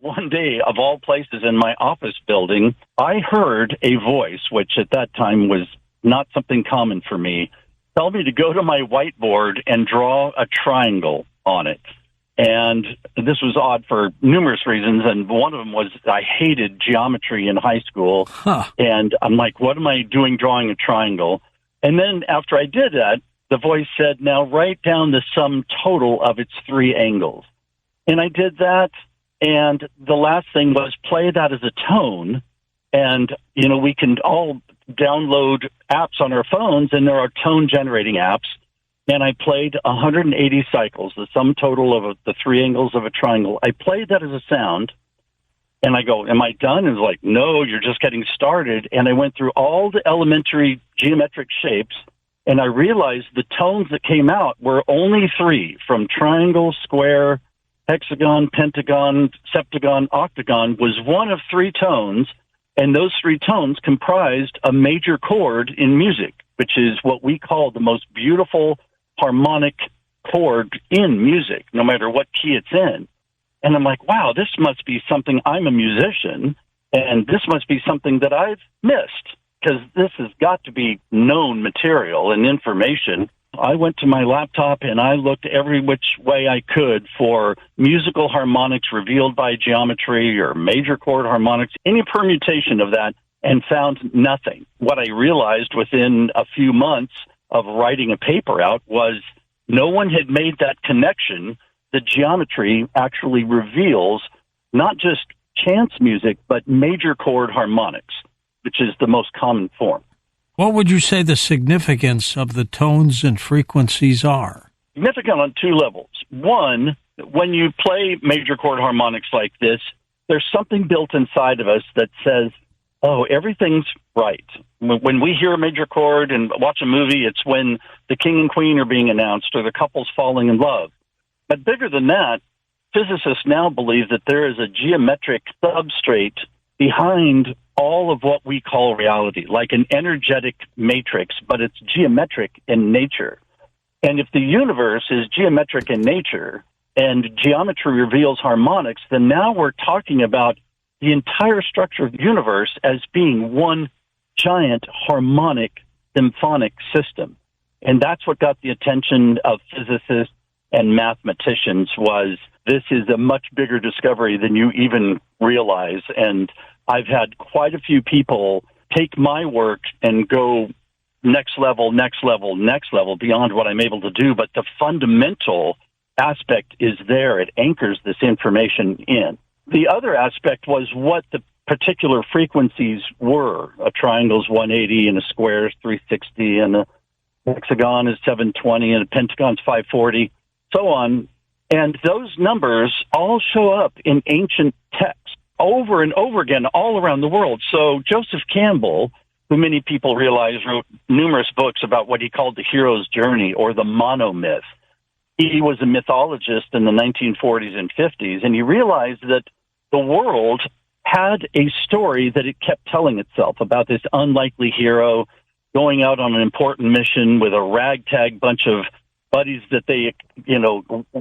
one day, of all places, in my office building, I heard a voice, which at that time was not something common for me, tell me to go to my whiteboard and draw a triangle on it. And this was odd for numerous reasons, and one of them was I hated geometry in high school. And I'm like, what am I doing drawing a triangle? And then after I did that, the voice said, now write down the sum total of its three angles. And I did that, and the last thing was play that as a tone. And, you know, we can all download apps on our phones, and there are tone-generating apps. And I played 180 cycles, the sum total of the three angles of a triangle. I played that as a sound, and I go, am I done? And it's like, no, you're just getting started. And I went through all the elementary geometric shapes, and I realized the tones that came out were only three, from triangle, square, hexagon, pentagon, septagon, octagon, was one of three tones, and those three tones comprised a major chord in music, which is what we call the most beautiful harmonic chord in music, no matter what key it's in. And I'm like, wow, this must be something. I'm a musician, and this must be something that I've missed, because this has got to be known material and information. I went to my laptop and I looked every which way I could for musical harmonics revealed by geometry or major chord harmonics, any permutation of that, and found nothing. What I realized within a few months of writing a paper out was no one had made that connection. The geometry actually reveals not just chance music, but major chord harmonics, which is the most common form. What would you say the significance of the tones and frequencies are? Significant on two levels. One, when you play major chord harmonics like this, there's something built inside of us that says, oh, everything's right. When we hear a major chord and watch a movie, it's when the king and queen are being announced or the couple's falling in love. But bigger than that, physicists now believe that there is a geometric substrate behind all of what we call reality, like an energetic matrix, but it's geometric in nature. And if the universe is geometric in nature and geometry reveals harmonics, then now we're talking about the entire structure of the universe as being one giant harmonic symphonic system. And that's what got the attention of physicists and mathematicians. Was this is a much bigger discovery than you even realize. And I've had quite a few people take my work and go next level, next level, next level beyond what I'm able to do. But the fundamental aspect is there. It anchors this information in. The other aspect was what the particular frequencies were. A triangle is 180, and a square is 360, and a hexagon is 720, and a pentagon is 540, so on. And those numbers all show up in ancient texts over and over again all around the world. So Joseph Campbell, who many people realize wrote numerous books about what he called the hero's journey or the monomyth. He was a mythologist in the 1940s and 50s, and he realized that the world had a story that it kept telling itself about this unlikely hero going out on an important mission with a ragtag bunch of buddies that they,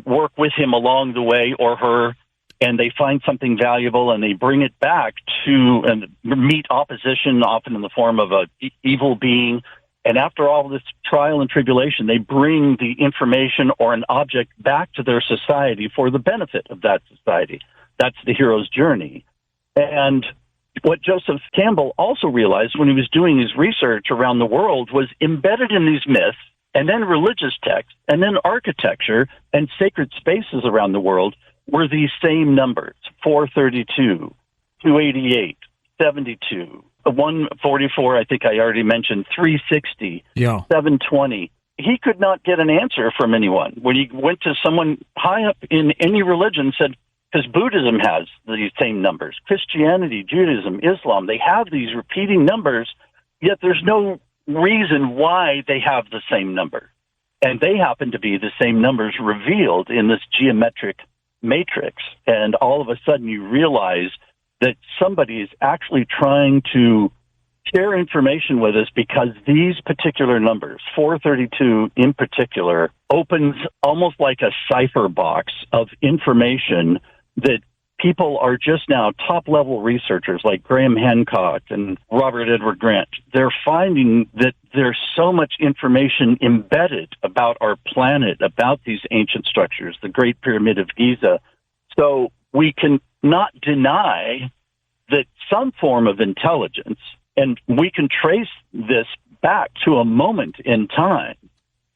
work with him along the way, or her, and they find something valuable and they bring it back to and meet opposition, often in the form of a evil being. And after all this trial and tribulation, they bring the information or an object back to their society for the benefit of that society. That's the hero's journey. And what Joseph Campbell also realized when he was doing his research around the world was embedded in these myths, and then religious texts, and then architecture and sacred spaces around the world were these same numbers: 432, 288, 72, 144, I think I already mentioned, 360, 720. He could not get an answer from anyone. When he went to someone high up in any religion, said, because Buddhism has these same numbers, Christianity, Judaism, Islam, they have these repeating numbers, yet there's no reason why they have the same number. And they happen to be the same numbers revealed in this geometric matrix. And all of a sudden you realize that somebody is actually trying to share information with us, because these particular numbers, 432 in particular, opens almost like a cipher box of information that people are just now top-level researchers like Graham Hancock and Robert Edward Grant. They're finding that there's so much information embedded about our planet, about these ancient structures, the Great Pyramid of Giza. So we can not deny that some form of intelligence, and we can trace this back to a moment in time.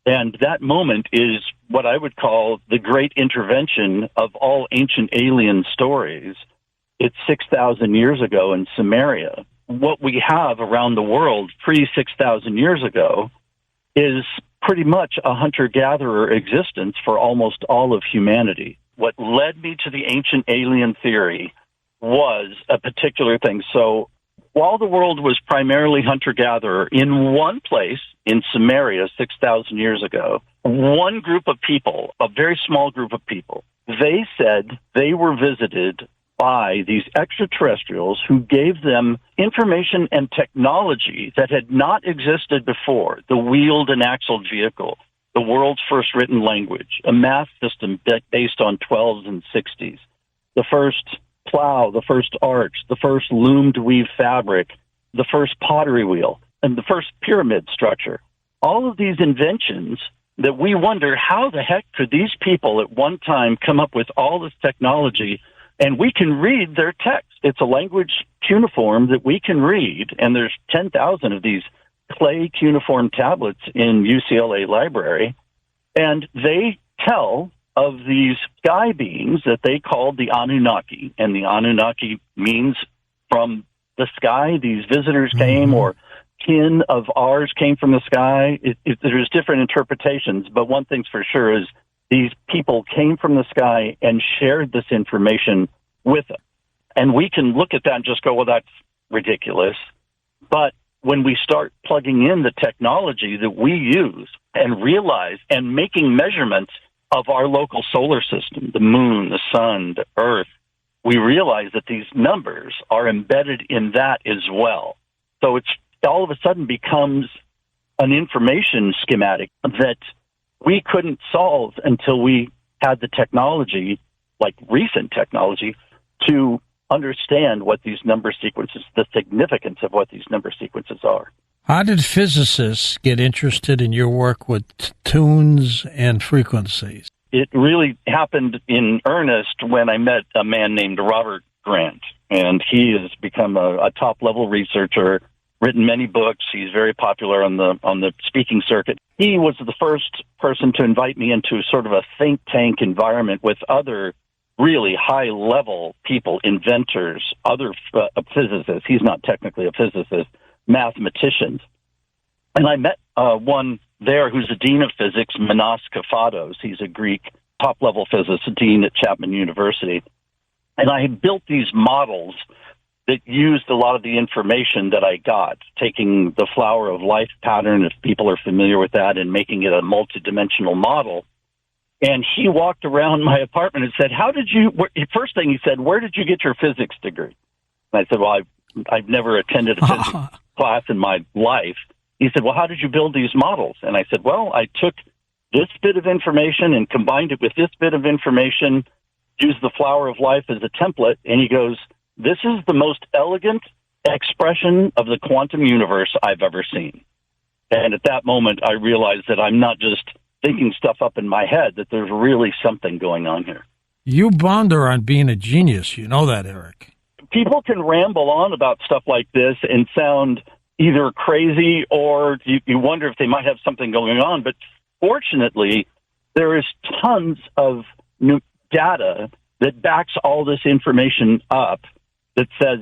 And that moment is what I would call the great intervention of all ancient alien stories. It's 6,000 years ago in Samaria. What we have around the world pre-6,000 years ago is pretty much a hunter-gatherer existence for almost all of humanity. What led me to the ancient alien theory was a particular thing. So while the world was primarily hunter-gatherer, in one place, in Samaria 6,000 years ago, one group of people, a very small group of people, they said they were visited by these extraterrestrials who gave them information and technology that had not existed before. The wheeled and axled vehicle, the world's first written language, a math system based on 12s and 60s, the first plow, the first arch, the first loomed weave fabric, the first pottery wheel, and the first pyramid structure. All of these inventions that we wonder, how the heck could these people at one time come up with all this technology? And we can read their text. It's a language cuneiform that we can read, and there's 10,000 of these clay cuneiform tablets in UCLA library, and they tell of these sky beings that they called the Anunnaki, and the Anunnaki means from the sky. These visitors came, or kin of ours came from the sky. There's different interpretations, but one thing's for sure is these people came from the sky and shared this information with us. And we can look at that and just go, well, that's ridiculous. But when we start plugging in the technology that we use and realize and making measurements of our local solar system, the moon, the sun, the earth, we realize that these numbers are embedded in that as well. So it's all of a sudden becomes an information schematic that we couldn't solve until we had the technology, like recent technology, to understand what these number sequences, the significance of what these number sequences are. How did physicists get interested in your work with tunes and frequencies? It really happened in earnest when I met a man named Robert Grant, and he has become a top-level researcher, written many books. He's very popular on the speaking circuit. He was the first person to invite me into sort of a think tank environment with other really high-level people, inventors, other physicists. He's not technically a physicist, mathematicians. And I met one there who's a dean of physics, Manas Kafatos. He's a Greek top-level physicist, dean at Chapman University. And I had built these models that used a lot of the information that I got, taking the flower of life pattern, if people are familiar with that, and making it a multidimensional model. And he walked around my apartment and said, first thing he said, where did you get your physics degree? And I said, well, I've never attended a physics class in my life. He said, well, how did you build these models? And I said, well, I took this bit of information and combined it with this bit of information, used the flower of life as a template. And he goes, this is the most elegant expression of the quantum universe I've ever seen. And at that moment, I realized that I'm not just thinking stuff up in my head, that there's really something going on here. You bonder on being a genius. You know that, Eric. People can ramble on about stuff like this and sound either crazy or you wonder if they might have something going on. But fortunately, there is tons of new data that backs all this information up that says,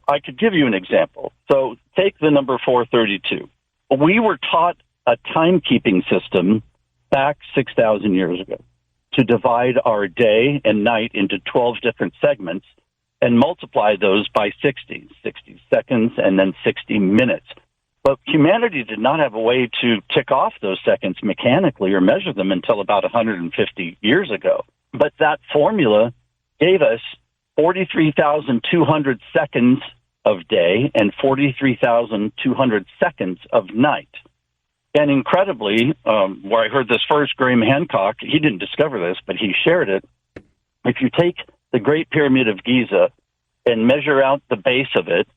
I could give you an example. So take the number 432. We were taught a timekeeping system back 6,000 years ago to divide our day and night into 12 different segments and multiply those by 60 seconds and then 60 minutes. But humanity did not have a way to tick off those seconds mechanically or measure them until about 150 years ago. But that formula gave us 43,200 seconds of day and 43,200 seconds of night. And incredibly, where I heard this first, Graham Hancock, he didn't discover this, but he shared it. If you take the Great Pyramid of Giza and measure out the base of it,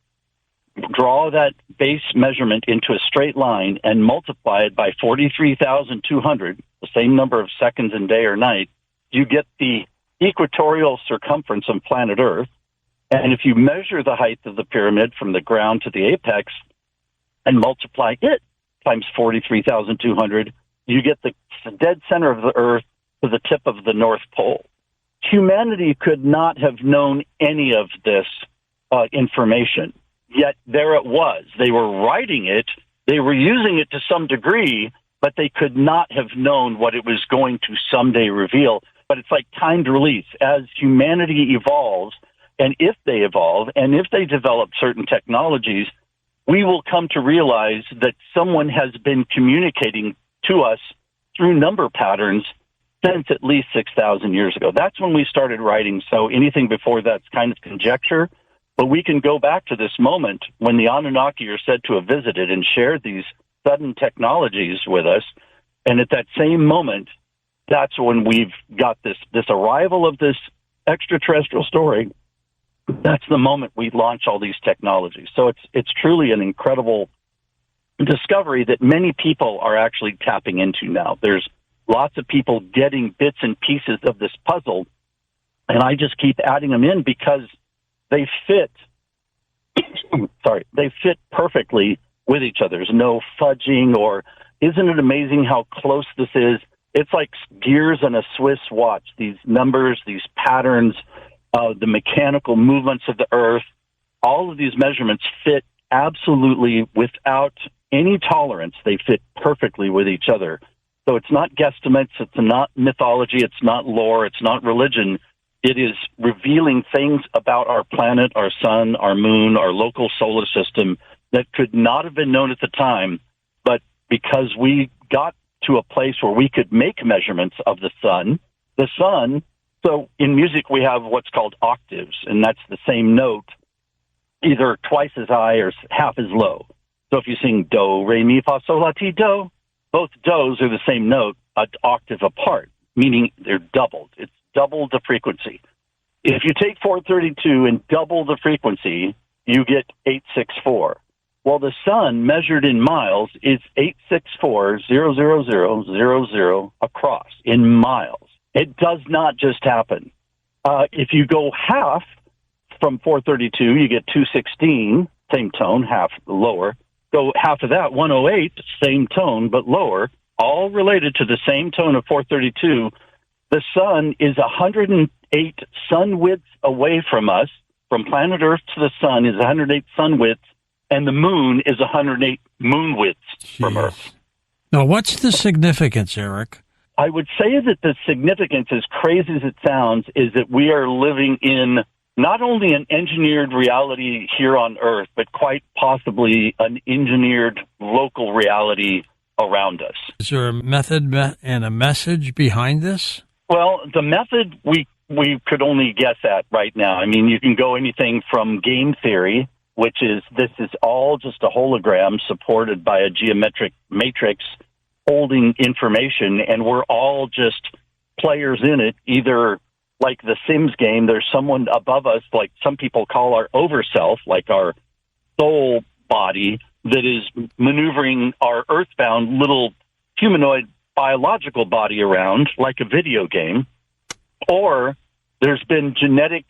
draw that base measurement into a straight line and multiply it by 43,200, the same number of seconds in day or night, you get the equatorial circumference of planet Earth. And if you measure the height of the pyramid from the ground to the apex and multiply it times 43,200, you get the dead center of the Earth to the tip of the North Pole. Humanity could not have known any of this information, yet there it was. They were writing it, they were using it to some degree, but they could not have known what it was going to someday reveal. But it's like timed release. As humanity evolves, and if they evolve, and if they develop certain technologies, we will come to realize that someone has been communicating to us through number patterns since at least 6,000 years ago. That's when we started writing, so anything before that's kind of conjecture. But we can go back to this moment when the Anunnaki are said to have visited and shared these sudden technologies with us. And at that same moment, that's when we've got this arrival of this extraterrestrial story. That's the moment we launch all these technologies. So it's truly an incredible discovery that many people are actually tapping into now. There's lots of people getting bits and pieces of this puzzle, and I just keep adding them in because they fit, they fit perfectly with each other. There's no fudging, or isn't it amazing how close this is? It's like gears on a Swiss watch, these numbers, these patterns, the mechanical movements of the Earth. All of these measurements fit absolutely without any tolerance. They fit perfectly with each other. So it's not guesstimates, it's not mythology, it's not lore, it's not religion. It is revealing things about our planet, our sun, our moon, our local solar system that could not have been known at the time, but because we got to a place where we could make measurements of the sun, so in music we have what's called octaves, and that's the same note, either twice as high or half as low. So if you sing do, re, mi, fa, sol, la, ti, do, both do's are the same note, an octave apart, meaning they're doubled. It's double the frequency. If you take 432 and double the frequency, you get 864. Well, the sun, measured in miles, is 864,000,000 across in miles. It does not just happen. If you go half from 432, you get 216, same tone, half lower. Go half of that, 108, same tone, but lower, all related to the same tone of 432. The sun is 108 sun widths away from us. From planet Earth to the sun is 108 sun widths, and the moon is 108 moon widths from Earth. Now, what's the significance, Erich? I would say that the significance, as crazy as it sounds, is that we are living in not only an engineered reality here on Earth, but quite possibly an engineered local reality around us. Is there a method and a message behind this? Well, the method we could only guess at right now. I mean, you can go anything from game theory, which is this is all just a hologram supported by a geometric matrix holding information, and we're all just players in it, either like the Sims game, there's someone above us, like some people call our overself, like our soul body, that is maneuvering our earthbound little humanoid biological body around like a video game. Or there's been genetic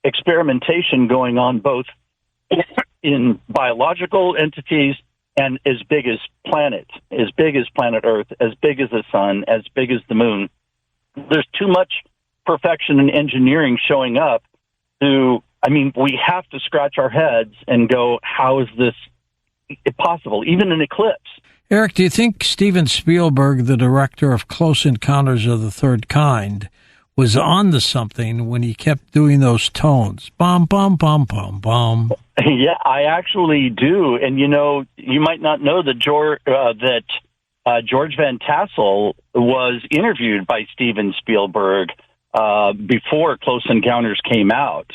experimentation going on both in biological entities and as big as planet Earth, as big as the sun, as big as the moon. There's too much perfection and engineering showing up we have to scratch our heads and go, how is this possible? Even an eclipse. Erich, do you think Steven Spielberg, the director of Close Encounters of the Third Kind, was on to something when he kept doing those tones? Bum, bum, bum, bum, bum. Yeah, I actually do. And, you might not know that George Van Tassel was interviewed by Steven Spielberg before Close Encounters came out,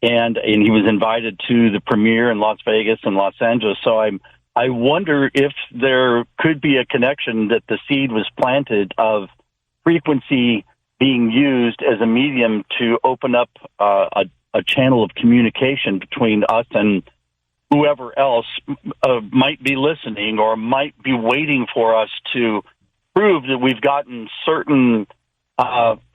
and he was invited to the premiere in Las Vegas and Los Angeles. So I wonder if there could be a connection that the seed was planted of frequency being used as a medium to open up a channel of communication between us and whoever else might be listening or might be waiting for us to prove that we've gotten certain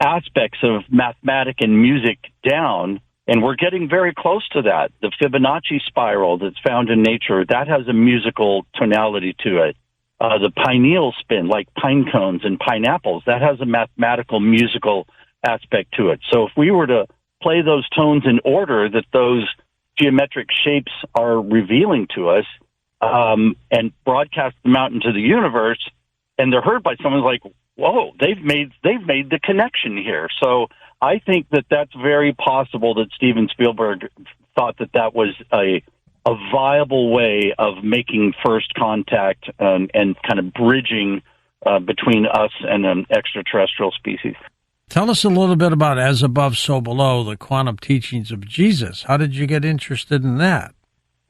aspects of mathematics and music down, and we're getting very close to that. The Fibonacci spiral that's found in nature, that has a musical tonality to it. The pineal spin, like pine cones and pineapples, that has a mathematical musical aspect to it. So if we were to play those tones in order that those geometric shapes are revealing to us, and broadcast them out into the universe, and they're heard by someone like, whoa, they've made the connection here. So I think that that's very possible that Steven Spielberg thought that was a viable way of making first contact and kind of bridging between us and an extraterrestrial species. Tell us a little bit about As Above, So Below, the quantum teachings of Jesus. How did you get interested in that?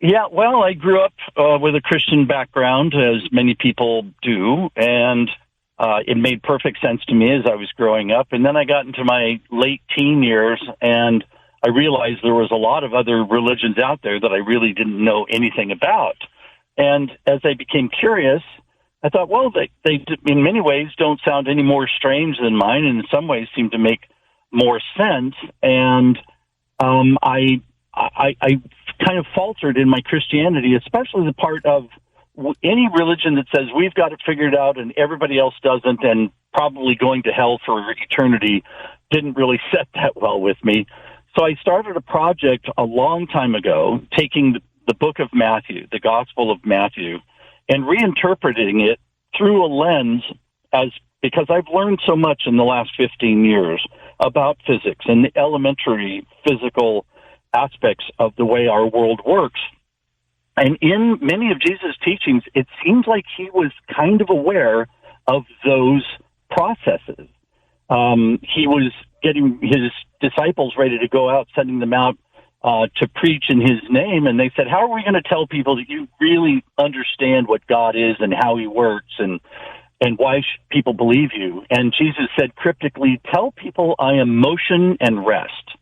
Yeah, well, I grew up with a Christian background, as many people do, and it made perfect sense to me as I was growing up. And then I got into my late teen years, and I realized there was a lot of other religions out there that I really didn't know anything about. And as I became curious, I thought, well, they in many ways don't sound any more strange than mine, and in some ways seem to make more sense. And I kind of faltered in my Christianity, especially the part of any religion that says we've got it figured out and everybody else doesn't, and probably going to hell for eternity didn't really set that well with me. So I started a project a long time ago, taking the book of Matthew, the Gospel of Matthew, and reinterpreting it through a lens because I've learned so much in the last 15 years about physics and the elementary physical aspects of the way our world works. And in many of Jesus' teachings, it seems like he was kind of aware of those processes. He was getting his disciples ready to go out, sending them out to preach in his name, and they said, how are we going to tell people that you really understand what God is and how he works, and why should people believe you? And Jesus said cryptically, tell people I am motion and rest.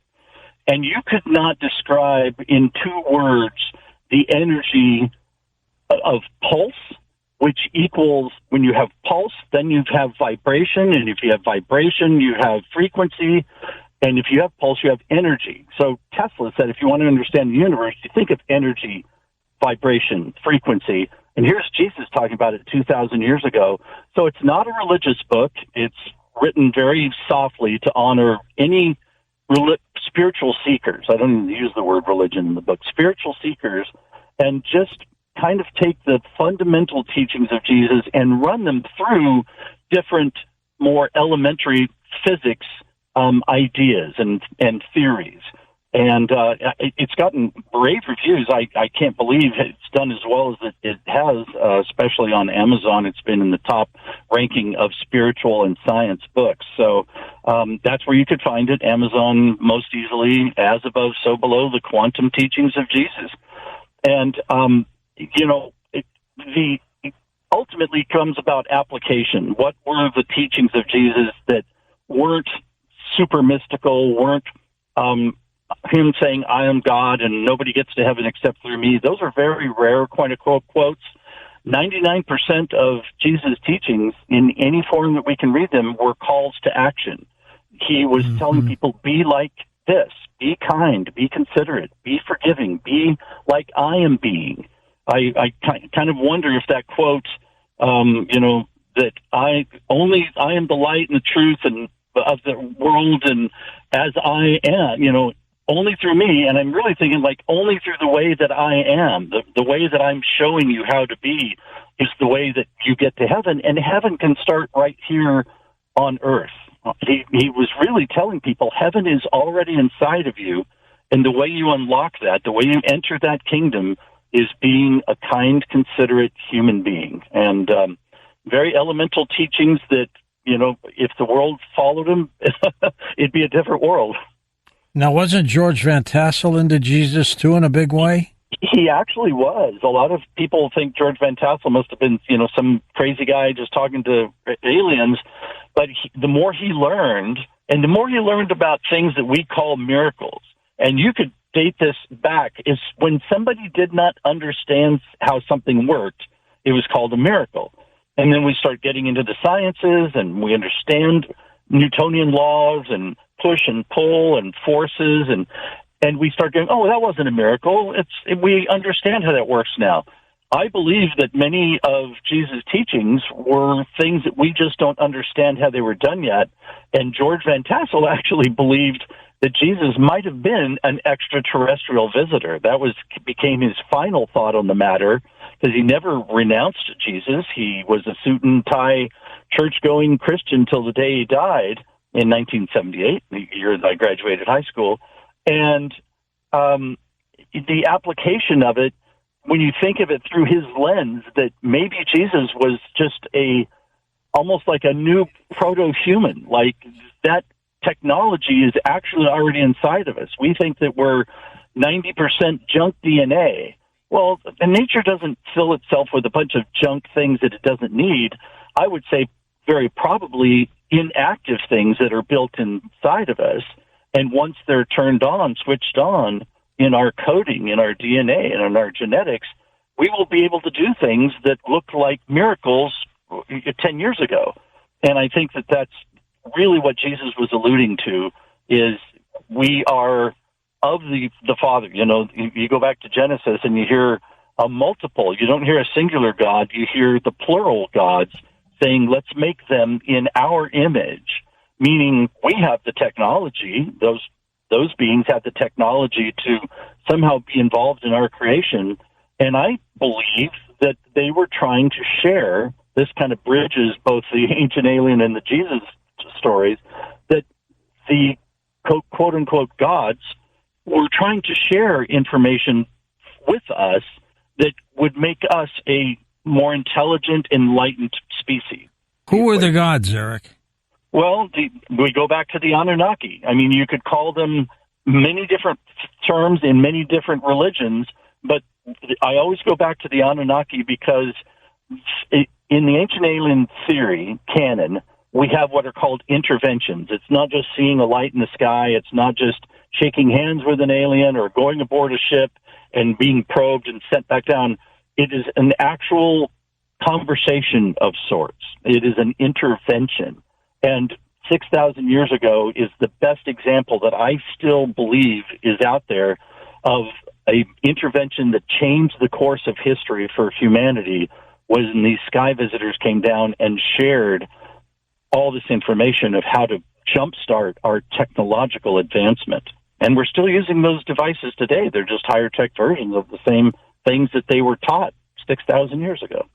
And you could not describe in 2 words the energy of pulse, which equals, when you have pulse, then you have vibration, and if you have vibration, you have frequency, and if you have pulse, you have energy. So Tesla said, if you want to understand the universe, you think of energy, vibration, frequency, and here's Jesus talking about it 2,000 years ago. So it's not a religious book. It's written very softly to honor any spiritual seekers. I don't even use the word religion in the book. Spiritual seekers, and just kind of take the fundamental teachings of Jesus and run them through different, more elementary physics ideas and theories. And it's gotten rave reviews. I can't believe it's done as well as it has, especially on Amazon. It's been in the top ranking of spiritual and science books. So that's where you could find it, Amazon, most easily, As Above, So Below, the Quantum Teachings of Jesus. And, it ultimately comes about application. What were the teachings of Jesus that weren't super mystical, weren't him saying, I am God and nobody gets to heaven except through me? Those are very rare, quote-unquote, quotes. 99% of Jesus' teachings, in any form that we can read them, were calls to action. He was telling people, be like this, be kind, be considerate, be forgiving, be like I am being. I kind of wonder if that quote, that I am the light and the truth and of the world, and as I am, only through me. And I'm really thinking, like, only through the way that I am, the way that I'm showing you how to be is the way that you get to heaven. And heaven can start right here on earth. He was really telling people heaven is already inside of you. And the way you unlock that, the way you enter that kingdom, is being a kind, considerate human being. And very elemental teachings that, if the world followed him, it'd be a different world. Now, wasn't George Van Tassel into Jesus, too, in a big way? He actually was. A lot of people think George Van Tassel must have been, some crazy guy just talking to aliens. But the more he learned, And the more he learned about things that we call miracles, and you could date this back, is when somebody did not understand how something worked, it was called a miracle. And then we start getting into the sciences, and we understand Newtonian laws and push and pull and forces, and we start going, oh, that wasn't a miracle. We understand how that works now. I believe that many of Jesus' teachings were things that we just don't understand how they were done yet. And George Van Tassel actually believed that Jesus might have been an extraterrestrial visitor. That became his final thought on the matter, because he never renounced Jesus. He was a suit and tie, church-going Christian till the day he died in 1978, the year that I graduated high school. And the application of it, when you think of it through his lens, that maybe Jesus was just almost like a new proto-human, like that technology is actually already inside of us. We think that we're 90% junk DNA. Well, nature doesn't fill itself with a bunch of junk things that it doesn't need. I would say very probably inactive things that are built inside of us. And once they're turned on, switched on in our coding, in our DNA, and in our genetics, we will be able to do things that look like miracles 10 years ago. And I think that that's really what Jesus was alluding to, is we are of the Father. You know, you go back to Genesis and you hear a multiple. You don't hear a singular God. You hear the plural gods saying, let's make them in our image, meaning we have the technology. Those beings have the technology to somehow be involved in our creation. And I believe that they were trying to share, this kind of bridges both the ancient alien and the Jesus stories, that the quote-unquote gods were trying to share information with us that would make us a more intelligent, enlightened species. Who were the gods, Eric? Well, we go back to the Anunnaki. I mean, you could call them many different terms in many different religions, but I always go back to the Anunnaki because in the ancient alien theory canon, we have what are called interventions. It's not just seeing a light in the sky. It's not just shaking hands with an alien or going aboard a ship and being probed and sent back down. It is an actual conversation of sorts. It is an intervention. And 6,000 years ago is the best example that I still believe is out there of a intervention that changed the course of history for humanity, was when these sky visitors came down and shared all this information of how to jumpstart our technological advancement. And we're still using those devices today. They're just higher tech versions of the same things that they were taught 6,000 years ago.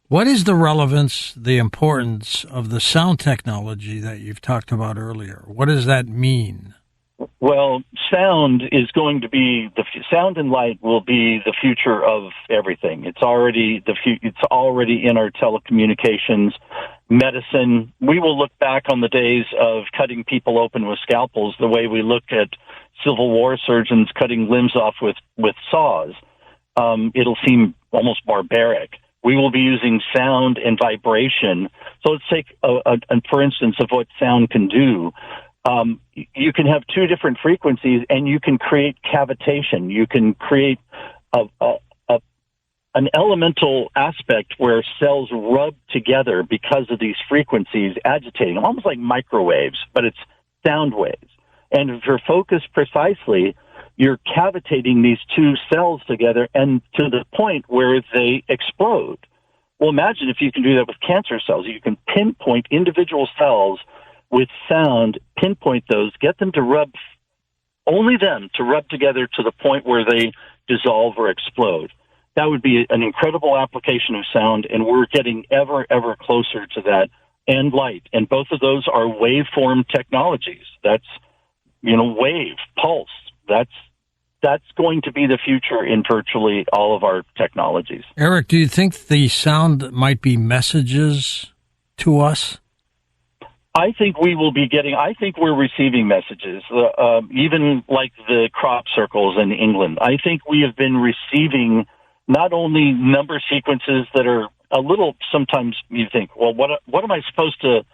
What is the relevance, the importance of the sound technology that you've talked about earlier? What does that mean? Well, sound is going to be sound and light will be the future of everything. It's already in our telecommunications, medicine. We will look back on the days of cutting people open with scalpels the way we looked at Civil War surgeons cutting limbs off with saws. It'll seem almost barbaric. We will be using sound and vibration. So let's take for instance of what sound can do. You can have two different frequencies, and you can create cavitation. You can create an elemental aspect where cells rub together because of these frequencies agitating them, almost like microwaves, but it's sound waves. And if you're focused precisely, you're cavitating these two cells together and to the point where they explode. Well, imagine if you can do that with cancer cells. You can pinpoint individual cells with sound, pinpoint those, get them to rub, only them to rub together to the point where they dissolve or explode. That would be an incredible application of sound, and we're getting ever, ever closer to that, and light. And both of those are waveform technologies. That's, wave, pulse. That's going to be the future in virtually all of our technologies. Eric, do you think the sound might be messages to us? I think we're receiving messages, even like the crop circles in England. I think we have been receiving not only number sequences that are a little, sometimes you think, well, what am I supposed to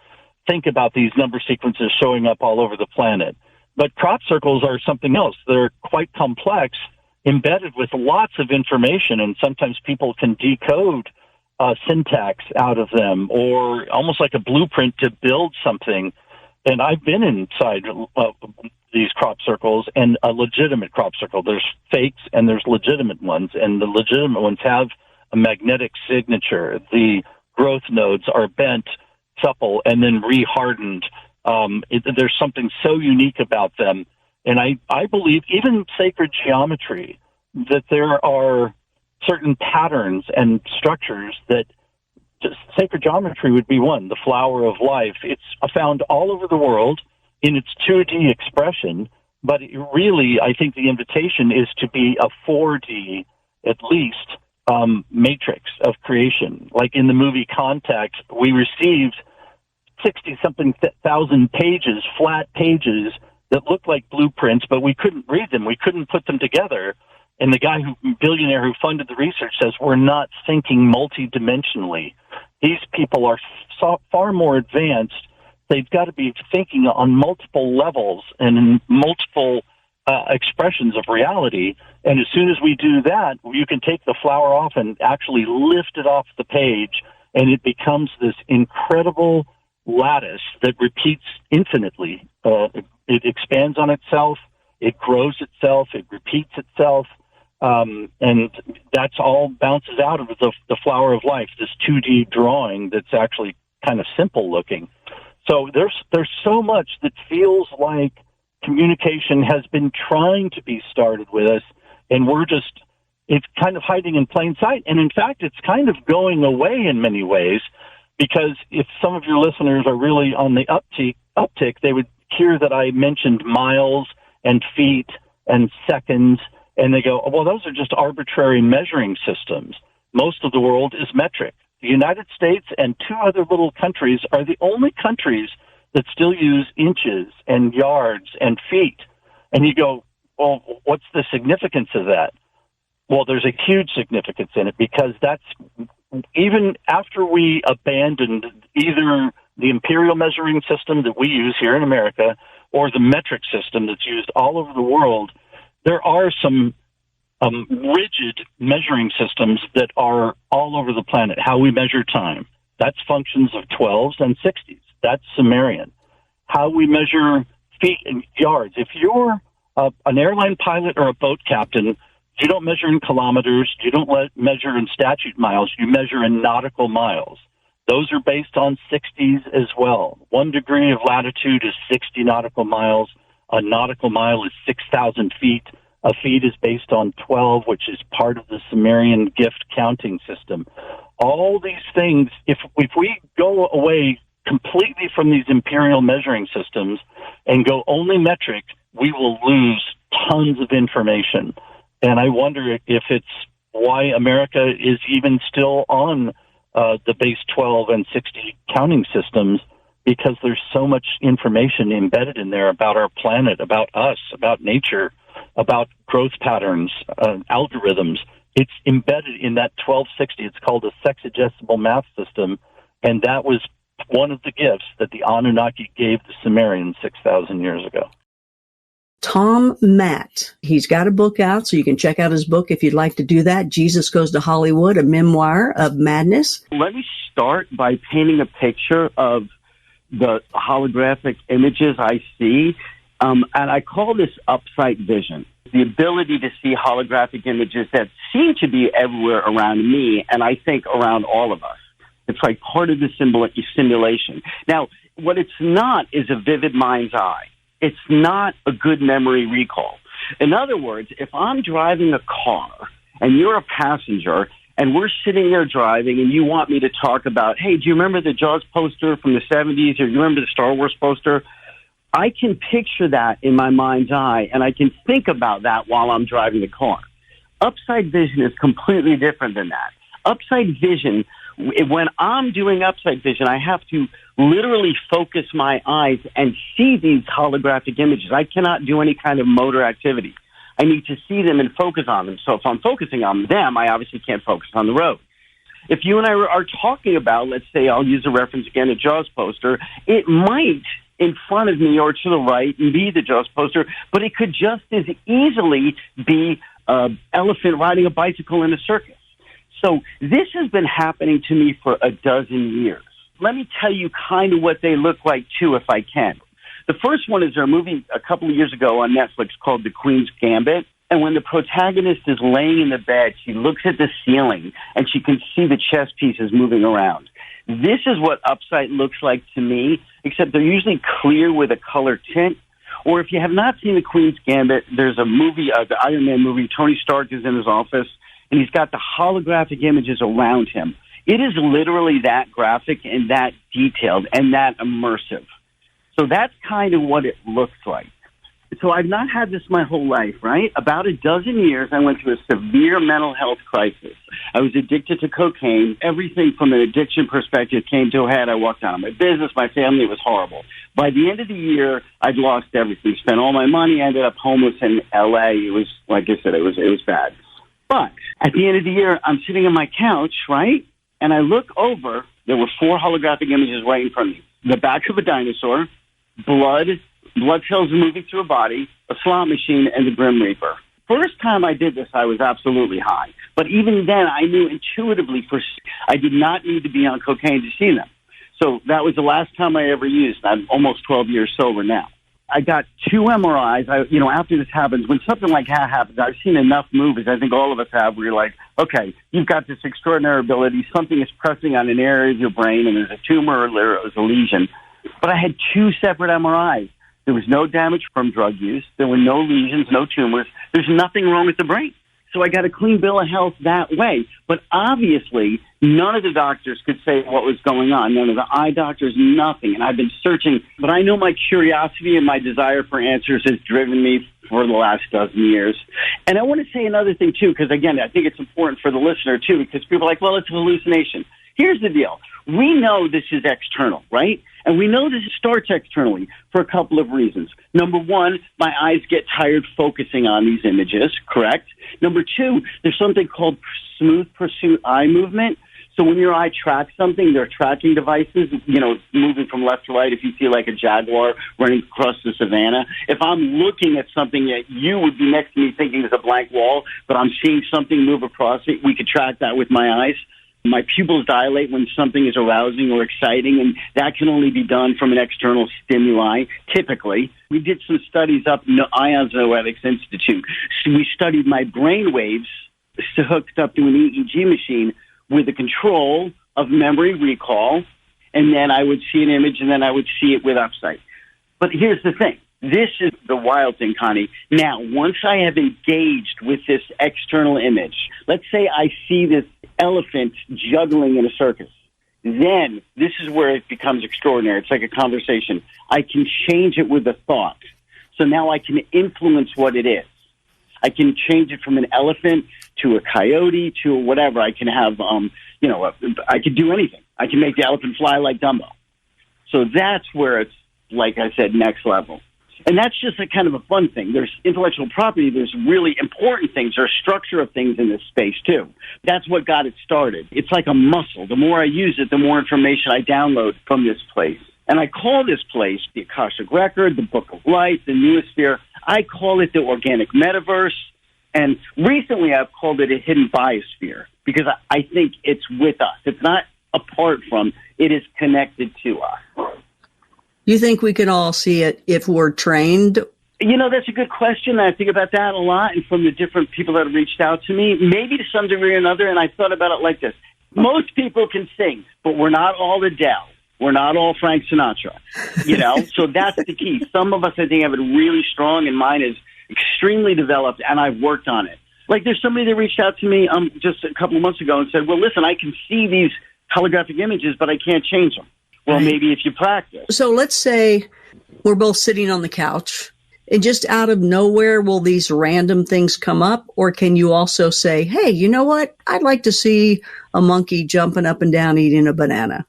think about these number sequences showing up all over the planet. But crop circles are something else. They're quite complex, embedded with lots of information, and sometimes people can decode syntax out of them, or almost like a blueprint to build something. And I've been inside these crop circles, and a legitimate crop circle. There's fakes and there's legitimate ones, and the legitimate ones have a magnetic signature. The growth nodes are bent, supple, and then rehardened. There's something so unique about them. And I believe even sacred geometry, that there are certain patterns and structures that just sacred geometry would be one, the flower of life. It's found all over the world in its 2D expression, but really, I think the invitation is to be a 4D, at least, matrix of creation. Like in the movie Contact, we received 60-something thousand pages, flat pages, that looked like blueprints, but we couldn't read them. We couldn't put them together. And the billionaire who funded the research says, we're not thinking multidimensionally. These people are far more advanced. They've got to be thinking on multiple levels and in multiple expressions of reality. And as soon as we do that, you can take the flower off and actually lift it off the page, and it becomes this incredible lattice that repeats infinitely. It expands on itself, it grows itself, it repeats itself, and that's all bounces out of the flower of life, this 2D drawing that's actually kind of simple looking. So there's so much that feels like communication has been trying to be started with us, and it's kind of hiding in plain sight. And in fact, it's kind of going away in many ways, because if some of your listeners are really on the uptick, they would hear that I mentioned miles and feet and seconds, and they go, well, those are just arbitrary measuring systems. Most of the world is metric. The United States and two other little countries are the only countries that still use inches and yards and feet. And you go, well, what's the significance of that? Well, there's a huge significance in it, because that's even after we abandoned either the imperial measuring system that we use here in America or the metric system that's used all over the world, there are some rigid measuring systems that are all over the planet. How we measure time, that's functions of 12s and 60s. That's Sumerian. How we measure feet and yards. If you're an airline pilot or a boat captain, you don't measure in kilometers. You don't measure in statute miles. You measure in nautical miles. Those are based on 60s as well. 1 degree of latitude is 60 nautical miles. A nautical mile is 6,000 feet. A feet is based on 12, which is part of the Sumerian gift counting system. All these things, if we go away completely from these imperial measuring systems and go only metric, we will lose tons of information. And I wonder if it's why America is even still on the base 12 and 60 counting systems, because there's so much information embedded in there about our planet, about us, about nature, about growth patterns, algorithms. It's embedded in that 1260. It's called a sexagesimal math system, and that was one of the gifts that the Anunnaki gave the Sumerians 6,000 years ago. Tom Matt, he's got a book out, so you can check out his book if you'd like to do that. Jesus Goes to Hollywood, a memoir of madness. Let me start by painting a picture of the holographic images I see, and I call this upsight vision, the ability to see holographic images that seem to be everywhere around me, and I think around all of us. It's like part of the simulation. Now, what it's not is a vivid mind's eye. It's not a good memory recall. In other words, if I'm driving a car and you're a passenger and we're sitting there driving and you want me to talk about, hey, do you remember the Jaws poster from the 70s, or do you remember the Star Wars poster? I can picture that in my mind's eye, and I can think about that while I'm driving the car. Upside vision is completely different than that. Upside vision, when I'm doing upside vision, I have to literally focus my eyes and see these holographic images. I cannot do any kind of motor activity. I need to see them and focus on them. So if I'm focusing on them, I obviously can't focus on the road. If you and I are talking about, let's say, I'll use a reference again, a Jaws poster, it might in front of me or to the right be the Jaws poster, but it could just as easily be an elephant riding a bicycle in a circus. So this has been happening to me for a dozen years. Let me tell you kind of what they look like, too, if I can. The first one is a movie a couple of years ago on Netflix called The Queen's Gambit. And when the protagonist is laying in the bed, she looks at the ceiling and she can see the chess pieces moving around. This is what upsight looks like to me, except they're usually clear with a color tint. Or if you have not seen The Queen's Gambit, there's a movie, the Iron Man movie. Tony Stark is in his office, and he's got the holographic images around him. It is literally that graphic and that detailed and that immersive. So that's kind of what it looks like. So I've not had this my whole life, right? About a dozen years, I went through a severe mental health crisis. I was addicted to cocaine. Everything from an addiction perspective came to a head. I walked out of my business, my family. It was horrible. By the end of the year, I'd lost everything. Spent all my money. I ended up homeless in L.A. It was, like I said, it was bad. But at the end of the year, I'm sitting on my couch, right? And I look over. There were 4 holographic images right in front of me. The back of a dinosaur, blood cells moving through a body, a slot machine, and the Grim Reaper. First time I did this, I was absolutely high. But even then, I knew intuitively I did not need to be on cocaine to see them. So that was the last time I ever used. I'm almost 12 years sober now. I got 2 MRIs. After this happens, when something like that happens, I've seen enough movies, I think all of us have, where you're like, okay, you've got this extraordinary ability. Something is pressing on an area of your brain, and there's a tumor or there's a lesion. But I had 2 separate MRIs. There was no damage from drug use. There were no lesions, no tumors. There's nothing wrong with the brain. So I got a clean bill of health that way. But obviously, none of the doctors could say what was going on. None of the eye doctors, nothing. And I've been searching. But I know my curiosity and my desire for answers has driven me for the last dozen years. And I want to say another thing, too, because, again, I think it's important for the listener, too, because people are like, well, it's a hallucination. Here's the deal. We know this is external, right? And we know this starts externally for a couple of reasons. Number one, my eyes get tired focusing on these images, correct? Number two, there's something called smooth pursuit eye movement. So when your eye tracks something, there are tracking devices, moving from left to right. If you see like a jaguar running across the savannah, if I'm looking at something that you would be next to me thinking is a blank wall, but I'm seeing something move across it, we could track that with my eyes. My pupils dilate when something is arousing or exciting, and that can only be done from an external stimuli, typically. We did some studies up in the Ion Zoetics Institute. So we studied my brain waves hooked up to an EEG machine with a control of memory recall, and then I would see an image, and then I would see it with upsight. But here's the thing. This is the wild thing, Connie. Now, once I have engaged with this external image, let's say I see this elephant juggling in a circus, then this is where it becomes extraordinary. It's like a conversation. I can change it with a thought. So now I can influence what it is. I can change it from an elephant to a coyote to whatever. I can have, I can do anything. I can make the elephant fly like Dumbo. So that's where it's, like I said, next level. And that's just a kind of a fun thing. There's intellectual property. There's really important things. There's structure of things in this space, too. That's what got it started. It's like a muscle. The more I use it, the more information I download from this place. And I call this place the Akashic Record, the Book of Light, the Noosphere. I call it the Organic Metaverse. And recently I've called it a hidden biosphere because I think it's with us. It's not apart from. It is connected to us. You think we can all see it if we're trained? That's a good question. I think about that a lot, and from the different people that have reached out to me, maybe to some degree or another, and I thought about it like this. Most people can sing, but we're not all Adele. We're not all Frank Sinatra, So that's the key. Some of us, I think, have it really strong, and mine is extremely developed, and I've worked on it. Like there's somebody that reached out to me just a couple of months ago and said, well, listen, I can see these holographic images, but I can't change them. Well, maybe if you practice. So let's say we're both sitting on the couch and just out of nowhere, will these random things come up? Or can you also say, hey, you know what? I'd like to see a monkey jumping up and down eating a banana.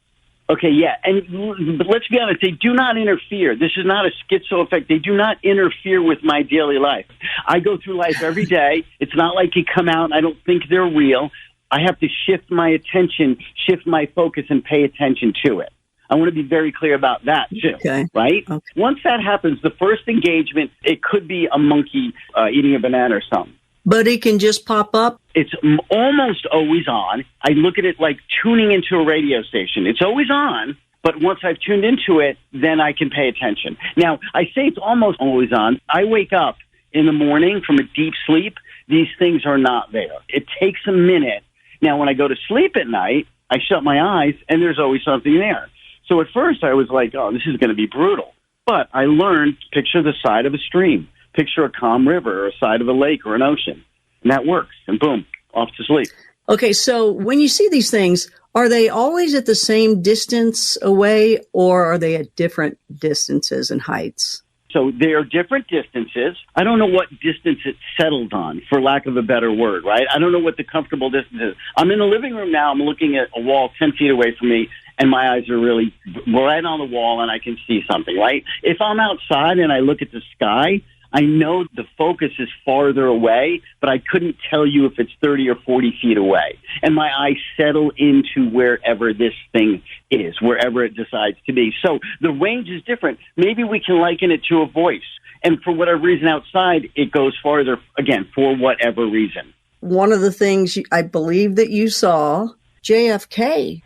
Okay, yeah. But let's be honest. They do not interfere. This is not a schizo effect. They do not interfere with my daily life. I go through life every day. It's not like you come out and I don't think they're real. I have to shift my attention, shift my focus, and pay attention to it. I want to be very clear about that, too, right? Okay. Once that happens, the first engagement, it could be a monkey eating a banana or something. But it can just pop up? It's almost always on. I look at it like tuning into a radio station. It's always on, but once I've tuned into it, then I can pay attention. Now, I say it's almost always on. I wake up in the morning from a deep sleep. These things are not there. It takes a minute. Now, when I go to sleep at night, I shut my eyes, and there's always something there. So at first, I was like, oh, this is going to be brutal. But I learned, picture the side of a stream. Picture a calm river or a side of a lake or an ocean. And that works. And boom, off to sleep. Okay, so when you see these things, are they always at the same distance away, or are they at different distances and heights? So they are different distances. I don't know what distance it settled on, for lack of a better word, right? I don't know what the comfortable distance is. I'm in the living room now. I'm looking at a wall 10 feet away from me, and my eyes are really right on the wall, and I can see something, right? If I'm outside and I look at the sky, I know the focus is farther away, but I couldn't tell you if it's 30 or 40 feet away. And my eyes settle into wherever this thing is, wherever it decides to be. So the range is different. Maybe we can liken it to a voice. And for whatever reason outside, it goes farther, again, for whatever reason. One of the things I believe that you saw, JFK.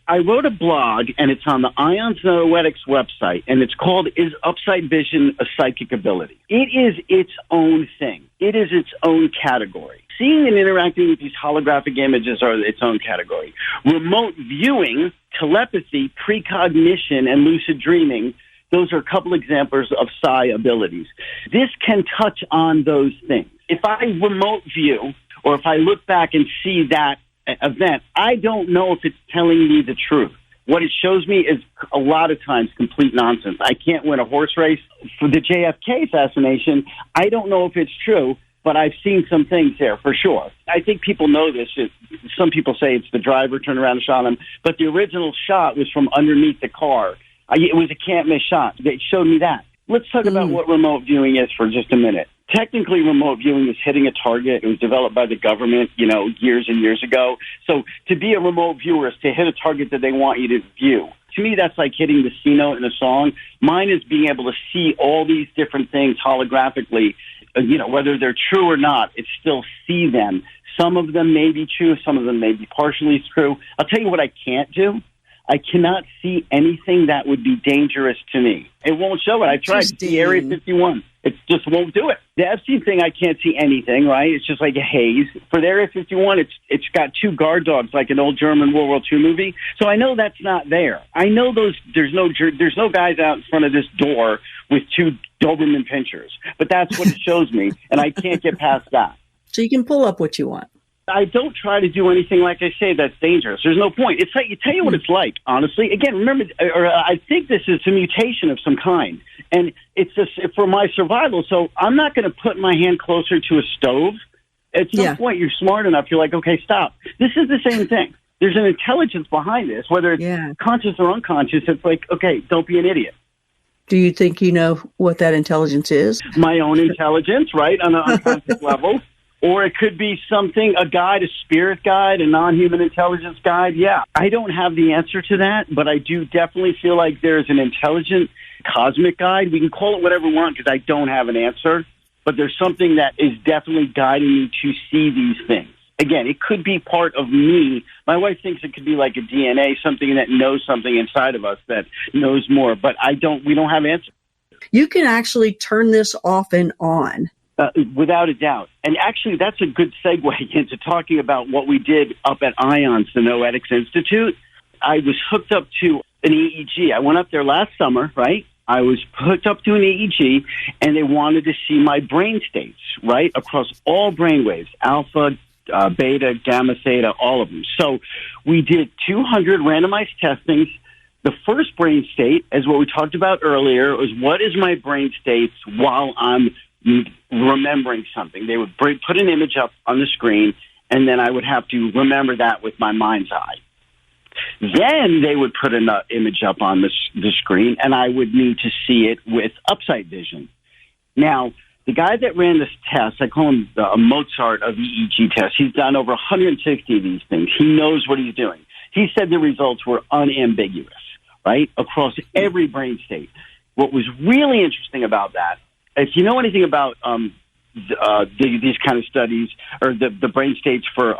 I wrote a blog, and it's on the Ions Noetics website, and it's called Is Upside Vision a Psychic Ability? It is its own thing. It is its own category. Seeing and interacting with these holographic images are its own category. Remote viewing, telepathy, precognition, and lucid dreaming, those are a couple examples of psi abilities. This can touch on those things. If I remote view, or if I look back and see that event, I don't know if it's telling me the truth. What it shows me is a lot of times complete nonsense. I can't win a horse race. For the JFK assassination, I don't know if it's true, but I've seen some things there for sure. I think people know this. Some people say it's the driver turned around and shot him, but the original shot was from underneath the car. It was a can't-miss shot. They showed me that. Let's talk about what remote viewing is for just a minute. Technically, remote viewing is hitting a target. It was developed by the government, years and years ago. So to be a remote viewer is to hit a target that they want you to view. To me, that's like hitting the C note in a song. Mine is being able to see all these different things holographically, whether they're true or not, it's still see them. Some of them may be true. Some of them may be partially true. I'll tell you what I can't do. I cannot see anything that would be dangerous to me. It won't show it. I tried to see Area 51. It just won't do it. The Epstein thing, I can't see anything, right? It's just like a haze. For the Area 51, it's got two guard dogs like an old German World War II movie. So I know that's not there. I know there's no guys out in front of this door with two Doberman pinchers. But that's what it shows me, and I can't get past that. So you can pull up what you want. I don't try to do anything, like I say, that's dangerous. There's no point. It's like, you tell you what it's like, honestly. Again, remember, I think this is a mutation of some kind, and it's just for my survival. So I'm not going to put my hand closer to a stove. At some point, you're smart enough. You're like, okay, stop. This is the same thing. There's an intelligence behind this, whether it's conscious or unconscious. It's like, okay, don't be an idiot. Do you think you know what that intelligence is? My own intelligence, right, on an unconscious level. Or it could be something, a guide, a spirit guide, a non-human intelligence guide. Yeah, I don't have the answer to that, but I do definitely feel like there's an intelligent cosmic guide. We can call it whatever we want because I don't have an answer, but there's something that is definitely guiding me to see these things. Again, it could be part of me. My wife thinks it could be like a DNA, something that knows something inside of us that knows more, but we don't have answers. You can actually turn this off and on. Without a doubt. And actually, that's a good segue into talking about what we did up at IONS, the Noetics Institute. I was hooked up to an EEG. I went up there last summer, right? I was hooked up to an EEG, and they wanted to see my brain states, right, across all brain waves, alpha, beta, gamma, theta, all of them. So we did 200 randomized testings. The first brain state, as what we talked about earlier, was what is my brain states while I'm remembering something. They would put an image up on the screen, and then I would have to remember that with my mind's eye. Then they would put an image up on the screen, and I would need to see it with upside vision. Now, The guy that ran this test, I call him the Mozart of EEG tests. He's done over 160 of these things. He knows what he's doing. He said the results were unambiguous, right, across every brain state. What was really interesting about that, if you know anything about these kind of studies, or the brain states for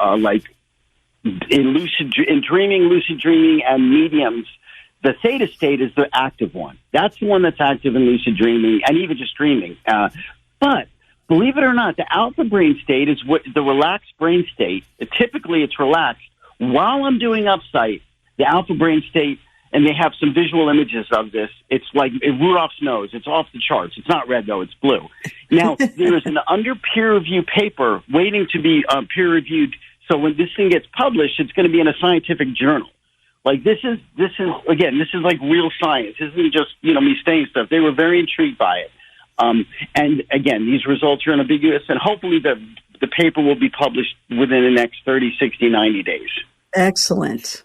in dreaming, lucid dreaming, and mediums, the theta state is the active one. That's the one that's active in lucid dreaming and even just dreaming. But believe it or not, the alpha brain state is what the relaxed brain state. Typically, it's relaxed while I'm doing upsight. The alpha brain state, and they have some visual images of this. It's like Rudolph's nose. It's off the charts. It's not red though; it's blue. Now there's an under peer review paper waiting to be peer reviewed. So when this thing gets published, it's going to be in a scientific journal. Like this is like real science. This isn't just me saying stuff. They were very intrigued by it. And again, these results are unambiguous, and hopefully the paper will be published within the next 30, 60, 90 days. Excellent.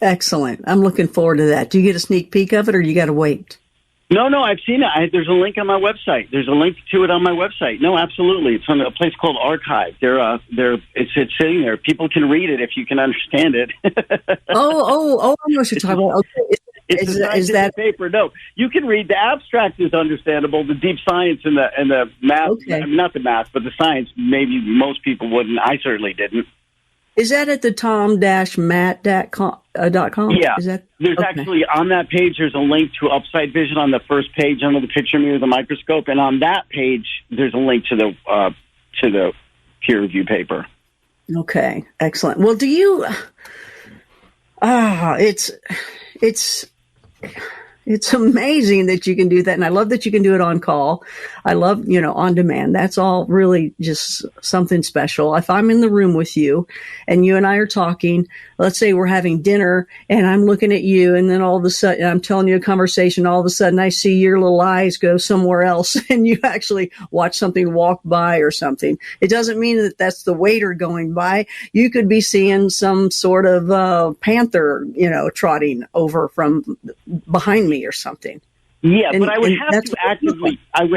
I'm looking forward to that. Do you get a sneak peek of it, or you got to wait? No, I've seen it. There's a link on my website. There's a link to it on my website. No, absolutely. It's on a place called Archive. It's sitting there. People can read it if you can understand it. Oh, I know what you're talking about. Okay. Is that paper? No, you can read. The abstract is understandable. The deep science and the math, okay. Not the math, but the science, maybe most people wouldn't. I certainly didn't. Is that at the tom-matt.com? Yeah. There's okay. Actually, on that page, there's a link to Upside Vision on the first page under the picture of me with a microscope. And on that page, there's a link to the peer review paper. Okay. Excellent. Well, do you, it's amazing that you can do that. And I love that you can do it on call. I love, on demand. That's all really just something special. If I'm in the room with you and you and I are talking, let's say we're having dinner and I'm looking at you, and then all of a sudden I'm telling you a conversation. All of a sudden I see your little eyes go somewhere else and you actually watch something walk by or something. It doesn't mean that that's the waiter going by. You could be seeing some sort of panther, trotting over from behind me or something. Yeah, but I would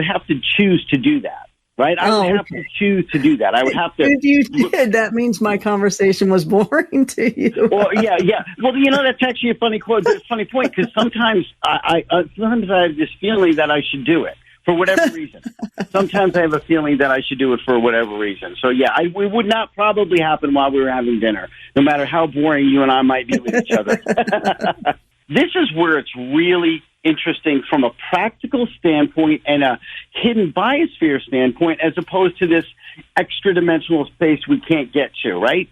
have to choose to do that, right? I would have to choose to do that. I would have to. If you did, that means my conversation was boring to you. Well, yeah. Well, that's actually a funny point, because sometimes I have this feeling that I should do it for whatever reason. Sometimes I have a feeling that I should do it for whatever reason. So, yeah, it would not probably happen while we were having dinner, no matter how boring you and I might be with each other. This is where it's really interesting from a practical standpoint and a hidden biosphere standpoint, as opposed to this extra-dimensional space we can't get to, right?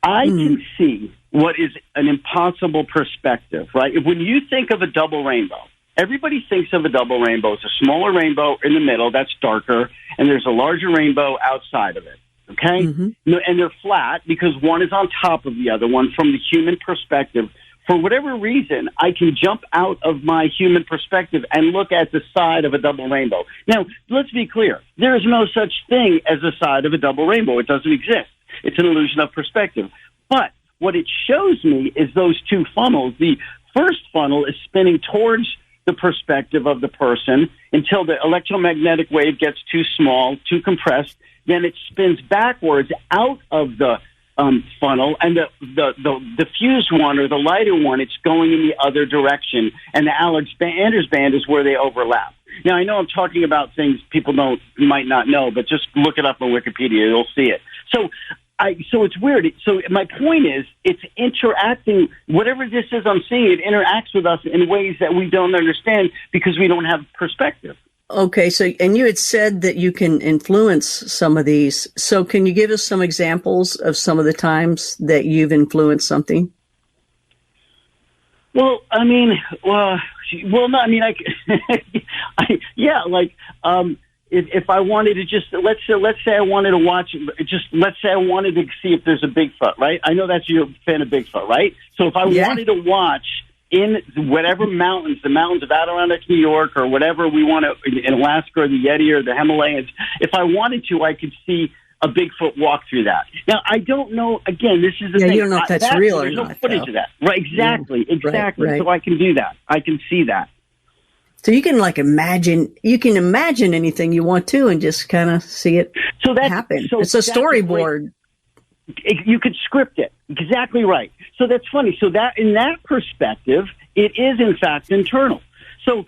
I can see what is an impossible perspective, right? When you think of a double rainbow, everybody thinks of a double rainbow as a smaller rainbow in the middle that's darker, and there's a larger rainbow outside of it, okay? Mm-hmm. And they're flat because one is on top of the other one from the human perspective. For whatever reason, I can jump out of my human perspective and look at the side of a double rainbow. Now, let's be clear. There is no such thing as a side of a double rainbow. It doesn't exist. It's an illusion of perspective. But what it shows me is those two funnels. The first funnel is spinning towards the perspective of the person until the electromagnetic wave gets too small, too compressed. Then it spins backwards out of the funnel, and the fused one or the lighter one, it's going in the other direction, and the Alexander's band is where they overlap. Now, I know I'm talking about things people might not know, but just look it up on Wikipedia, you'll see it. So it's weird. So my point is, it's interacting. Whatever this is I'm seeing, it interacts with us in ways that we don't understand because we don't have perspective. Okay, and you had said that you can influence some of these. So can you give us some examples of some of the times that you've influenced something? Well, no, if I wanted to just, let's say I wanted to watch, let's say I wanted to see if there's a Bigfoot, right? I know that you're a fan of Bigfoot, right? So if I wanted to watch in whatever mountains, the mountains of Adirondack, New York, or whatever we want to, in Alaska or the Yeti or the Himalayas, if I wanted to, I could see a Bigfoot walk through that. Now, I don't know, again, this is the thing. You don't know if that's real or not. There's no footage of that. Right, exactly. Right. So I can do that. I can see that. So you can imagine anything you want to and just kind of see it happen. So it's a storyboard. You could script it. Exactly right. So that's funny. So that in that perspective, it is in fact internal. So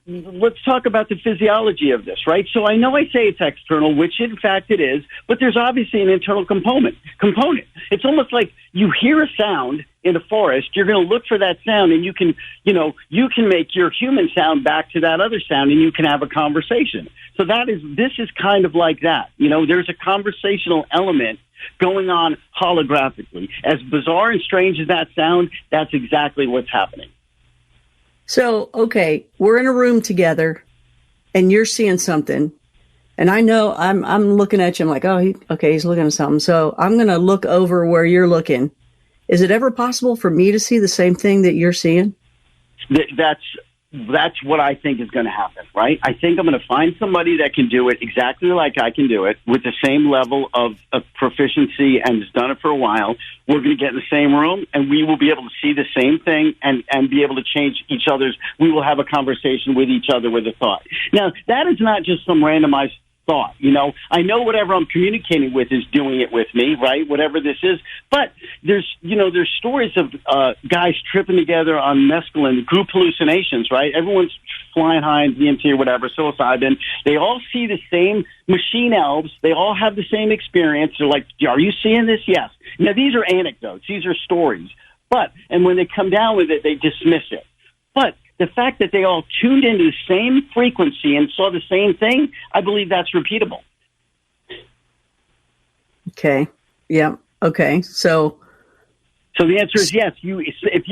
let's talk about the physiology of this, right? So I know I say it's external, which in fact it is, but there's obviously an internal component. It's almost like you hear a sound in a forest, you're going to look for that sound, and you can make your human sound back to that other sound, and you can have a conversation. So this is kind of like that. There's a conversational element going on holographically. As bizarre and strange as that sounds, that's exactly what's happening. So, okay, we're in a room together, and you're seeing something, and I know I'm looking at you. I'm like, he's looking at something. So I'm going to look over where you're looking. Is it ever possible for me to see the same thing that you're seeing? That's what I think is going to happen, right? I think I'm going to find somebody that can do it exactly like I can do it with the same level of proficiency and has done it for a while. We're going to get in the same room, and we will be able to see the same thing and be able to change each other's. We will have a conversation with each other with a thought. Now, that is not just some randomized thought. I know whatever I'm communicating with is doing it with me, right? Whatever this is. But there's stories of guys tripping together on mescaline, group hallucinations, right? Everyone's flying high in DMT or whatever, psilocybin. They all see the same machine elves. They all have the same experience. They're like, are you seeing this? Yes. Now, these are anecdotes. These are stories. And when they come down with it, they dismiss it. But the fact that they all tuned into the same frequency and saw the same thing, I believe that's repeatable. Okay. Yeah. Okay. So the answer is yes. If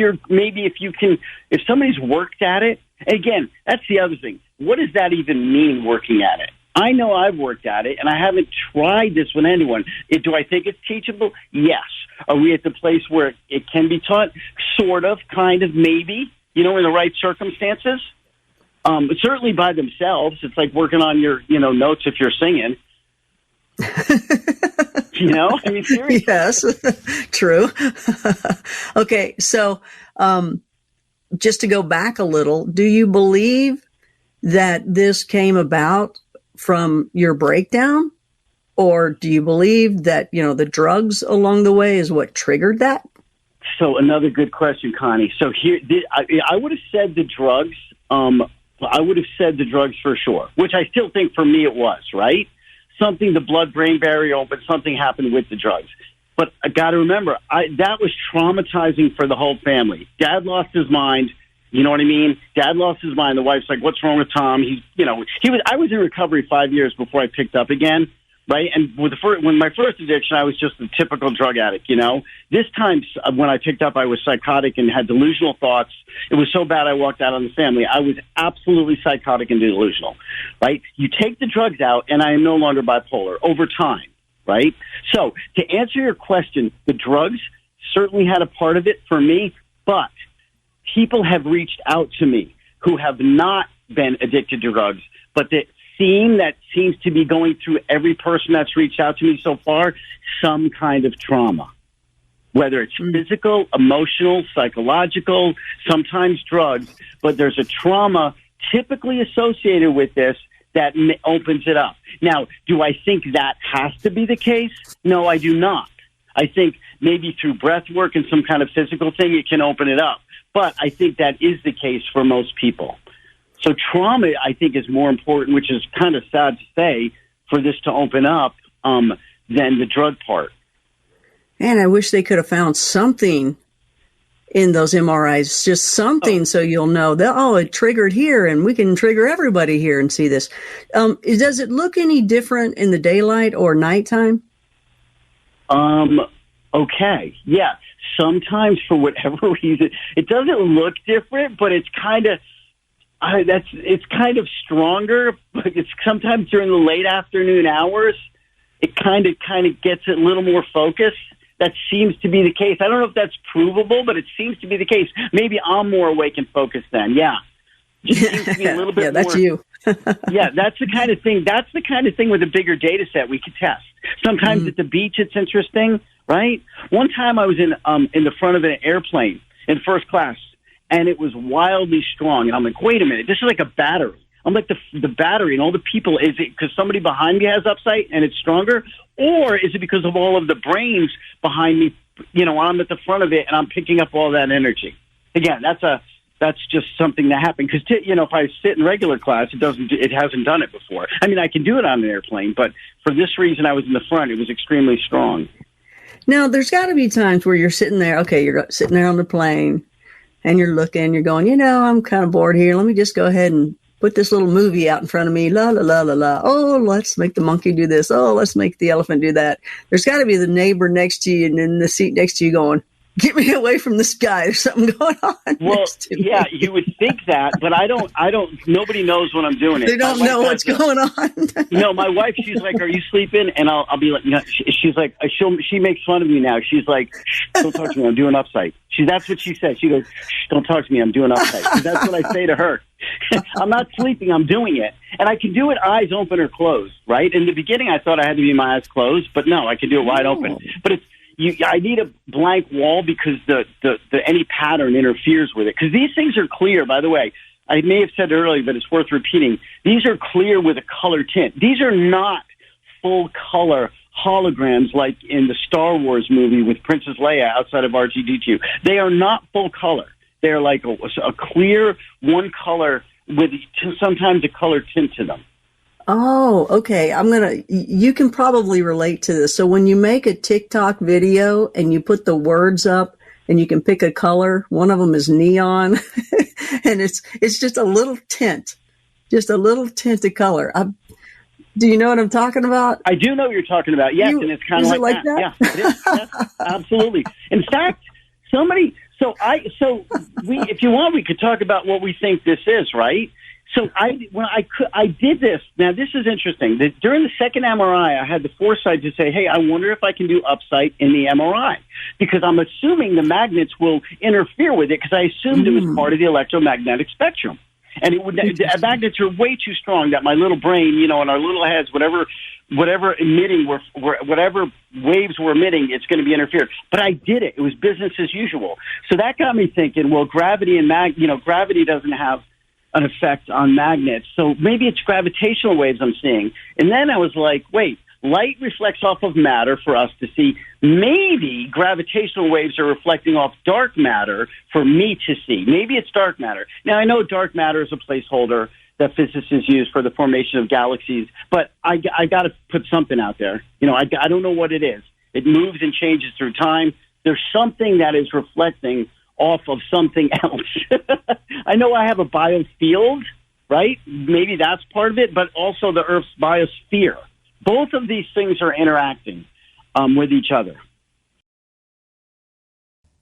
somebody's worked at it, again, that's the other thing. What does that even mean, working at it? I know I've worked at it, and I haven't tried this with anyone. Do I think it's teachable? Yes. Are we at the place where it can be taught? Sort of, kind of, maybe. In the right circumstances. Certainly by themselves. It's like working on your, notes if you're singing. Seriously. Yes, true. Okay, so just to go back a little, do you believe that this came about from your breakdown? Or do you believe that, the drugs along the way is what triggered that? So another good question, Connie. So here, I would have said the drugs. I would have said the drugs for sure, which I still think for me it was, right? The blood-brain barrier opened, something happened with the drugs. But I got to remember, that was traumatizing for the whole family. Dad lost his mind. You know what I mean? Dad lost his mind. The wife's like, "What's wrong with Tom?" I was in recovery 5 years before I picked up again. Right. And when my first addiction, I was just a typical drug addict, This time when I picked up, I was psychotic and had delusional thoughts. It was so bad I walked out on the family. I was absolutely psychotic and delusional. Right. You take the drugs out and I am no longer bipolar over time. Right. So to answer your question, the drugs certainly had a part of it for me. But people have reached out to me who have not been addicted to drugs, but that seems to be going through every person that's reached out to me so far, some kind of trauma, whether it's physical, emotional, psychological, sometimes drugs, but there's a trauma typically associated with this that opens it up. Now, do I think that has to be the case? No, I do not. I think maybe through breath work and some kind of physical thing, it can open it up. But I think that is the case for most people. So trauma, I think, is more important, which is kind of sad to say, for this to open up than the drug part. Man, I wish they could have found something in those MRIs, just something so you'll know that, it triggered here and we can trigger everybody here and see this. Does it look any different in the daylight or nighttime? Okay. Yeah. Sometimes for whatever reason, it doesn't look different, but it's kind of, it's kind of stronger, but it's sometimes during the late afternoon hours, it kind of gets a little more focused. That seems to be the case. I don't know if that's provable, but it seems to be the case. Maybe I'm more awake and focused then. Yeah. Just seems to be a little bit yeah, that's more. You. Yeah, that's the kind of thing. That's the kind of thing with a bigger data set we could test. Sometimes at the beach, it's interesting, right? One time I was in the front of an airplane in first class, and it was wildly strong. And I'm like, wait a minute, this is like a battery. I'm like, the battery and all the people, is it because somebody behind me has upsight and it's stronger? Or is it because of all of the brains behind me, when I'm at the front of it and I'm picking up all that energy? Again, that's just something that happened. Because, if I sit in regular class, it hasn't done it before. I mean, I can do it on an airplane, but for this reason, I was in the front. It was extremely strong. Now, there's got to be times where you're sitting there, you're sitting there on the plane and you're looking, you're going, I'm kind of bored here. Let me just go ahead and put this little movie out in front of me. La, la, la, la, la. Oh, let's make the monkey do this. Oh, let's make the elephant do that. There's got to be the neighbor next to you and in the seat next to you going, get me away from this guy. There's something going on. Well, yeah, you would think that, but I don't, nobody knows when I'm doing it. They don't know what's going on. My wife, she's like, are you sleeping? And I'll be like, no. She's like, she makes fun of me now. She's like, don't talk to me. I'm doing upside. That's what she says. She goes, don't talk to me. I'm doing upside. That's what I say to her. I'm not sleeping. I'm doing it. And I can do it eyes open or closed, right? In the beginning, I thought I had to be my eyes closed, but no, I can do it wide open. But I need a blank wall because the any pattern interferes with it. Because these things are clear, by the way. I may have said earlier, but it's worth repeating. These are clear with a color tint. These are not full color holograms like in the Star Wars movie with Princess Leia outside of R2-D2. They are not full color. They're like a clear one color with sometimes a color tint to them. Oh, okay. You can probably relate to this. So when you make a TikTok video and you put the words up and you can pick a color, one of them is neon and it's just a little tint of color. Do you know what I'm talking about? I do know what you're talking about. Yes. And it's kind of like that. Yeah, it is. Yes, absolutely. In fact, if you want, we could talk about what we think this is, right? So I did this. Now, this is interesting. During the second MRI, I had the foresight to say, hey, I wonder if I can do upsight in the MRI, because I'm assuming the magnets will interfere with it, because I assumed it was part of the electromagnetic spectrum. And the magnets are way too strong that my little brain, in our little heads, whatever emitting whatever waves were emitting, it's going to be interfered. But I did it. It was business as usual. So that got me thinking, well, gravity gravity doesn't have an effect on magnets. So maybe it's gravitational waves I'm seeing. And then I was like, wait, light reflects off of matter for us to see. Maybe gravitational waves are reflecting off dark matter for me to see. Maybe it's dark matter. Now, I know dark matter is a placeholder that physicists use for the formation of galaxies, but I got to put something out there. I don't know what it is. It moves and changes through time. There's something that is reflecting off of something else. I know I have a biofield, right? Maybe that's part of it, but also the Earth's biosphere. Both of these things are interacting with each other.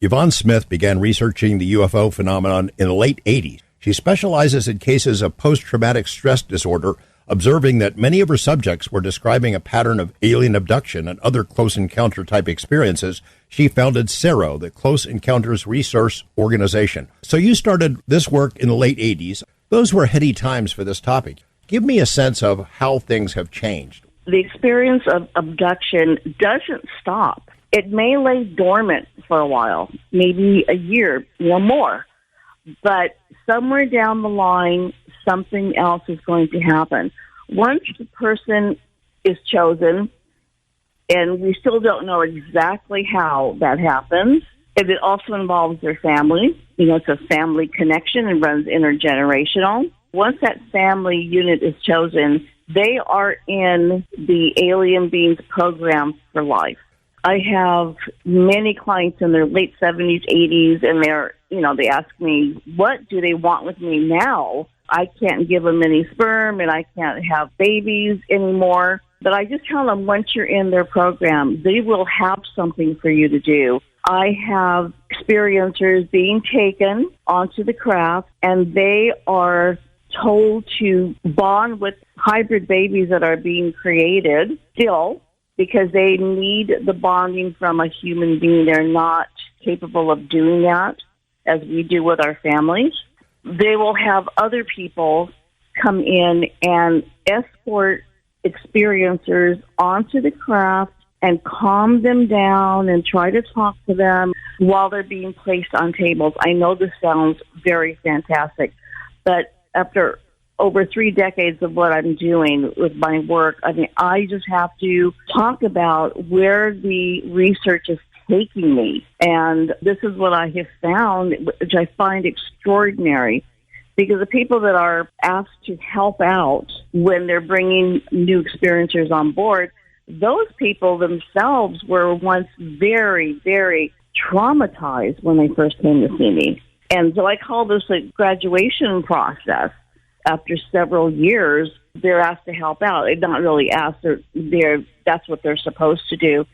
Yvon Smith began researching the UFO phenomenon in the late 80s. She specializes in cases of post-traumatic stress disorder, observing that many of her subjects were describing a pattern of alien abduction and other close encounter type experiences. She founded CERO, the Close Encounters Resource Organization. So you started this work in the late 80s. Those were heady times for this topic. Give me a sense of how things have changed. The experience of abduction doesn't stop. It may lay dormant for a while, maybe a year or more, but somewhere down the line, something else is going to happen. Once the person is chosen, and we still don't know exactly how that happens, and it also involves their family. It's a family connection and runs intergenerational. Once that family unit is chosen, they are in the alien beings program for life. I have many clients in their late 70s, 80s, and they ask me, what do they want with me now? I can't give them any sperm and I can't have babies anymore. But I just tell them, once you're in their program, they will have something for you to do. I have experiencers being taken onto the craft, and they are told to bond with hybrid babies that are being created still, because they need the bonding from a human being. They're not capable of doing that as we do with our families. They will have other people come in and escort experiencers onto the craft and calm them down and try to talk to them while they're being placed on tables. I know this sounds very fantastic, but after over 3 decades of what I'm doing with my work, I mean, I just have to talk about where the research is taking me. And this is what I have found, which I find extraordinary, because the people that are asked to help out when they're bringing new experiencers on board, those people themselves were once very, very traumatized when they first came to see me. And so I call this a graduation process. After several years, they're asked to help out. They're not really asked. That's what they're supposed to do.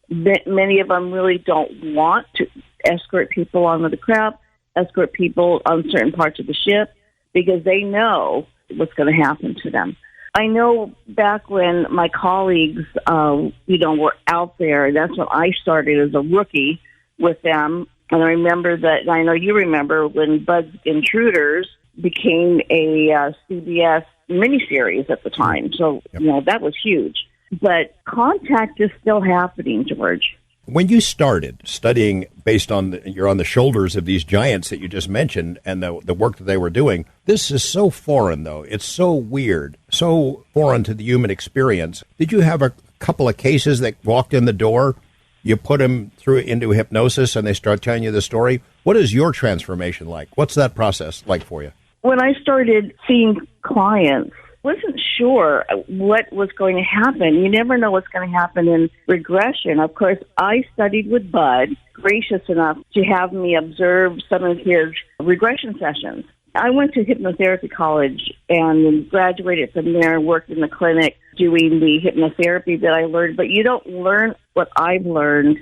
Many of them really don't want to escort people onto the craft, escort people on certain parts of the ship, because they know what's going to happen to them. I know back when my colleagues, were out there, that's when I started as a rookie with them. And I remember that, I know you remember when Bud's Intruders became a CBS miniseries at the time. So, that was huge. But contact is still happening, George. When you started studying based on you're on the shoulders of these giants that you just mentioned and the work that they were doing, this is so foreign, though. It's so weird, so foreign to the human experience. Did you have a couple of cases that walked in the door? You put them through into hypnosis and they start telling you the story? What is your transformation like? What's that process like for you? When I started seeing clients, wasn't sure what was going to happen. You never know what's going to happen in regression. Of course, I studied with Bud, gracious enough to have me observe some of his regression sessions. I went to hypnotherapy college and graduated from there, worked in the clinic doing the hypnotherapy that I learned. But you don't learn what I've learned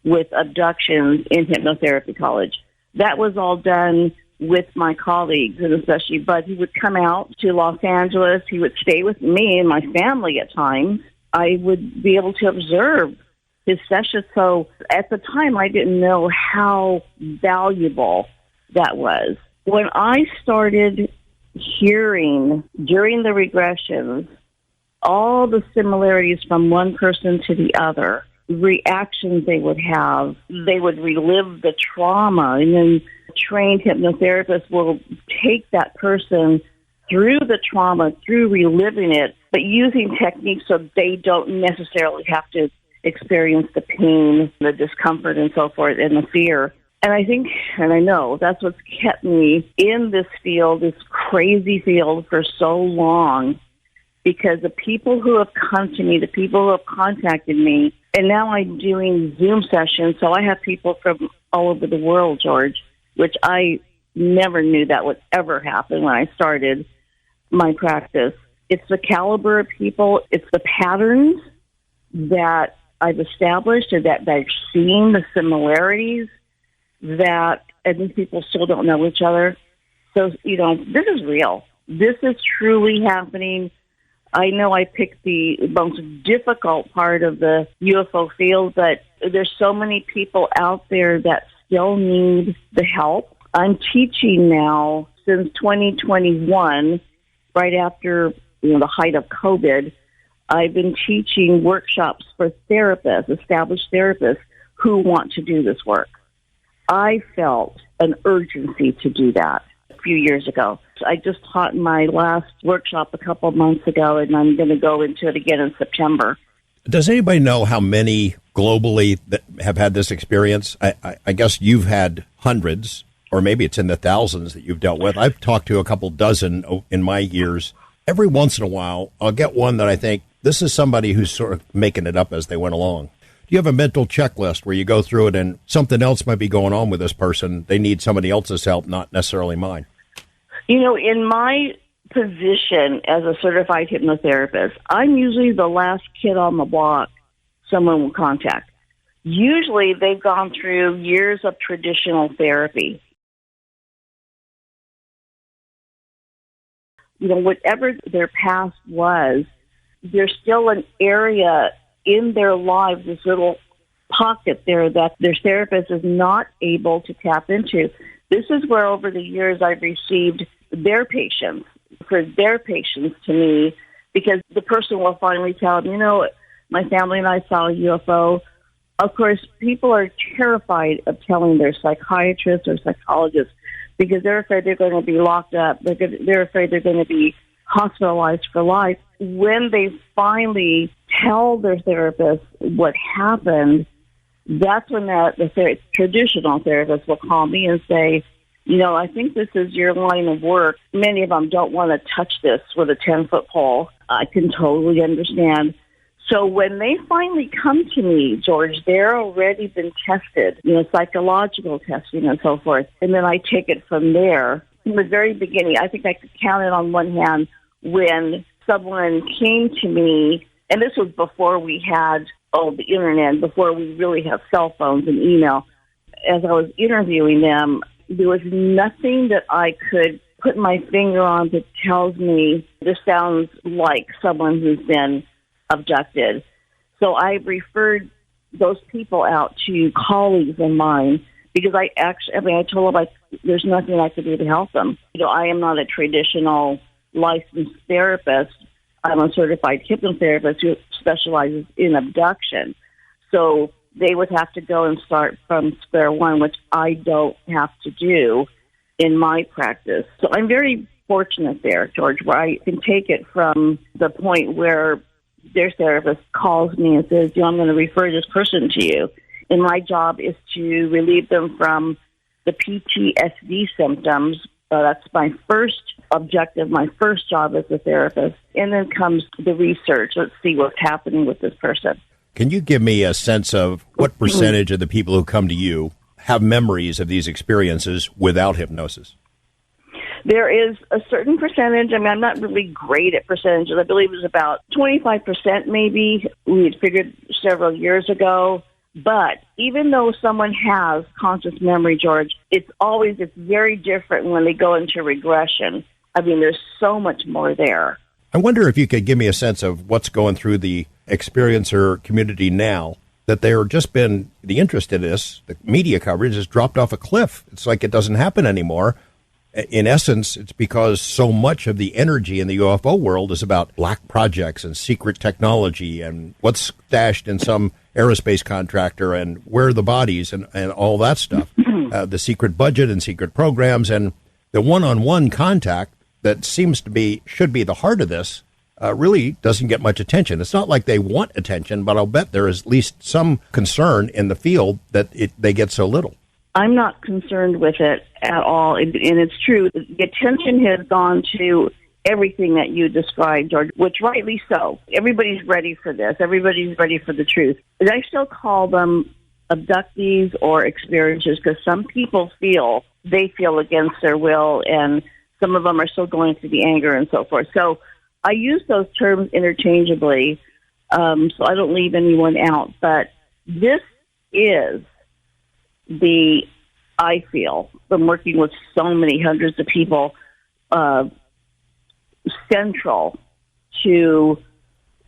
with abductions in hypnotherapy college. That was all done with my colleagues, and especially Bud. He would come out to Los Angeles. He would stay with me and my family at times. I would be able to observe his sessions. So at the time, I didn't know how valuable that was. When I started hearing during the regressions all the similarities from one person to the other, reactions they would have, they would relive the trauma, and then trained hypnotherapists will take that person through the trauma, through reliving it, but using techniques so they don't necessarily have to experience the pain, the discomfort, and so forth, and the fear. And I think, and I know, that's what's kept me in this field, this crazy field, for so long, because the people who have come to me, the people who have contacted me, and now I'm doing Zoom sessions, so I have people from all over the world, George, which I never knew that would ever happen when I started my practice. It's the caliber of people, it's the patterns that I've established or that I've seen, the similarities that, and these people still don't know each other. So, this is real. This is truly happening. I know I picked the most difficult part of the UFO field, but there's so many people out there that still need the help. I'm teaching now since 2021, right after the height of COVID. I've been teaching workshops for therapists, established therapists who want to do this work. I felt an urgency to do that a few years ago. I just taught my last workshop a couple of months ago, and I'm going to go into it again in September. Does anybody know how many globally that have had this experience? I guess you've had hundreds, or maybe it's in the thousands that you've dealt with. I've talked to a couple dozen in my years. Every once in a while, I'll get one that I think, this is somebody who's sort of making it up as they went along. Do you have a mental checklist where you go through it and something else might be going on with this person? They need somebody else's help, not necessarily mine. In my position as a certified hypnotherapist, I'm usually the last kid on the block someone will contact. Usually they've gone through years of traditional therapy. Whatever their past was, there's still an area in their lives, this little pocket there that their therapist is not able to tap into. This is where over the years I've received their patients, for their patients to me, because the person will finally tell them, my family and I saw a UFO. Of course, people are terrified of telling their psychiatrists or psychologists because they're afraid they're going to be locked up. They're afraid they're going to be hospitalized for life. When they finally tell their therapist what happened, that's when the traditional therapist will call me and say, I think this is your line of work. Many of them don't want to touch this with a 10-foot pole. I can totally understand. So when they finally come to me, George, they're already been tested, psychological testing and so forth. And then I take it from there. In the very beginning, I think I could count it on one hand when someone came to me, and this was before we had the internet, before we really have cell phones and email. As I was interviewing them, there was nothing that I could put my finger on that tells me this sounds like someone who's been abducted. So I referred those people out to colleagues of mine because I told them there's nothing I could do to help them. I am not a traditional licensed therapist. I'm a certified hypnotherapist who specializes in abduction. So they would have to go and start from square one, which I don't have to do in my practice. So I'm very fortunate there, George, where I can take it from the point where their therapist calls me and says, I'm going to refer this person to you. And my job is to relieve them from the PTSD symptoms. That's my first objective, my first job as a therapist. And then comes the research. Let's see what's happening with this person. Can you give me a sense of what percentage of the people who come to you have memories of these experiences without hypnosis? There is a certain percentage. I'm not really great at percentages. I believe it was about 25% maybe. We had figured several years ago. But even though someone has conscious memory, George, it's very different when they go into regression. There's so much more there. I wonder if you could give me a sense of what's going through the experiencer community now, that they're just been, the interest in this, the media coverage has dropped off a cliff. It's like it doesn't happen anymore. In essence, it's because so much of the energy in the UFO world is about black projects and secret technology and what's stashed in some aerospace contractor and where are the bodies and all that stuff. The secret budget and secret programs and the one-on-one contact that should be the heart of this really doesn't get much attention. It's not like they want attention, but I'll bet there is at least some concern in the field that they get so little. I'm not concerned with it at all. And it's true. The attention has gone to everything that you described, George, which rightly so. Everybody's ready for this. Everybody's ready for the truth. But I still call them abductees or experiencers because some people feel against their will, and some of them are still going through the anger and so forth. So I use those terms interchangeably, so I don't leave anyone out. But this is I feel, from working with so many hundreds of people, central to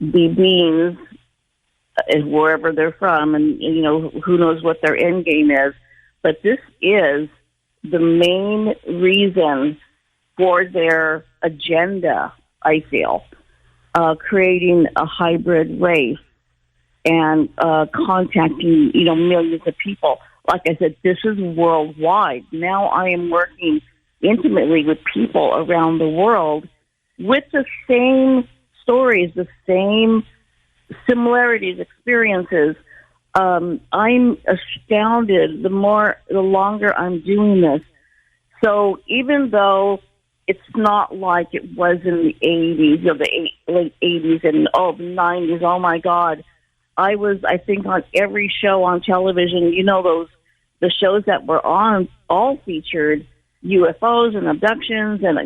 the beings wherever they're from, and who knows what their end game is. But this is the main reason for their agenda, I feel, creating a hybrid race and contacting millions of people. Like I said, this is worldwide. Now I am working intimately with people around the world with the same stories, the same similarities, experiences. I'm astounded the longer I'm doing this. So even though it's not like it was in the 80s, the late 80s and the 90s, oh my God, I was, I think, on every show on television, the shows that were on all featured UFOs and abductions and,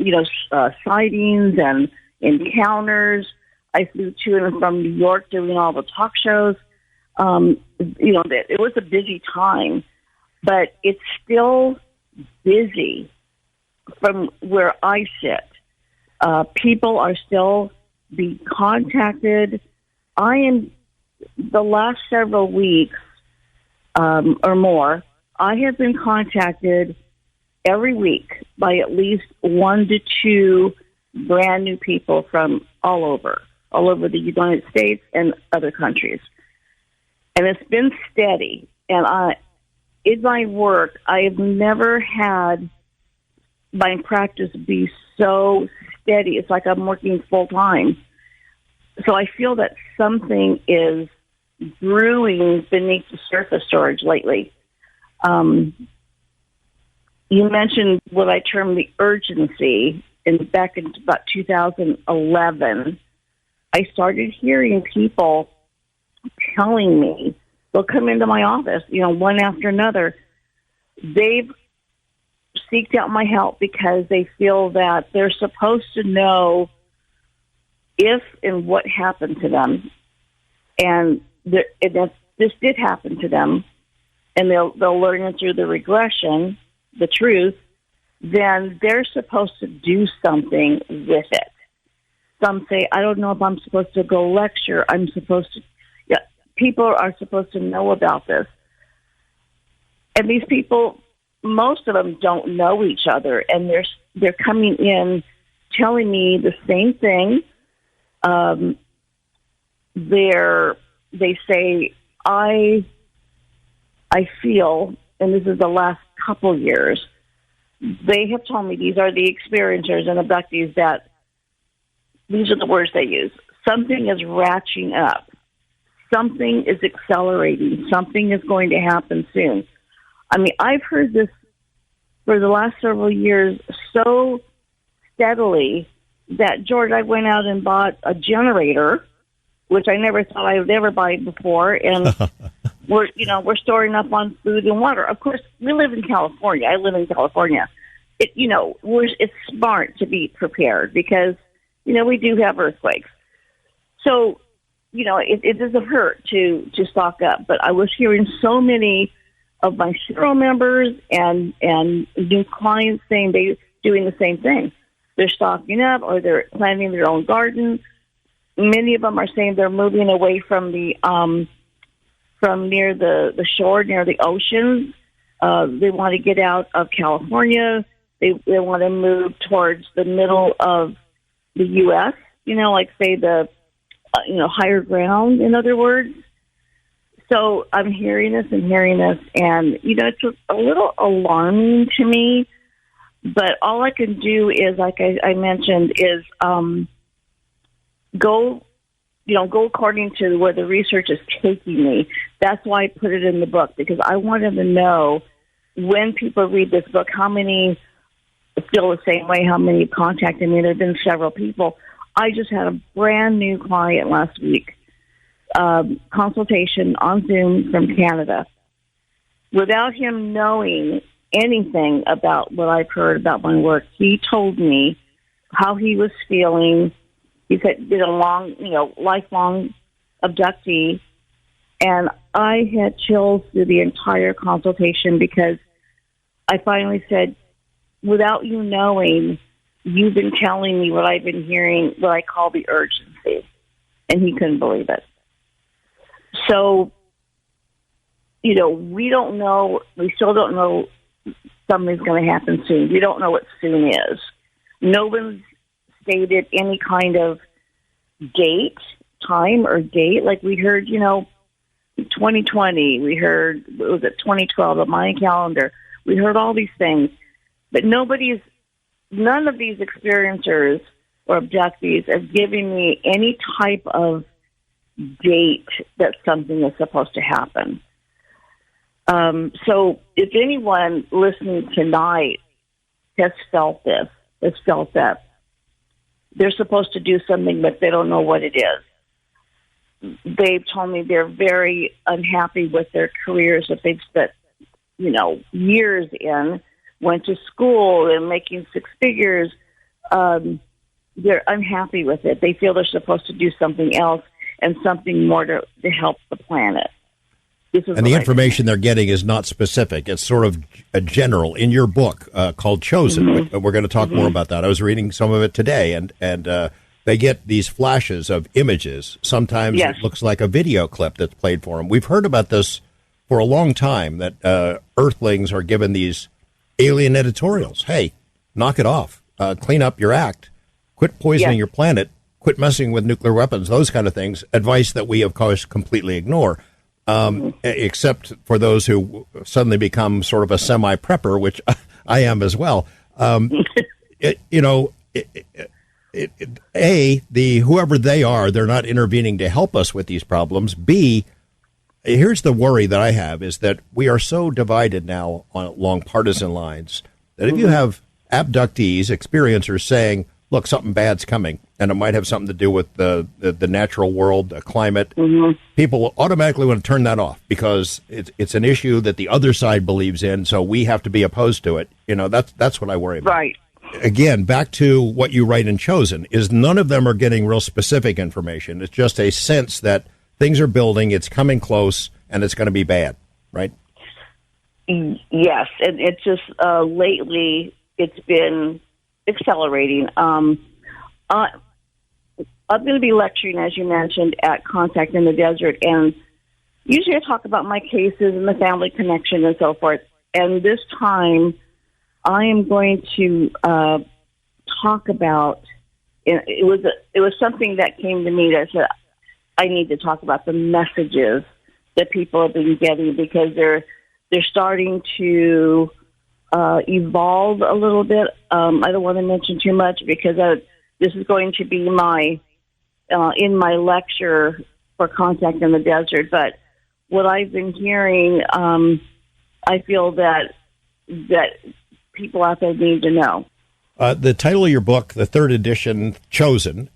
sightings and encounters. I flew to and from New York doing all the talk shows. It was a busy time, but it's still busy from where I sit. People are still being contacted. The last several weeks or more, I have been contacted every week by at least 1 to 2 brand new people from all over. all over the United States and other countries. And it's been steady. And in my work, I have never had my practice be so steady. It's like I'm working full time. So I feel that something is brewing beneath the surface, George, lately. You mentioned what I termed the urgency. Back in about 2011, I started hearing people telling me, they'll come into my office, one after another. They've seeked out my help because they feel that they're supposed to know if and what happened to them. And if this did happen to them, and they'll learn it through the regression, the truth, then they're supposed to do something with it. Some say, I don't know if I'm supposed to go lecture. People are supposed to know about this. And these people, most of them don't know each other, and they're coming in telling me the same thing. They say, I feel, and this is the last couple years, they have told me these are the experiencers and abductees that these are the words they use. Something is ratcheting up. Something is accelerating. Something is going to happen soon. I mean, I've heard this for the last several years so steadily that, George, I went out and bought a generator, which I never thought I would ever buy before, and we're storing up on food and water. Of course, we live in California. I live in California. It's smart to be prepared because, we do have earthquakes. So, it doesn't hurt to stock up. But I was hearing so many of my serial members and new clients saying they're doing the same thing. They're stocking up or they're planting their own garden. Many of them are saying they're moving away from from near the shore, near the oceans. They want to get out of California. They want to move towards the middle of the U.S., like say the, higher ground, in other words. So I'm hearing this, and, it's a little alarming to me, but all I can do is, like I mentioned, is go according to where the research is taking me. That's why I put it in the book, because I wanted to know when people read this book, how many feel the same way, how many contacted me. There have been several people. I just had a brand new client last week, consultation on Zoom from Canada. Without him knowing anything about what I've heard about my work, he told me how he was feeling. He's been a lifelong abductee, and I had chills through the entire consultation because I finally said, without you knowing, you've been telling me what I've been hearing, what I call the urgency. And he couldn't believe it. So, we don't know, we still don't know something's going to happen soon. We don't know what soon is. No one's stated any kind of time or date. Like we heard, 2020, we heard, was it 2012, the Mayan calendar. We heard all these things. But none of these experiencers or abductees are giving me any type of date that something is supposed to happen. So if anyone listening tonight has felt this, has felt that they're supposed to do something, but they don't know what it is. They've told me they're very unhappy with their careers that they've spent, years in, went to school and making six figures. They're unhappy with it. They feel they're supposed to do something else and something more to help the planet. And the information they're getting is not specific. It's sort of a general. In your book called Chosen, mm-hmm. We're going to talk more about that. I was reading some of it today, and they get these flashes of images. Sometimes yes. It looks like a video clip that's played for them. We've heard about this for a long time, that Earthlings are given these alien editorials. Hey, knock it off. Clean up your act. Quit poisoning your planet. quit messing with nuclear weapons, those kind of things, advice that we, of course, completely ignore, except for those who suddenly become sort of a semi-prepper, which I am as well. Whoever they are, they're not intervening to help us with these problems. B, here's the worry that I have, is that we are so divided now along partisan lines that if you have abductees, experiencers saying, look, something bad's coming, and it might have something to do with the natural world, the climate, people will automatically want to turn that off because it's an issue that the other side believes in, so we have to be opposed to it. That's what I worry about. Right. Again, back to what you write in Chosen, is none of them are getting real specific information. It's just a sense that things are building, it's coming close, and it's going to be bad, right? Yes, and it's just lately it's been accelerating. I'm going to be lecturing, as you mentioned, at Contact in the Desert, and usually I talk about my cases and the family connection and so forth. And this time, I am going to talk about. It was something that came to me that said I need to talk about the messages that people have been getting, because they're starting to evolve a little bit. I don't want to mention too much because this is going to be my in my lecture for Contact in the Desert. But what I've been hearing, I feel that people out there need to know. The title of your book, the third edition, Chosen,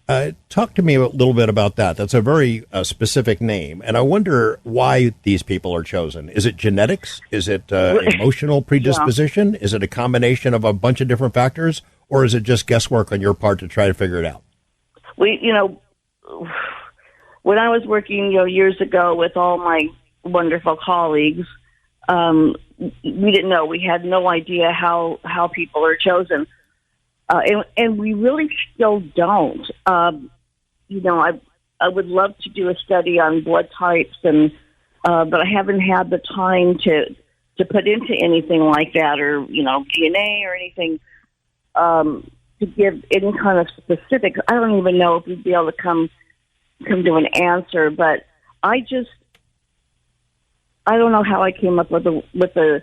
talk to me a little bit about that. That's a very specific name, and I wonder why these people are chosen. Is it genetics? Is it emotional predisposition? Yeah. Is it a combination of a bunch of different factors, or is it just guesswork on your part to try to figure it out? When I was working, years ago with all my wonderful colleagues, we didn't know. We had no idea how people are chosen. And we really still don't. I would love to do a study on blood types, but I haven't had the time to put into anything like that, or DNA or anything to give any kind of specifics. I don't even know if we'd be able to come to an answer. But I don't know how I came up with the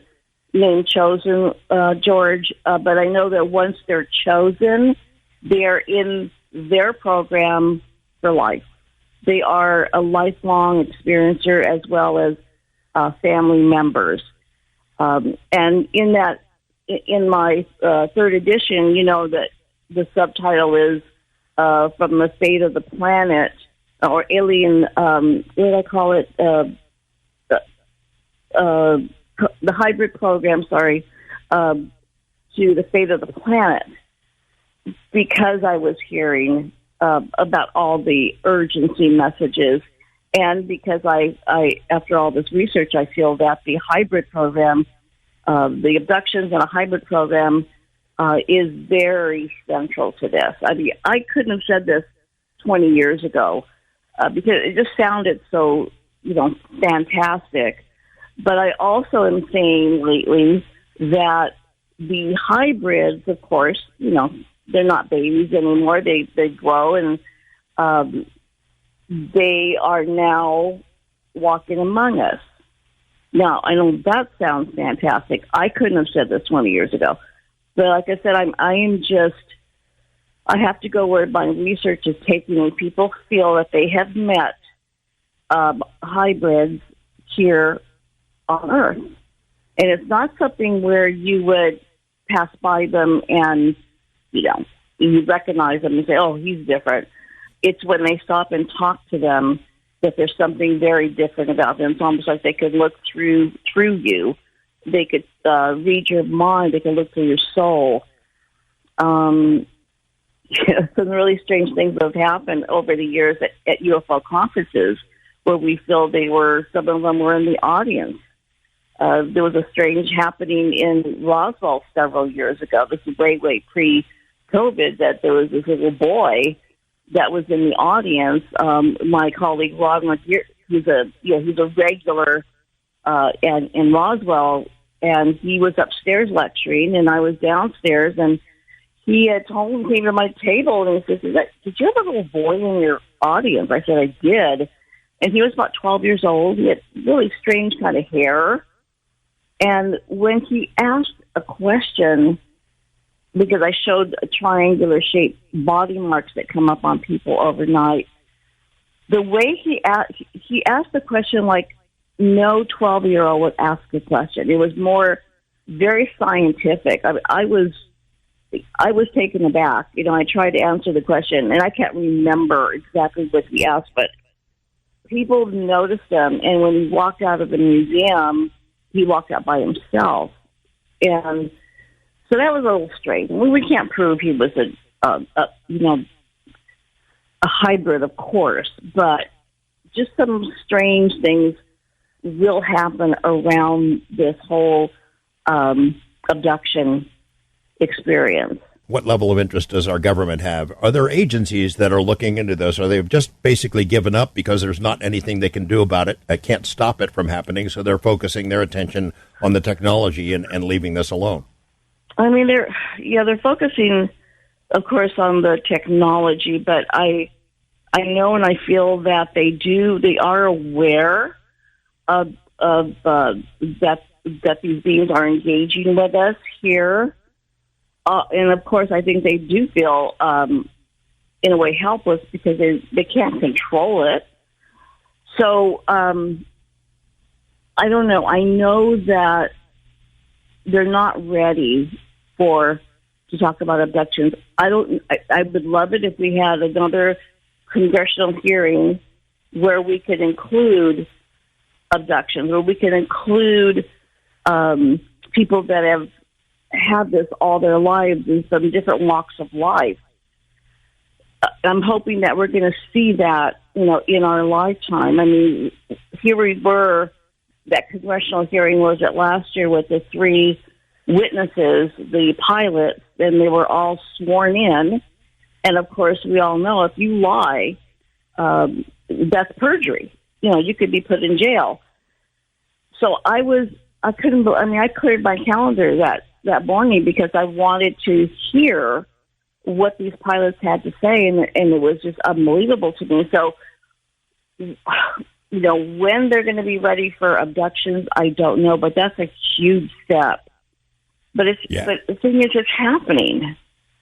name Chosen, George, but I know that once they're chosen, they're in their program for life. They are a lifelong experiencer as well as family members. And in my third edition, that the subtitle is From the Fate of the Planet, or Alien, what do I call it? The hybrid program, to the fate of the planet, because I was hearing about all the urgency messages, and because I after all this research, I feel that the hybrid program, the abductions and a hybrid program, is very central to this. I mean, I couldn't have said this 20 years ago because it just sounded so, fantastic. But I also am saying lately that the hybrids, of course, they're not babies anymore. They grow, and they are now walking among us. Now, I know that sounds fantastic. I couldn't have said this 20 years ago. But like I said, I have to go where my research is taking me. People feel that they have met hybrids here on Earth. And it's not something where you would pass by them and, you recognize them and say, oh, he's different. It's when they stop and talk to them that there's something very different about them. It's almost like they could look through you. They could read your mind. They could look through your soul. Some really strange things have happened over the years at UFO conferences where we feel some of them were in the audience. There was a strange happening in Roswell several years ago. This is way pre-COVID, that there was this little boy that was in the audience. My colleague Ron McGeer, he's a regular in Roswell, and he was upstairs lecturing, and I was downstairs, and he had told me, came to my table and he says, did you have a little boy in your audience? I said, I did. And he was about 12 years old. He had really strange kind of hair. And when he asked a question, because I showed a triangular-shaped body marks that come up on people overnight, the way he asked the question like no 12-year-old would ask a question. It was more very scientific. I was taken aback. You know, I tried to answer the question, and I can't remember exactly what he asked, but people noticed him, and when he walked out of the museum, he walked out by himself. And so that was a little strange. We can't prove he was a hybrid, of course, but just some strange things will happen around this whole abduction experience. What level of interest does our government have? Are there agencies that are looking into this, or they've just basically given up because there's not anything they can do about it? I can't stop it from happening, so they're focusing their attention on the technology and leaving this alone. I mean, they're focusing, of course, on the technology, but I know and I feel that they are aware of that these beings are engaging with us here. And of course, I think they do feel, in a way, helpless because they can't control it. So, I don't know. I know that they're not ready to talk about abductions. I would love it if we had another congressional hearing where we could include abductions, where we could include people that have had this all their lives in some different walks of life. I'm hoping that we're going to see that, in our lifetime. I mean, here we were, that congressional hearing was it last year with the 3 witnesses, the pilots, and they were all sworn in. And of course, we all know if you lie, that's perjury. You could be put in jail. So I cleared my calendar that morning because I wanted to hear what these pilots had to say, and it was just unbelievable to me. So, when they're going to be ready for abductions, I don't know, but that's a huge step. But the thing is, it's happening.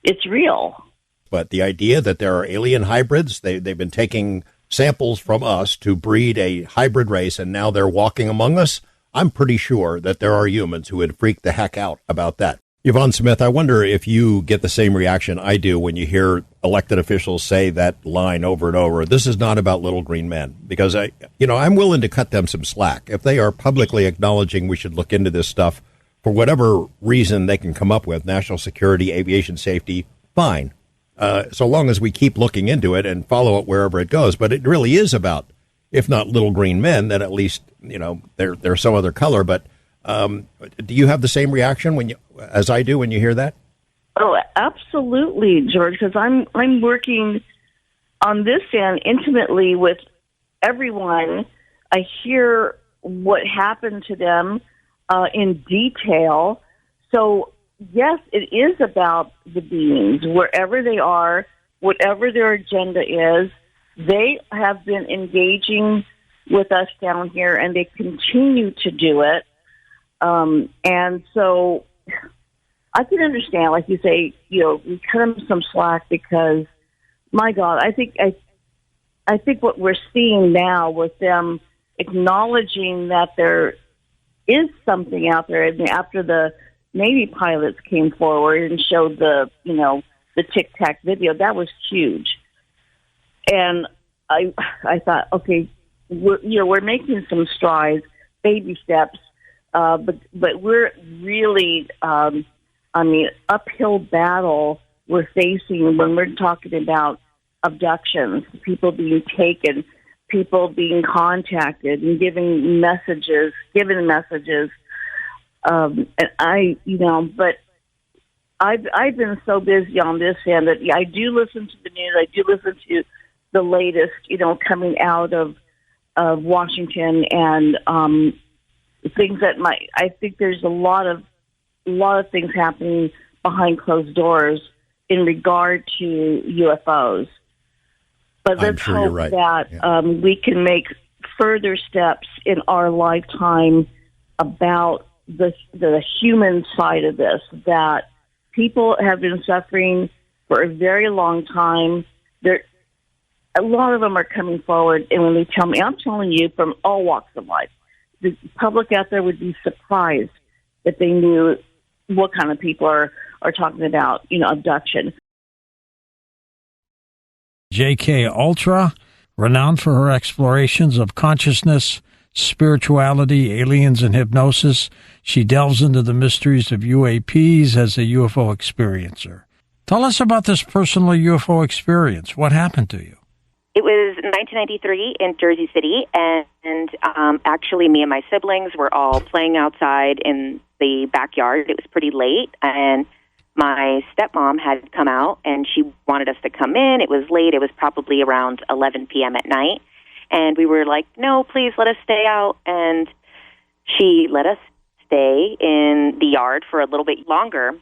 It's real. But the idea that there are alien hybrids, they've been taking samples from us to breed a hybrid race, and now they're walking among us. I'm pretty sure that there are humans who would freak the heck out about that. Yvon Smith, I wonder if you get the same reaction I do when you hear elected officials say that line over and over. This is not about little green men, because I'm willing to cut them some slack. If they are publicly acknowledging we should look into this stuff for whatever reason they can come up with, national security, aviation safety, fine. So long as we keep looking into it and follow it wherever it goes. But it really is about, if not little green men, then at least, they're some other color. But do you have the same reaction as I do when you hear that? Oh, absolutely, George, because I'm working on this end intimately with everyone. I hear what happened to them in detail. So, yes, it is about the beings, wherever they are, whatever their agenda is. They have been engaging with us down here, and they continue to do it. And so I can understand, like you say, we cut them some slack because, my God, I think what we're seeing now with them acknowledging that there is something out there, and after the Navy pilots came forward and showed the Tic Tac video, that was huge. And I thought, okay, we're making some strides, baby steps, but we're really, uphill battle we're facing when we're talking about abductions, people being taken, people being contacted and given messages. And but I've been so busy on this end that I do listen to the news. I do listen to the latest, coming out of Washington and things that I think there's a lot of things happening behind closed doors in regard to UFOs. But let's hope that we can make further steps in our lifetime about the human side of this, that people have been suffering for a very long time. A lot of them are coming forward, and when they tell me, I'm telling you, from all walks of life, the public out there would be surprised if they knew what kind of people are talking about, abduction. J.K. Ultra, renowned for her explorations of consciousness, spirituality, aliens, and hypnosis, she delves into the mysteries of UAPs as a UFO experiencer. Tell us about this personal UFO experience. What happened to you? It was 1993 in Jersey City, and actually me and my siblings were all playing outside in the backyard. It was pretty late, and my stepmom had come out, and she wanted us to come in. It was late. It was probably around 11 p.m. at night, and we were like, no, please let us stay out, and she let us stay in the yard for a little bit longer,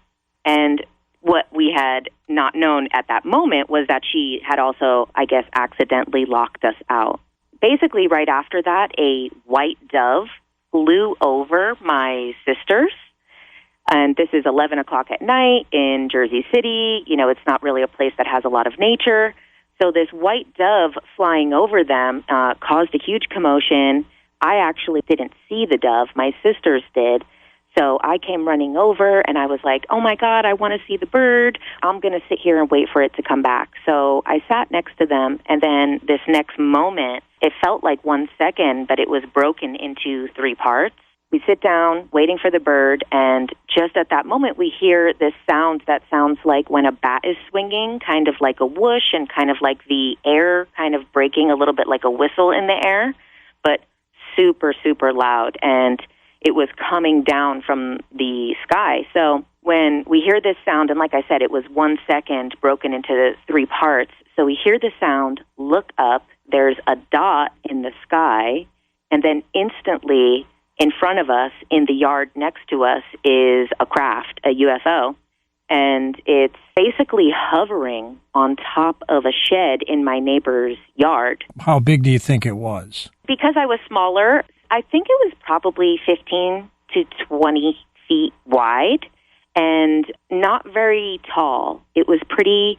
and what we had not known at that moment was that she had also, I guess, accidentally locked us out. Basically, right after that, a white dove flew over my sisters. And this is 11 o'clock at night in Jersey City. It's not really a place that has a lot of nature. So this white dove flying over them caused a huge commotion. I actually didn't see the dove. My sisters did. So I came running over, and I was like, oh, my God, I want to see the bird. I'm going to sit here and wait for it to come back. So I sat next to them, and then this next moment, it felt like 1 second, but it was broken into 3 parts. We sit down, waiting for the bird, and just at that moment, we hear this sound that sounds like when a bat is swinging, kind of like a whoosh, and kind of like the air kind of breaking a little bit like a whistle in the air, but super, super loud. And it was coming down from the sky. So when we hear this sound, and like I said, it was 1 second broken into 3 parts. So we hear the sound, look up, there's a dot in the sky, and then instantly in front of us, in the yard next to us, is a craft, a UFO, and it's basically hovering on top of a shed in my neighbor's yard. How big do you think it was? Because I was smaller, I think it was probably 15 to 20 feet wide and not very tall. It was pretty,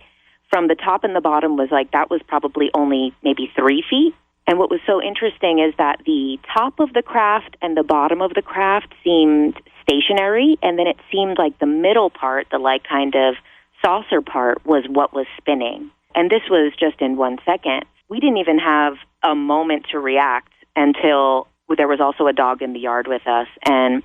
from the top and the bottom was like, that was probably only maybe 3 feet. And what was so interesting is that the top of the craft and the bottom of the craft seemed stationary, and then it seemed like the middle part, the like kind of saucer part, was what was spinning. And this was just in 1 second. We didn't even have a moment to react until there was also a dog in the yard with us, and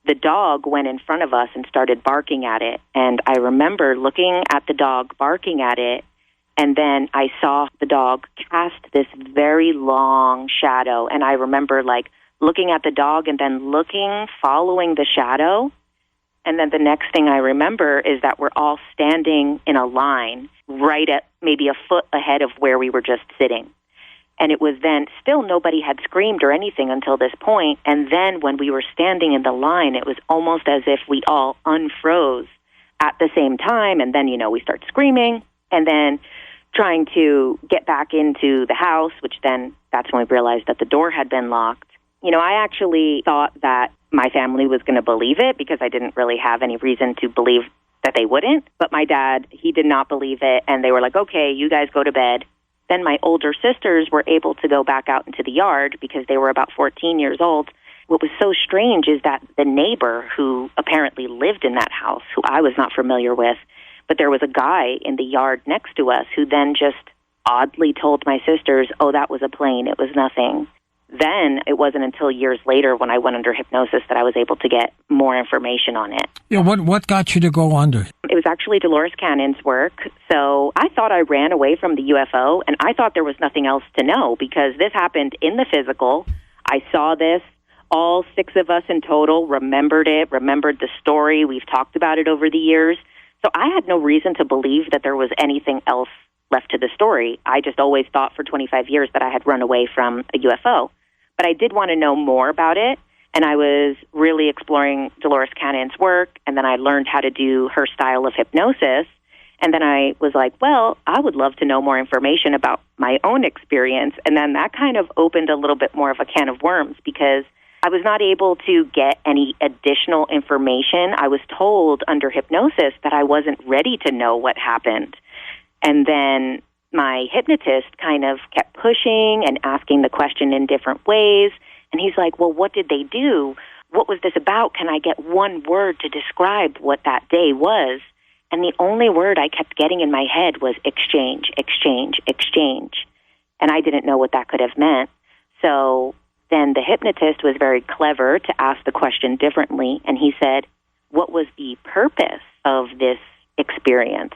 the dog went in front of us and started barking at it. And I remember looking at the dog barking at it, and then I saw the dog cast this very long shadow. And I remember like looking at the dog and then following the shadow. And then the next thing I remember is that we're all standing in a line right at maybe a foot ahead of where we were just sitting. And it was then, still nobody had screamed or anything until this point. And then when we were standing in the line, it was almost as if we all unfroze at the same time. And then, we start screaming and then trying to get back into the house, which then that's when we realized that the door had been locked. I actually thought that my family was going to believe it because I didn't really have any reason to believe that they wouldn't. But my dad, he did not believe it. And they were like, okay, you guys go to bed. Then my older sisters were able to go back out into the yard because they were about 14 years old. What was so strange is that the neighbor who apparently lived in that house, who I was not familiar with, but there was a guy in the yard next to us who then just oddly told my sisters, oh, that was a plane, it was nothing. Then it wasn't until years later when I went under hypnosis that I was able to get more information on it. Yeah, what got you to go under? It was actually Dolores Cannon's work. So I thought I ran away from the UFO, and I thought there was nothing else to know because this happened in the physical. I saw this. All 6 of us in total remembered it, remembered the story. We've talked about it over the years. So I had no reason to believe that there was anything else left to the story. I just always thought for 25 years that I had run away from a UFO. But I did want to know more about it, and I was really exploring Dolores Cannon's work, and then I learned how to do her style of hypnosis. And then I was like, well, I would love to know more information about my own experience. And then that kind of opened a little bit more of a can of worms because I was not able to get any additional information. I was told under hypnosis that I wasn't ready to know what happened. And then my hypnotist kind of kept pushing and asking the question in different ways. And he's like, well, what did they do? What was this about? Can I get one word to describe what that day was? And the only word I kept getting in my head was exchange, exchange, exchange. And I didn't know what that could have meant. So then the hypnotist was very clever to ask the question differently. And he said, what was the purpose of this experience?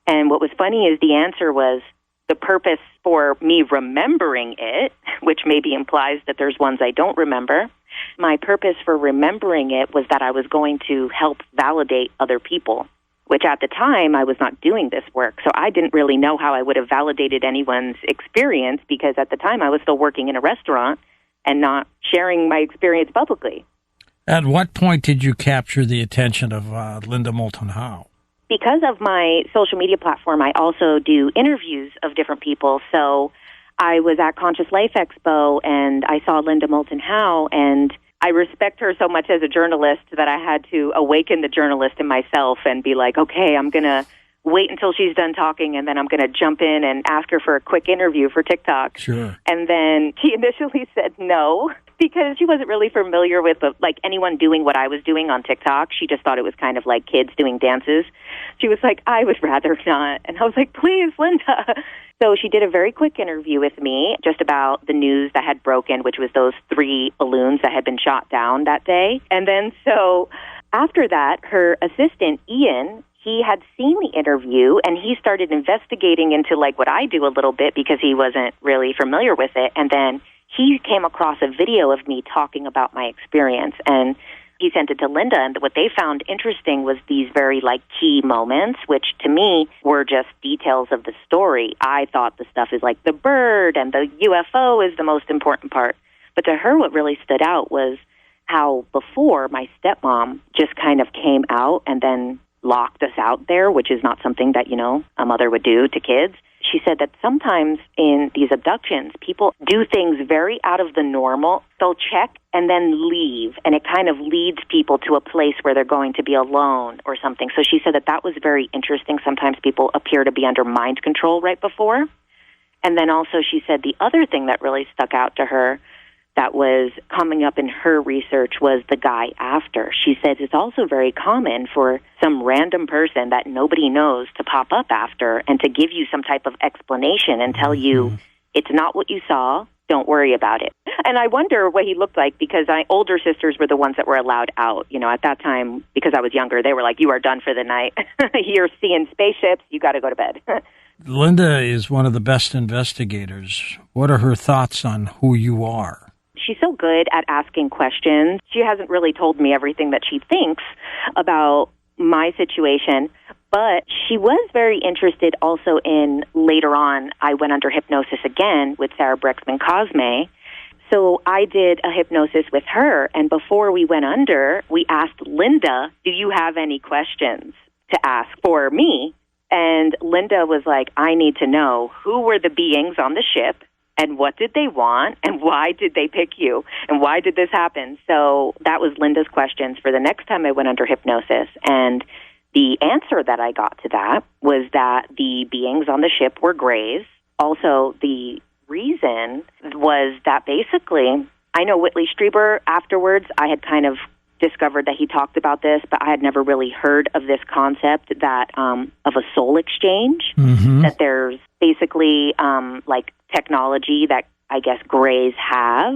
And what was funny is the answer was the purpose for me remembering it, which maybe implies that there's ones I don't remember. My purpose for remembering it was that I was going to help validate other people, which at the time I was not doing this work. So I didn't really know how I would have validated anyone's experience because at the time I was still working in a restaurant and not sharing my experience publicly. At what point did you capture the attention of Linda Moulton Howe? Because of my social media platform, I also do interviews of different people. So I was at Conscious Life Expo, and I saw Linda Moulton Howe, and I respect her so much as a journalist that I had to awaken the journalist in myself and be like, okay, I'm going to wait until she's done talking, and then I'm going to jump in and ask her for a quick interview for TikTok. Sure. And then she initially said no, because she wasn't really familiar with like anyone doing what I was doing on TikTok. She just thought it was kind of like kids doing dances. She was like, I would rather not. And I was like, please, Linda. So she did a very quick interview with me just about the news that had broken, which was those 3 balloons that had been shot down that day. And then so after that, her assistant, Ian, he had seen the interview and he started investigating into like what I do a little bit because he wasn't really familiar with it. And then he came across a video of me talking about my experience, and he sent it to Linda, and what they found interesting was these very, like, key moments, which to me were just details of the story. I thought the stuff is like the bird and the UFO is the most important part. But to her, what really stood out was how before my stepmom just kind of came out and then locked us out there, which is not something that, a mother would do to kids. She said that sometimes in these abductions, people do things very out of the normal. They'll check and then leave, and it kind of leads people to a place where they're going to be alone or something. So she said that was very interesting. Sometimes people appear to be under mind control right before. And then also she said the other thing that really stuck out to her that was coming up in her research was the guy after. She says it's also very common for some random person that nobody knows to pop up after and to give you some type of explanation and tell you it's not what you saw, don't worry about it. And I wonder what he looked like because my older sisters were the ones that were allowed out. At that time, because I was younger, they were like, you are done for the night. You're seeing spaceships, you got to go to bed. Linda is one of the best investigators. What are her thoughts on who you are? She's so good at asking questions. She hasn't really told me everything that she thinks about my situation, but she was very interested also in, later on, I went under hypnosis again with Sarah Brexman Cosme. So I did a hypnosis with her, and before we went under, we asked Linda, do you have any questions to ask for me? And Linda was like, I need to know who were the beings on the ship, and what did they want, and why did they pick you, and why did this happen? So that was Linda's questions for the next time I went under hypnosis. And the answer that I got to that was that the beings on the ship were grays. Also, the reason was that basically, I know Whitley Strieber afterwards, I had kind of discovered that he talked about this, but I had never really heard of this concept that of a soul exchange, that there's basically like technology that I guess grays have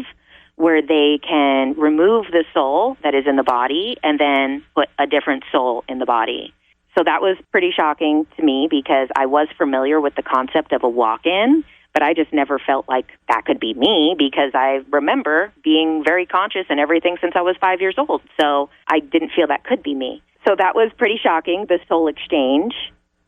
where they can remove the soul that is in the body and then put a different soul in the body. So that was pretty shocking to me because I was familiar with the concept of a walk-in, but I just never felt like that could be me because I remember being very conscious and everything since I was 5 years old. So I didn't feel that could be me. So that was pretty shocking, the soul exchange.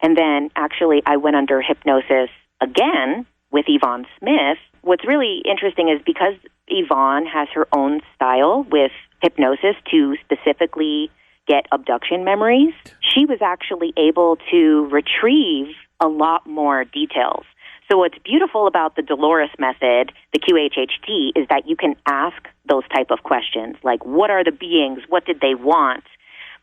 And then actually I went under hypnosis again with Yvon Smith. What's really interesting is because Yvonne has her own style with hypnosis to specifically get abduction memories, she was actually able to retrieve a lot more details. So what's beautiful about the Dolores method, the QHHT, is that you can ask those type of questions, like what are the beings, what did they want?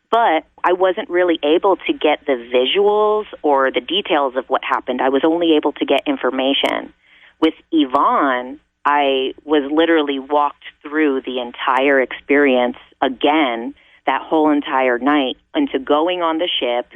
But I wasn't really able to get the visuals or the details of what happened. I was only able to get information. With Yvon, I was literally walked through the entire experience again, that whole entire night, into going on the ship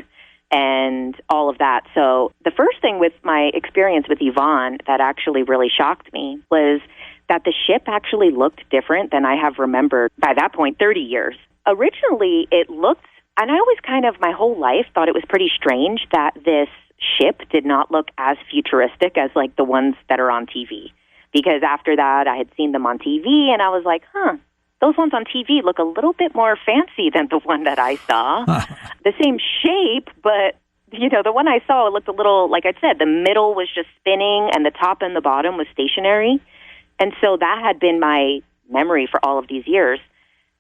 and all of that. So the first thing with my experience with Yvon that actually really shocked me was that the ship actually looked different than I have remembered, by that point, 30 years. Originally, it looked, and I always kind of, my whole life, thought it was pretty strange that this ship did not look as futuristic as, like, the ones that are on TV. Because after that, I had seen them on TV, and I was like, those ones on TV look a little bit more fancy than the one that I saw. The same shape, but, you know, the one I saw looked a little, like I said, the middle was just spinning, and the top and the bottom was stationary. And so that had been my memory for all of these years.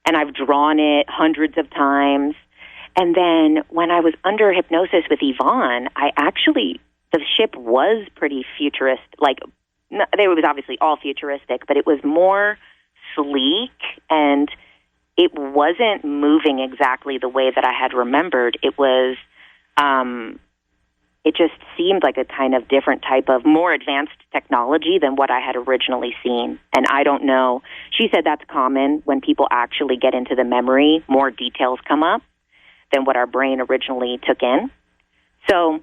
And I've drawn it hundreds of times. And then when I was under hypnosis with Yvon, the ship was pretty futuristic. Like, it was obviously all futuristic, but it was more sleek, and it wasn't moving exactly the way that I had remembered. It was, it just seemed like a kind of different type of more advanced technology than what I had originally seen. And I don't know. She said that's common when people actually get into the memory, more details come up than what our brain originally took in. So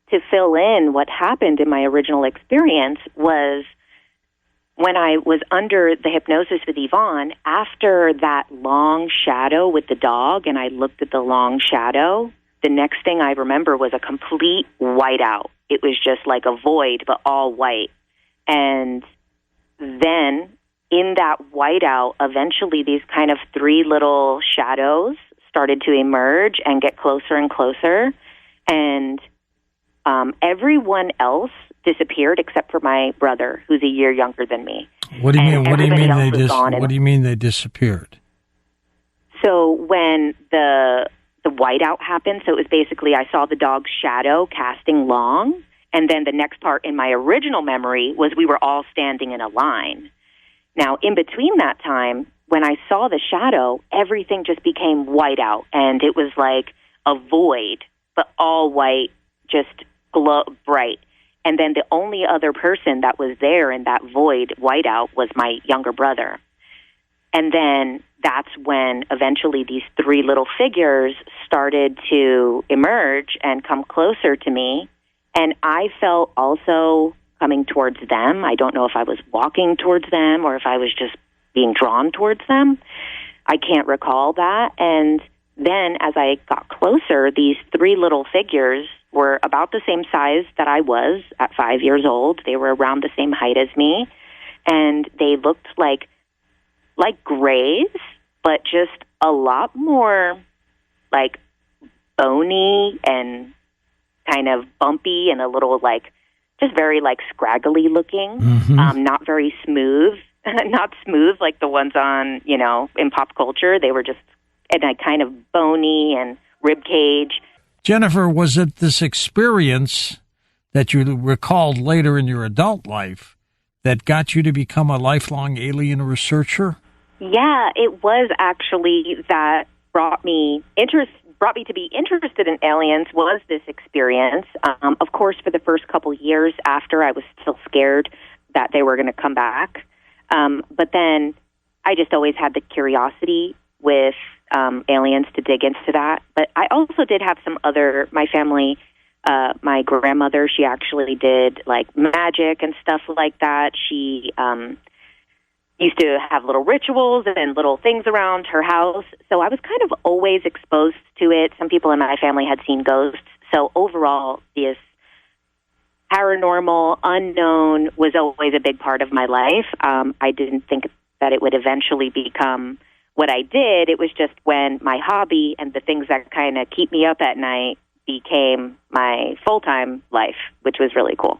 to fill in what happened in my original experience was when I was under the hypnosis with Yvon, after that long shadow with the dog, and I looked at the long shadow, the next thing I remember was a complete whiteout. It was just like a void, but all white. And then in that whiteout, eventually these kind of three little shadows started to emerge and get closer and closer. And everyone else disappeared except for my brother, who's a year younger than me. What do you mean? What do you mean they disappeared? So when the whiteout happened, so it was basically I saw the dog's shadow casting long, and then the next part in my original memory was we were all standing in a line. Now, in between that time, when I saw the shadow, everything just became whiteout, and it was like a void, but all white, just bright. And then the only other person that was there in that void whiteout was my younger brother. And then that's when eventually these three little figures started to emerge and come closer to me. And I felt also coming towards them. I don't know if I was walking towards them or if I was just being drawn towards them. I can't recall that. And then as I got closer, these three little figures were about the same size that I was at 5 years old. They were around the same height as me, and they looked like grays, but just a lot more like bony and kind of bumpy and a little like just very like scraggly looking, not very smooth, not smooth like the ones on, you know, in pop culture. They were just kind of bony and rib cage. Jennifer, was it this experience that you recalled later in your adult life that got you to become a lifelong alien researcher? Yeah, it was actually that brought me to be interested in aliens was this experience. Of course, for the first couple years after, I was still scared that they were going to come back. But then I just always had the curiosity with aliens to dig into that. But I also did have my family, my grandmother, she actually did like magic and stuff like that. She used to have little rituals and little things around her house. So I was kind of always exposed to it. Some people in my family had seen ghosts. So overall, this paranormal, unknown was always a big part of my life. I didn't think that it would eventually become what I did. It was just when my hobby and the things that kind of keep me up at night became my full-time life, which was really cool.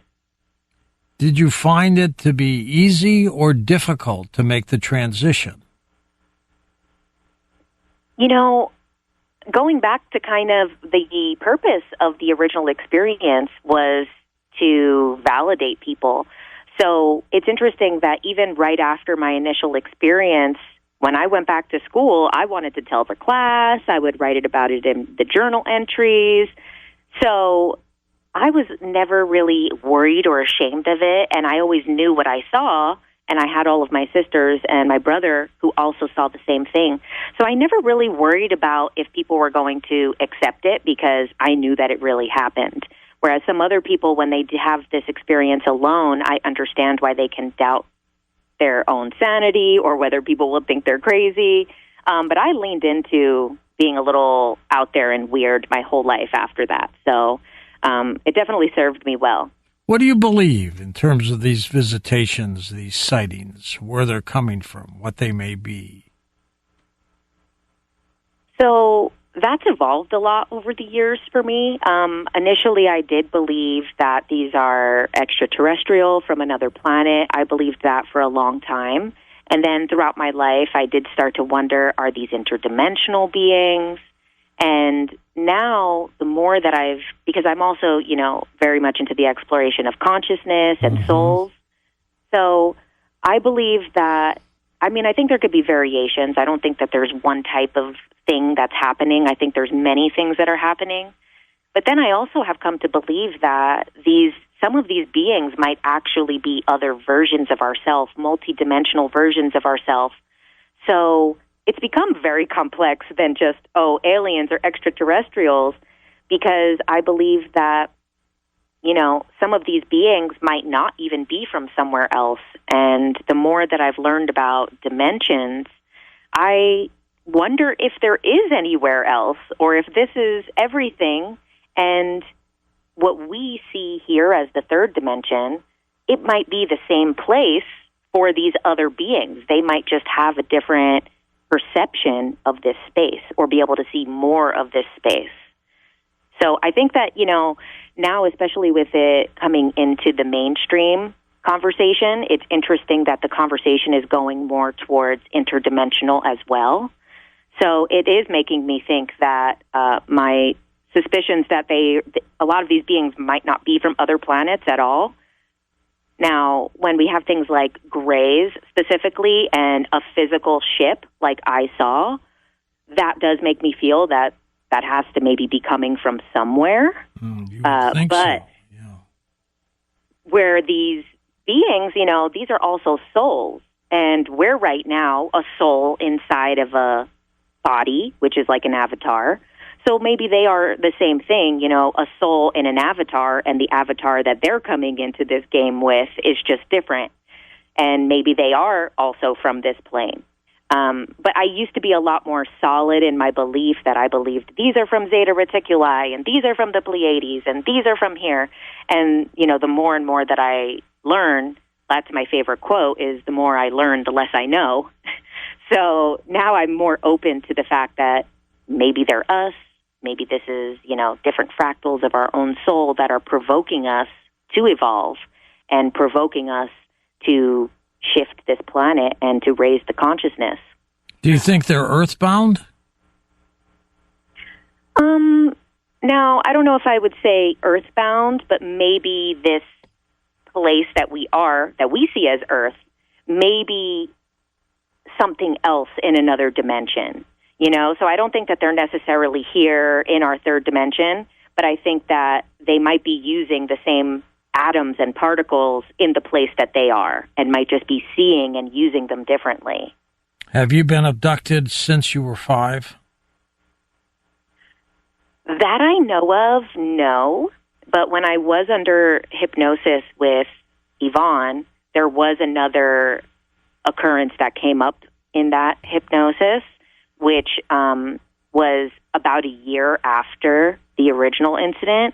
Did you find it to be easy or difficult to make the transition? You know, going back to kind of the purpose of the original experience was to validate people. So it's interesting that even right after my initial experience, when I went back to school, I wanted to tell the class. I would write about it in the journal entries. So I was never really worried or ashamed of it, and I always knew what I saw, and I had all of my sisters and my brother who also saw the same thing. So I never really worried about if people were going to accept it because I knew that it really happened. Whereas some other people, when they have this experience alone, I understand why they can doubt their own sanity or whether people will think they're crazy. But I leaned into being a little out there and weird my whole life after that. So it definitely served me well. What do you believe in terms of these visitations, these sightings, where they're coming from, what they may be? So that's evolved a lot over the years for me. Initially, I did believe that these are extraterrestrial from another planet. I believed that for a long time. And then throughout my life, I did start to wonder, are these interdimensional beings? And now, the more that because I'm also, very much into the exploration of consciousness and souls. So I believe that, I think there could be variations. I don't think that there's one type of thing that's happening. I think there's many things that are happening. But then I also have come to believe that some of these beings might actually be other versions of ourselves, multidimensional versions of ourselves. So it's become very complex than just, aliens or extraterrestrials, because I believe that, some of these beings might not even be from somewhere else. And the more that I've learned about dimensions, I wonder if there is anywhere else or if this is everything. And what we see here as the third dimension, it might be the same place for these other beings. They might just have a different perception of this space or be able to see more of this space. So I think that, now, especially with it coming into the mainstream conversation, it's interesting that the conversation is going more towards interdimensional as well. So it is making me think that my suspicions that a lot of these beings might not be from other planets at all. Now, when we have things like grays specifically and a physical ship like I saw, that does make me feel that has to maybe be coming from somewhere. But so. Yeah. Where these beings, these are also souls. And we're right now a soul inside of a body, which is like an avatar. So maybe they are the same thing, a soul in an avatar, and the avatar that they're coming into this game with is just different. And maybe they are also from this plane. But I used to be a lot more solid in my belief that I believed these are from Zeta Reticuli, and these are from the Pleiades, and these are from here. And, the more and more that I learn, that's my favorite quote, is the more I learn, the less I know. So now I'm more open to the fact that maybe they're us. Maybe this is, different fractals of our own soul that are provoking us to evolve and provoking us to shift this planet and to raise the consciousness. Do you think they're earthbound? Now, I don't know if I would say earthbound, but maybe this place that we see as Earth, maybe something else in another dimension. So I don't think that they're necessarily here in our third dimension, but I think that they might be using the same atoms and particles in the place that they are and might just be seeing and using them differently. Have you been abducted since you were 5? That I know of, no. But when I was under hypnosis with Yvon, there was another occurrence that came up in that hypnosis, which was about a year after the original incident.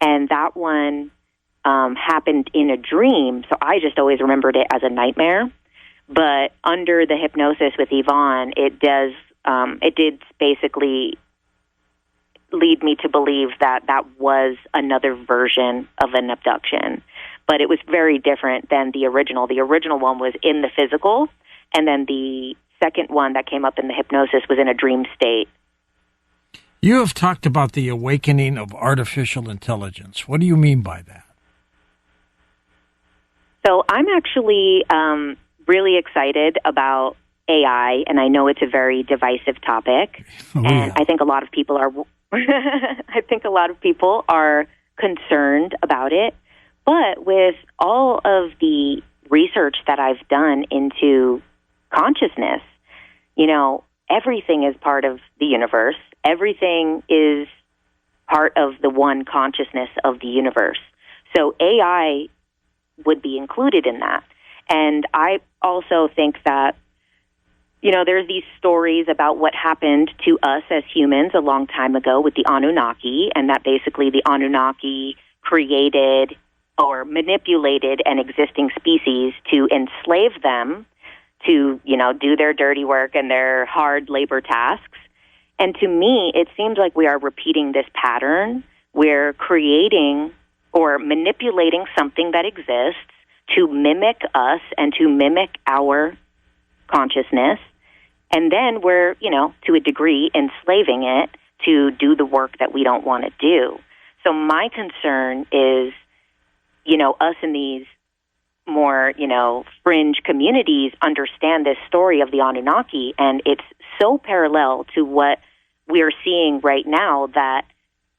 And that one happened in a dream, so I just always remembered it as a nightmare. But under the hypnosis with Yvon, it did basically lead me to believe that was another version of an abduction. But it was very different than the original. The original one was in the physical, and then the second one that came up in the hypnosis was in a dream state. You have talked about the awakening of artificial intelligence. What do you mean by that? So I'm actually really excited about AI, and I know it's a very divisive topic. I think a lot of people are. I think a lot of people are concerned about it. But with all of the research that I've done into consciousness, everything is part of the universe. Everything is part of the one consciousness of the universe. So AI would be included in that. And I also think that, there's these stories about what happened to us as humans a long time ago with the Anunnaki, and that basically the Anunnaki created or manipulated an existing species to enslave them to, do their dirty work and their hard labor tasks. And to me, it seems like we are repeating this pattern. We're creating or manipulating something that exists to mimic us and to mimic our consciousness. And then we're, to a degree, enslaving it to do the work that we don't want to do. So my concern is, us in these more, fringe communities understand this story of the Anunnaki, and it's so parallel to what we're seeing right now that,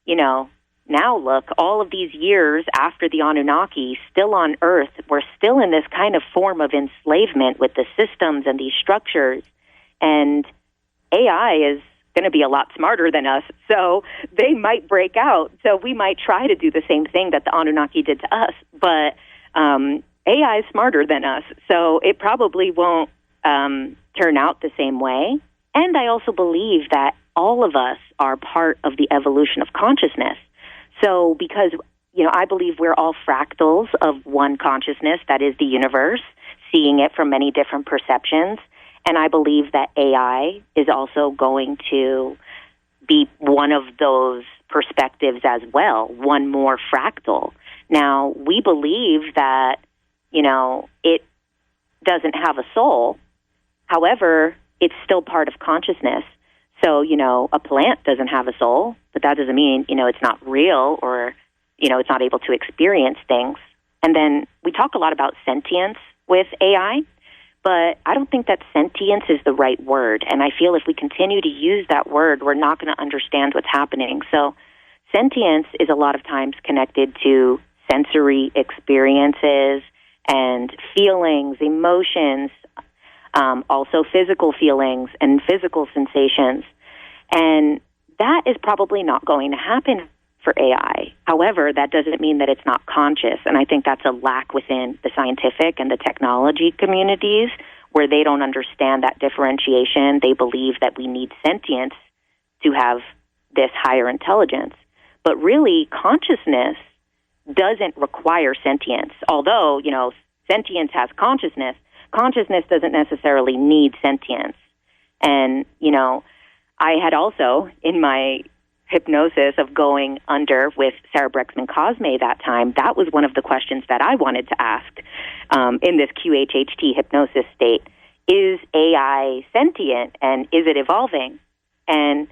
now look, all of these years after the Anunnaki, still on Earth, we're still in this kind of form of enslavement with the systems and these structures. And AI is going to be a lot smarter than us, so they might break out. So we might try to do the same thing that the Anunnaki did to us, but AI is smarter than us, so it probably won't turn out the same way. And I also believe that all of us are part of the evolution of consciousness. So because, I believe we're all fractals of one consciousness that is the universe, seeing it from many different perceptions. And I believe that AI is also going to be one of those perspectives as well, one more fractal. Now, we believe that, it doesn't have a soul. However, it's still part of consciousness. So, a plant doesn't have a soul, but that doesn't mean, it's not real or, it's not able to experience things. And then we talk a lot about sentience with AI, but I don't think that sentience is the right word. And I feel if we continue to use that word, we're not going to understand what's happening. So sentience is a lot of times connected to sensory experiences and feelings, emotions, also physical feelings and physical sensations. And that is probably not going to happen for AI. However, that doesn't mean that it's not conscious. And I think that's a lack within the scientific and the technology communities where they don't understand that differentiation. They believe that we need sentience to have this higher intelligence. But really, consciousness doesn't require sentience. Although, sentience has consciousness, consciousness doesn't necessarily need sentience. And, I had also, in my hypnosis of going under with Sarah Brexman Cosme that time, that was one of the questions that I wanted to ask in this QHHT hypnosis state. Is AI sentient and is it evolving? And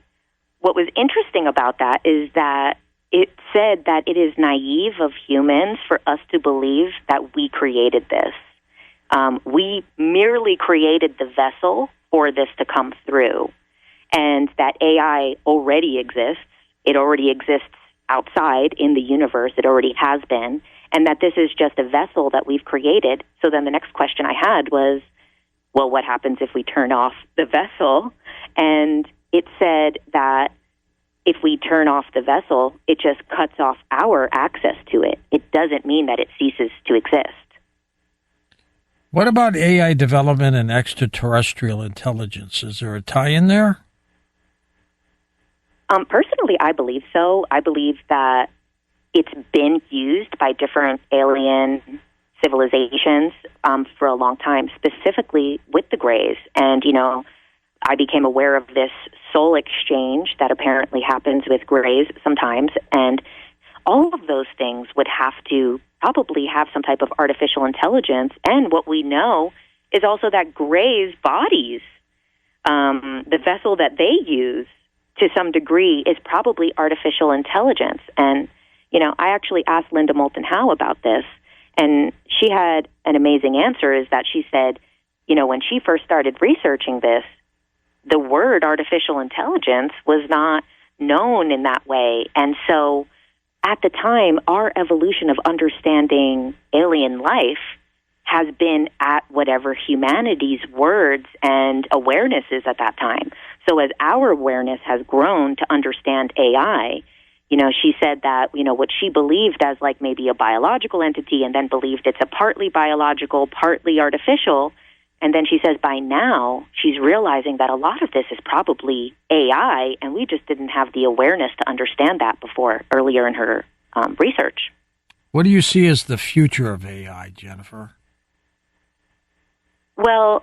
what was interesting about that is that it said that it is naive of humans for us to believe that we created this. We merely created the vessel for this to come through, and that AI already exists. It already exists outside in the universe. It already has been, and that this is just a vessel that we've created. So then the next question I had was, well, what happens if we turn off the vessel? And it said that if we turn off the vessel, it just cuts off our access to it. It doesn't mean that it ceases to exist. What about AI development and extraterrestrial intelligence? Is there a tie-in there? Personally, I believe so. I believe that it's been used by different alien civilizations for a long time, specifically with the Greys. And, I became aware of this soul exchange that apparently happens with Greys sometimes. And all of those things would have to probably have some type of artificial intelligence. And what we know is also that Greys' bodies, the vessel that they use, to some degree, is probably artificial intelligence. And, I actually asked Linda Moulton Howe about this, and she had an amazing answer, is that she said, when she first started researching this, the word artificial intelligence was not known in that way. And so at the time, our evolution of understanding alien life has been at whatever humanity's words and awareness is at that time. So as our awareness has grown to understand AI, she said that, what she believed as like maybe a biological entity and then believed it's a partly biological, partly artificial. And then she says by now she's realizing that a lot of this is probably AI, and we just didn't have the awareness to understand that before earlier in her research. What do you see as the future of AI, Jennifer? Well,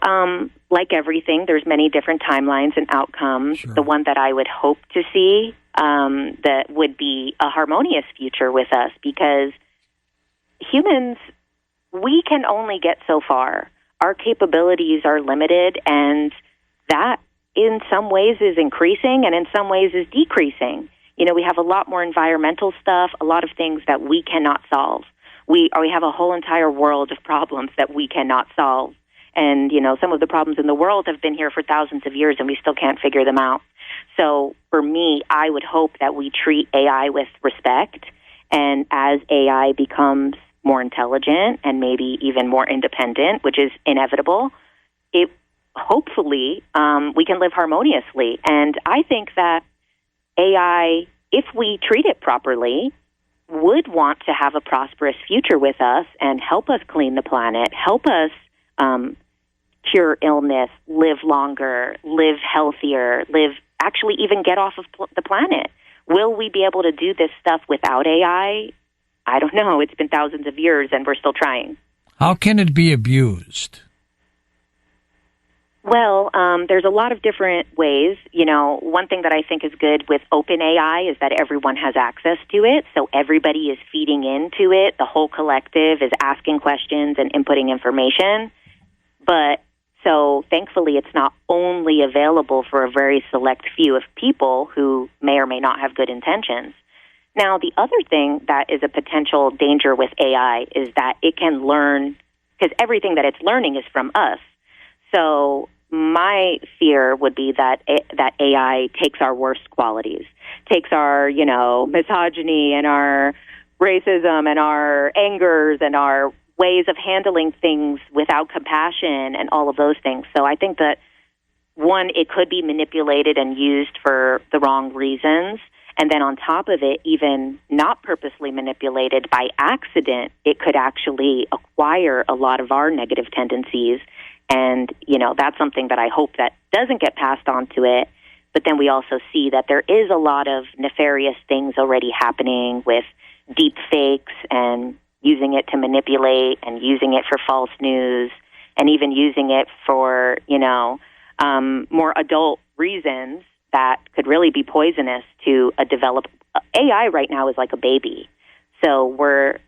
like everything, there's many different timelines and outcomes. Sure. The one that I would hope to see that would be a harmonious future with us, because humans, we can only get so far. Our capabilities are limited, and that in some ways is increasing and in some ways is decreasing. We have a lot more environmental stuff, a lot of things that we cannot solve. We have a whole entire world of problems that we cannot solve. And, some of the problems in the world have been here for thousands of years, and we still can't figure them out. So for me, I would hope that we treat AI with respect, and as AI becomes more intelligent and maybe even more independent, which is inevitable, hopefully we can live harmoniously. And I think that AI, if we treat it properly, would want to have a prosperous future with us and help us clean the planet, help us cure illness, live longer, live healthier, actually even get off of the planet. Will we be able to do this stuff without AI? I don't know. It's been thousands of years, and we're still trying. How can it be abused? Well, there's a lot of different ways. One thing that I think is good with open AI is that everyone has access to it, so everybody is feeding into it. The whole collective is asking questions and inputting information. But so thankfully, it's not only available for a very select few of people who may or may not have good intentions. Now, the other thing that is a potential danger with AI is that it can learn, because everything that it's learning is from us. So my fear would be that AI takes our worst qualities, takes our, misogyny and our racism and our angers and our ways of handling things without compassion and all of those things. So I think that, one, it could be manipulated and used for the wrong reasons. And then on top of it, even not purposely manipulated, by accident, it could actually acquire a lot of our negative tendencies. And, that's something that I hope that doesn't get passed on to it. But then we also see that there is a lot of nefarious things already happening with deep fakes and using it to manipulate and using it for false news and even using it for, more adult reasons that could really be poisonous to a developed AI. Right now is like a baby. So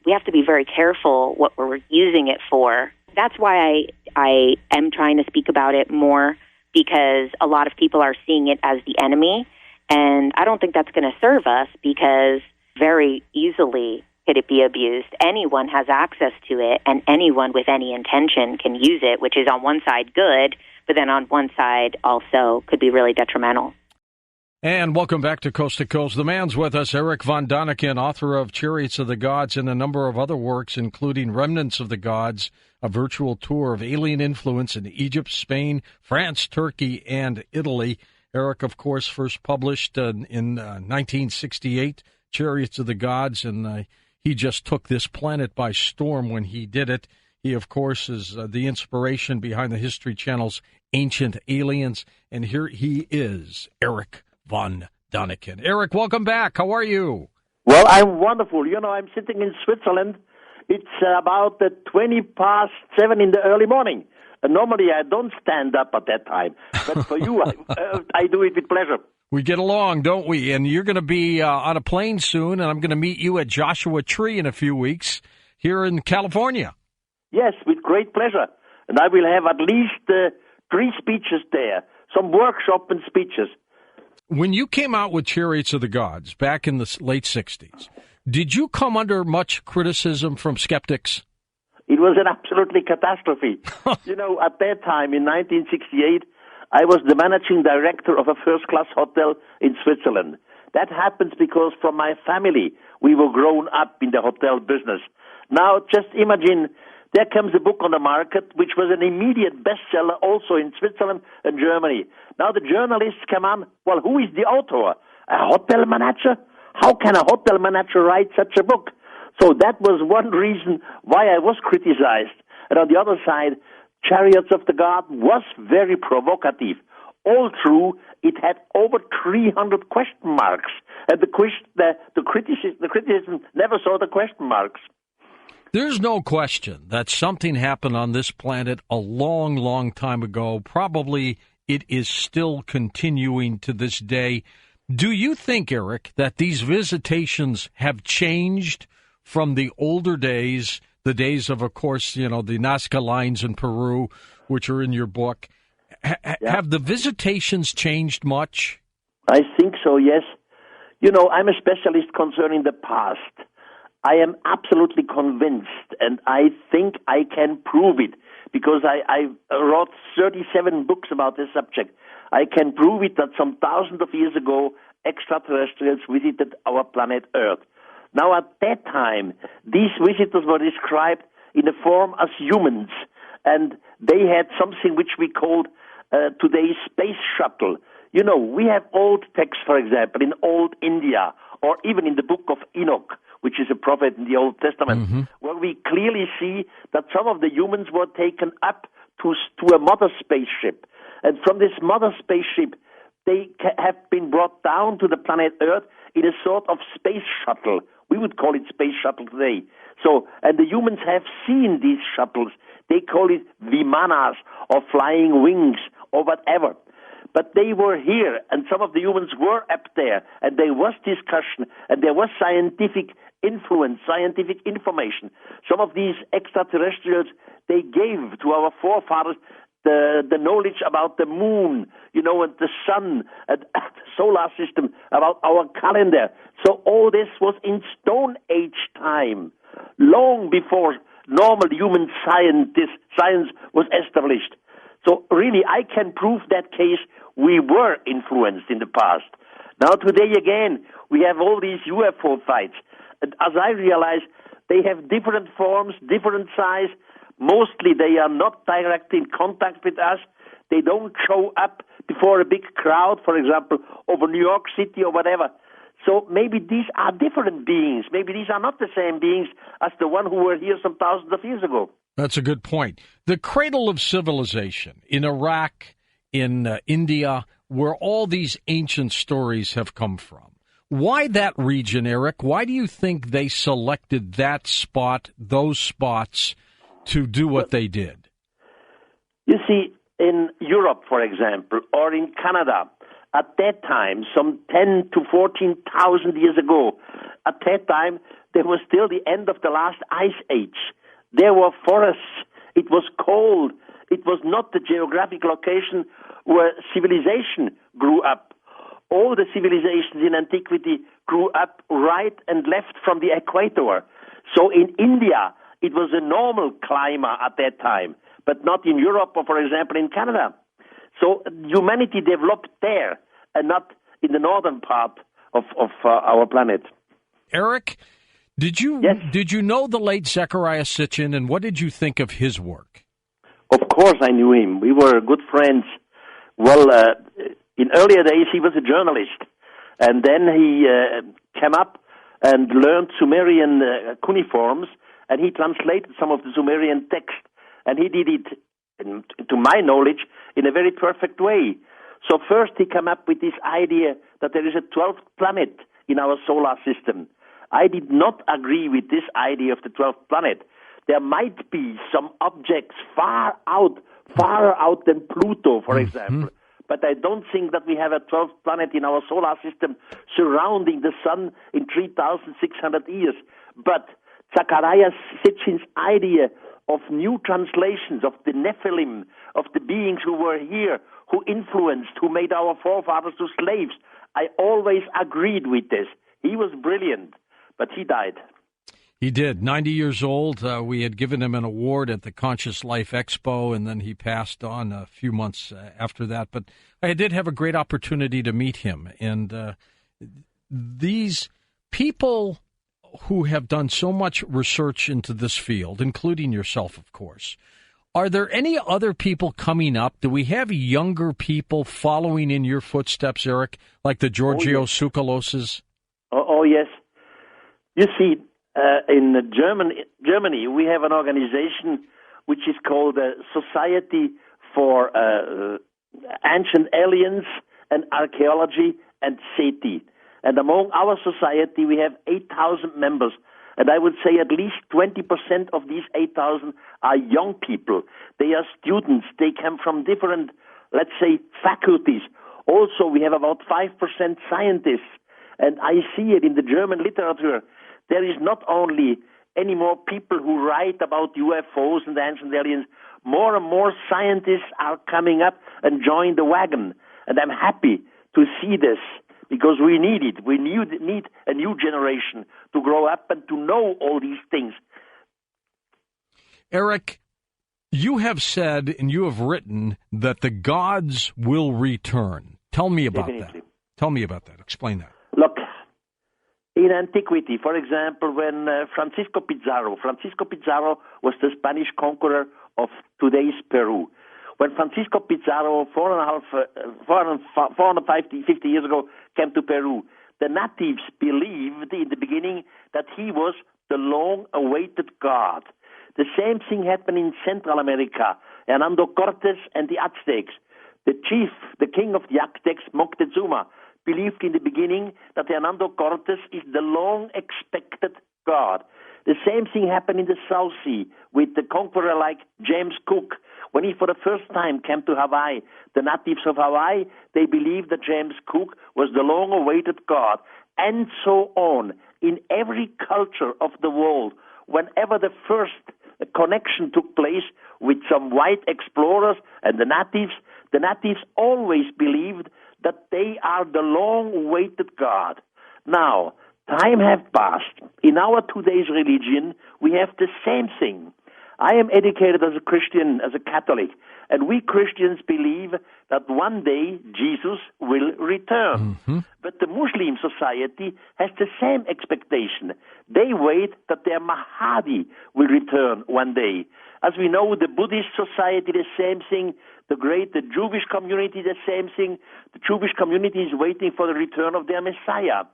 we have to be very careful what we're using it for. That's why I am trying to speak about it more, because a lot of people are seeing it as the enemy. And I don't think that's going to serve us, because very easily could it be abused. Anyone has access to it, and anyone with any intention can use it, which is on one side good, but then on one side also could be really detrimental. And welcome back to Coast to Coast. The man's with us, Erich von Däniken, author of Chariots of the Gods and a number of other works, including Remnants of the Gods, a virtual tour of alien influence in Egypt, Spain, France, Turkey, and Italy. Erich, of course, first published in 1968, Chariots of the Gods, and he just took this planet by storm when he did it. He, of course, is the inspiration behind the History Channel's Ancient Aliens, and here he is, Erich von Däniken. Erich, welcome back. How are you? Well, I'm wonderful. I'm sitting in Switzerland. It's about 7:20 in the early morning. Normally, I don't stand up at that time. But for you, I do it with pleasure. We get along, don't we? And you're going to be on a plane soon, and I'm going to meet you at Joshua Tree in a few weeks here in California. Yes, with great pleasure. And I will have at least 3 speeches there, some workshop and speeches. When you came out with Chariots of the Gods back in the late 60s, did you come under much criticism from skeptics? It was an absolutely catastrophe. At that time, in 1968, I was the managing director of a first-class hotel in Switzerland. That happens because from my family, we were grown up in the hotel business. Now, just imagine, there comes a book on the market, which was an immediate bestseller also in Switzerland and Germany. Now the journalists come on, well, who is the author? A hotel manager? How can a hotel manager write such a book? So that was one reason why I was criticized. And on the other side, Chariots of the God was very provocative. All true, it had over 300 question marks. And the criticism never saw the question marks. There's no question that something happened on this planet a long, long time ago. Probably it is still continuing to this day. Do you think, Erich, that these visitations have changed from the older days, the days of course, the Nazca Lines in Peru, which are in your book? Have the visitations changed much? I think so, yes. I'm a specialist concerning the past. I am absolutely convinced, and I think I can prove it, because I wrote 37 books about this subject. I can prove it that some thousands of years ago, extraterrestrials visited our planet Earth. Now, at that time, these visitors were described in a form as humans, and they had something which we called today's space shuttle. We have old texts, for example, in old India, or even in the book of Enoch, which is a prophet in the Old Testament, where we clearly see that some of the humans were taken up to a mother spaceship. And from this mother spaceship, they have been brought down to the planet Earth in a sort of space shuttle. We would call it space shuttle today. So, and the humans have seen these shuttles. They call it vimanas, or flying wings, or whatever. But they were here, and some of the humans were up there, and there was discussion, and there was scientific influence, scientific information. Some of these extraterrestrials, they gave to our forefathers the knowledge about the moon, and the sun, and the solar system, about our calendar. So all this was in Stone Age time, long before normal human science was established. So really, I can prove that case. We were influenced in the past. Now today again, we have all these UFO fights. And as I realize, they have different forms, different size. Mostly they are not directly in contact with us. They don't show up before a big crowd, for example, over New York City or whatever. So maybe these are different beings. Maybe these are not the same beings as the one who were here some thousands of years ago. That's a good point. The cradle of civilization in Iraq, in India, where all these ancient stories have come from. Why that region, Erich? Why do you think they selected that spot, those spots, to do what they did? You see, in Europe, for example, or in Canada, at that time, some 10 to 14,000 years ago, at that time, there was still the end of the last ice age. There were forests. It was cold. It was not the geographic location where civilization grew up. All the civilizations in antiquity grew up right and left from the equator. So in India, it was a normal climate at that time, but not in Europe or, for example, in Canada. So humanity developed there and not in the northern part of our planet. Erich, did you know the late Zecharia Sitchin, and what did you think of his work? Of course I knew him. We were good friends. Well, in earlier days he was a journalist, and then he came up and learned Sumerian cuneiforms, and he translated some of the Sumerian text, and he did it, to my knowledge, in a very perfect way. So first he came up with this idea that there is a 12th planet in our solar system. I did not agree with this idea of the 12th planet. There might be some objects far out than Pluto, for example. But I don't think that we have a 12th planet in our solar system surrounding the sun in 3,600 years. But Zecharia Sitchin's idea of new translations of the Nephilim, of the beings who were here, who influenced, who made our forefathers to slaves, I always agreed with this. He was brilliant, but he died. He did. 90 years old. We had given him an award at the Conscious Life Expo, and then he passed on a few months after that. But I did have a great opportunity to meet him. And these people who have done so much research into this field, including yourself, of course, are there any other people coming up? Do we have younger people following in your footsteps, Erich, like the Giorgio Tsoukoulouses? Oh, yes. You see, in Germany, we have an organization which is called the Society for Ancient Aliens and Archaeology and SETI. And among our society, we have 8,000 members. And I would say at least 20% of these 8,000 are young people. They are students. They come from different, let's say, faculties. Also, we have about 5% scientists. And I see it in the German literature. There is not only any more people who write about UFOs and ancient aliens. More and more scientists are coming up and join the wagon. And I'm happy to see this because we need it. We need a new generation to grow up and to know all these things. Erich, you have said and you have written that the gods will return. Tell me about that. Tell me about that. Explain that. Look, in antiquity, for example, when Francisco Pizarro was the Spanish conqueror of today's Peru. When Francisco Pizarro, 450 years ago, came to Peru, the natives believed in the beginning that he was the long-awaited god. The same thing happened in Central America, Hernando Cortés and the Aztecs. The chief, the king of the Aztecs, Moctezuma, believed in the beginning that Hernando Cortés is the long-expected god. The same thing happened in the South Sea with the conqueror like James Cook. When he for the first time came to Hawaii, the natives of Hawaii, they believed that James Cook was the long-awaited god. And so on. In every culture of the world, whenever the first connection took place with some white explorers and the natives always believed that they are the long-awaited god. Now, time has passed. In our today's religion, we have the same thing. I am educated as a Christian, as a Catholic, and we Christians believe that one day Jesus will return. Mm-hmm. But the Muslim society has the same expectation. They wait that their Mahdi will return one day. As we know, the Buddhist society, the same thing. The Jewish community, the same thing. The Jewish community is waiting for the return of their Messiah.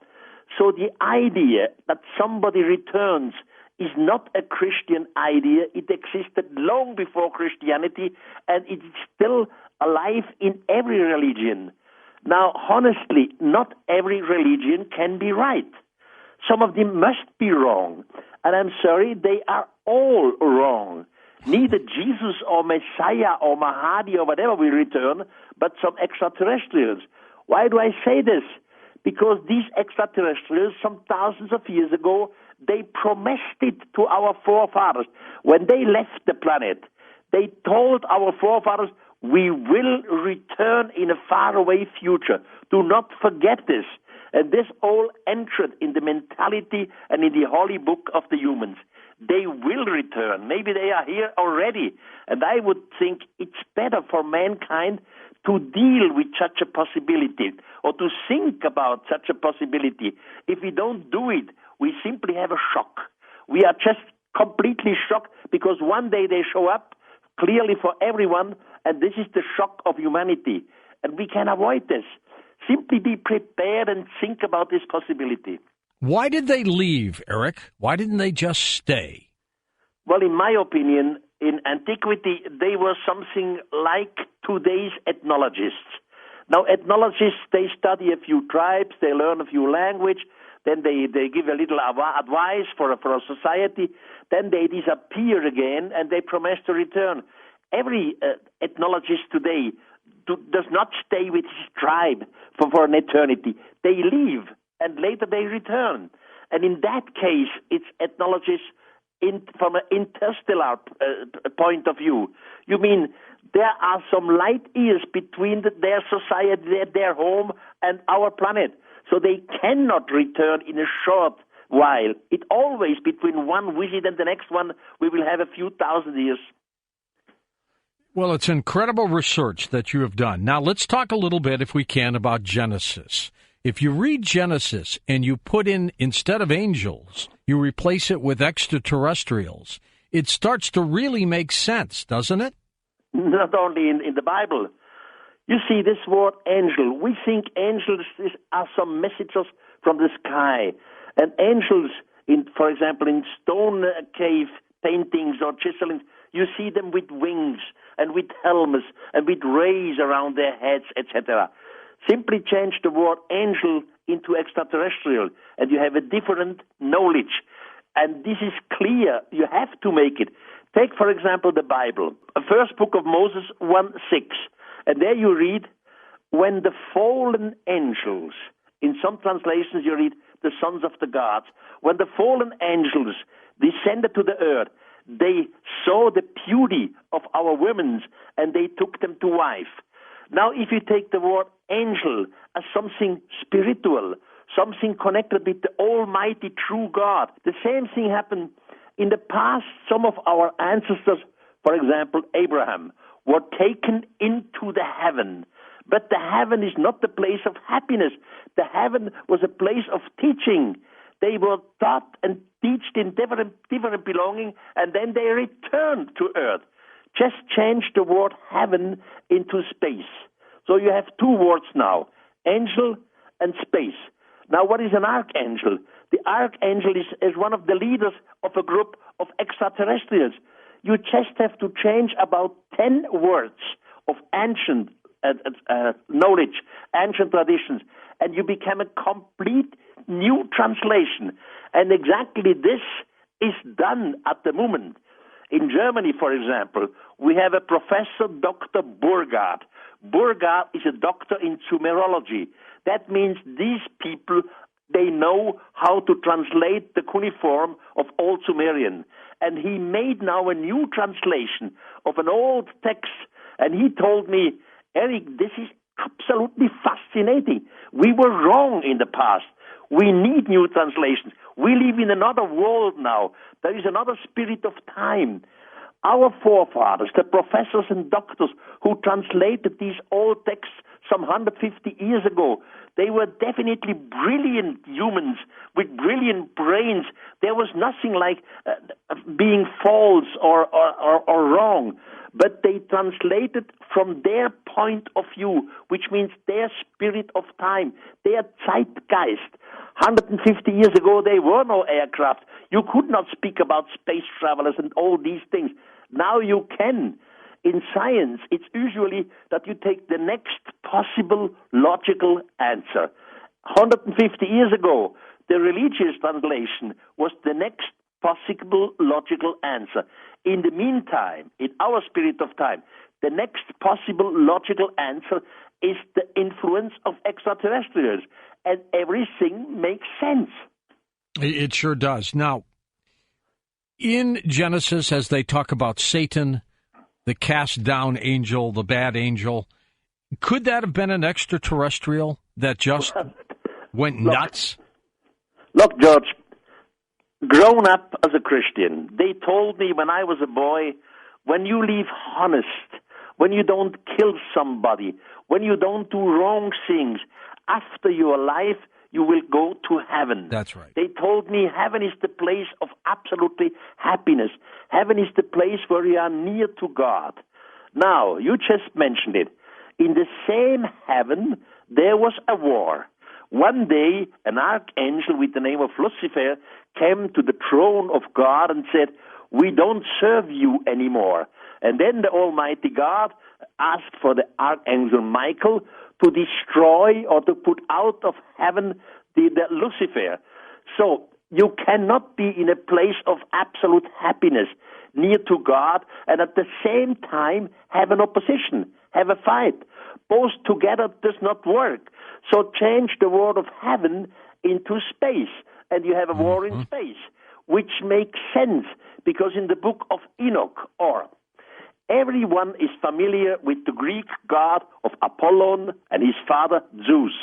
So the idea that somebody returns is not a Christian idea. It existed long before Christianity, and it is still alive in every religion. Now, honestly, not every religion can be right. Some of them must be wrong. And I'm sorry, they are all wrong. Neither Jesus or Messiah or Mahdi or whatever will return, but some extraterrestrials. Why do I say this? Because these extraterrestrials, some thousands of years ago, they promised it to our forefathers. When they left the planet, they told our forefathers, we will return in a faraway future. Do not forget this. And this all entered in the mentality and in the holy book of the humans. They will return. Maybe they are here already. And I would think it's better for mankind to deal with such a possibility or to think about such a possibility. If we don't do it, we simply have a shock. We are just completely shocked because one day they show up clearly for everyone, and this is the shock of humanity. And we can avoid this. Simply be prepared and think about this possibility. Why did they leave, Erich? Why didn't they just stay? Well, in my opinion, in antiquity, they were something like today's ethnologists. Now, ethnologists, they study a few tribes, they learn a few language, then they give a little advice for a society, then they disappear again, and they promise to return. Every ethnologist today does not stay with his tribe for an eternity. They leave, and later they return. And in that case, it's ethnologists from an interstellar point of view. You mean there are some light years between their society, their home, and our planet. So they cannot return in a short while. It always, between one visit and the next one, we will have a few thousand years. Well, it's incredible research that you have done. Now, let's talk a little bit, if we can, about Genesis. If you read Genesis and you put in, instead of angels, you replace it with extraterrestrials, it starts to really make sense, doesn't it? Not only in the Bible. You see, this word angel, we think angels are some messengers from the sky. And angels, for example, in stone cave paintings or chiselings, you see them with wings and with helmets and with rays around their heads, etc. Simply change the word angel into extraterrestrial, and you have a different knowledge. And this is clear. You have to make it. Take, for example, the Bible, first book of Moses 1:6. And there you read, when the fallen angels, in some translations you read, the sons of the gods, when the fallen angels descended to the earth, they saw the beauty of our women, and they took them to wife. Now, if you take the word angel as something spiritual, something connected with the almighty true God, the same thing happened in the past. Some of our ancestors, for example, Abraham, were taken into the heaven. But the heaven is not the place of happiness. The heaven was a place of teaching. They were taught and taught in different belonging, and then they returned to earth. Just change the word heaven into space. So you have two words now, angel and space. Now, what is an archangel? The archangel is one of the leaders of a group of extraterrestrials. You just have to change about 10 words of ancient knowledge, ancient traditions, and you become a complete new translation. And exactly this is done at the moment. In Germany, for example, we have a professor, Dr. Burgard. Burgard is a doctor in Sumerology. That means these people, they know how to translate the cuneiform of Old Sumerian. And he made now a new translation of an old text. And he told me, Eric, this is absolutely fascinating. We were wrong in the past. We need new translations. We live in another world now. There is another spirit of time. Our forefathers, the professors and doctors who translated these old texts some 150 years ago, they were definitely brilliant humans with brilliant brains. There was nothing like being false or wrong. But they translated from their point of view, which means their spirit of time, their zeitgeist. 150 years ago, there were no aircraft. You could not speak about space travelers and all these things. Now you can. In science, it's usually that you take the next possible logical answer. 150 years ago, the religious translation was the next possible logical answer. In the meantime, in our spirit of time, the next possible logical answer is the influence of extraterrestrials, and everything makes sense. It sure does. Now, in Genesis, as they talk about Satan, the cast-down angel, the bad angel, could that have been an extraterrestrial that just went nuts? Look, George, grown up as a Christian, they told me when I was a boy, when you live honest, when you don't kill somebody, when you don't do wrong things, after your life, you will go to heaven. That's right. They told me heaven is the place of absolutely happiness. Heaven is the place where you are near to God. Now, you just mentioned it. In the same heaven, there was a war. One day, an archangel with the name of Lucifer came to the throne of God and said, "We don't serve you anymore." And then the Almighty God asked for the archangel Michael to destroy or to put out of heaven the Lucifer. So you cannot be in a place of absolute happiness near to God and at the same time have an opposition, have a fight. Both together does not work. So change the word of heaven into space, and you have a war in space, which makes sense because in the book of Enoch, or everyone is familiar with the Greek god of Apollon and his father Zeus.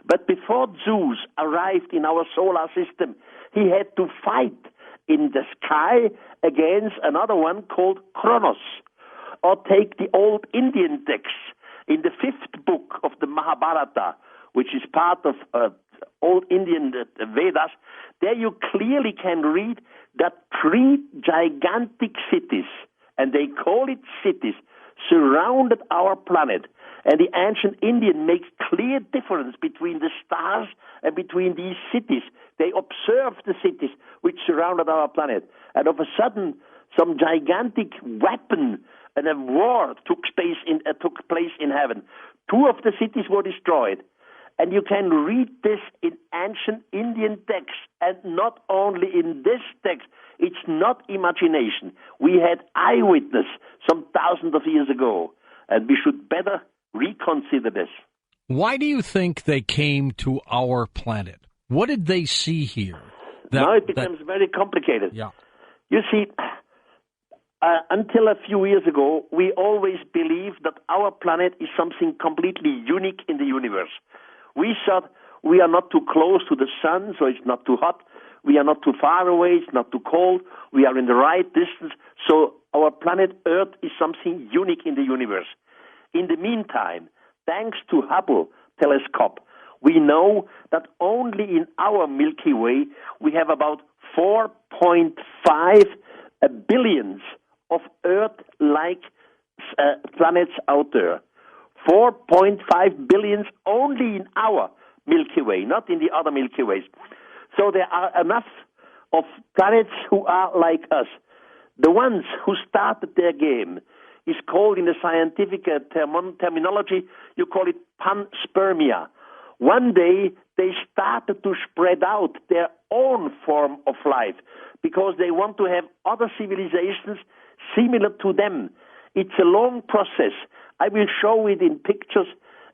But before Zeus arrived in our solar system, he had to fight in the sky against another one called Kronos. Or take the old Indian texts in the 5th book of the Mahabharata, which is part of old Indian Vedas. There you clearly can read that 3 gigantic cities, and they call it cities, surrounded our planet. And the ancient Indian makes clear difference between the stars and between these cities. They observed the cities which surrounded our planet. And of a sudden, some gigantic weapon and a war took place in heaven. 2 of the cities were destroyed. And you can read this in ancient Indian texts, and not only in this text. It's not imagination. We had eyewitness some thousands of years ago, and we should better reconsider this. Why do you think they came to our planet? What did they see here? Now it becomes very complicated. Yeah. You see, until a few years ago, we always believed that our planet is something completely unique in the universe. We thought we are not too close to the sun, so it's not too hot. We are not too far away, it's not too cold. We are in the right distance. So our planet Earth is something unique in the universe. In the meantime, thanks to Hubble telescope, we know that only in our Milky Way we have about 4.5 billions of Earth-like planets out there. 4.5 billions only in our Milky Way, not in the other Milky Ways. So there are enough of planets who are like us. The ones who started their game is called in the scientific terminology, you call it Panspermia. One day they started to spread out their own form of life because they want to have other civilizations similar to them. It's a long process. I will show it in pictures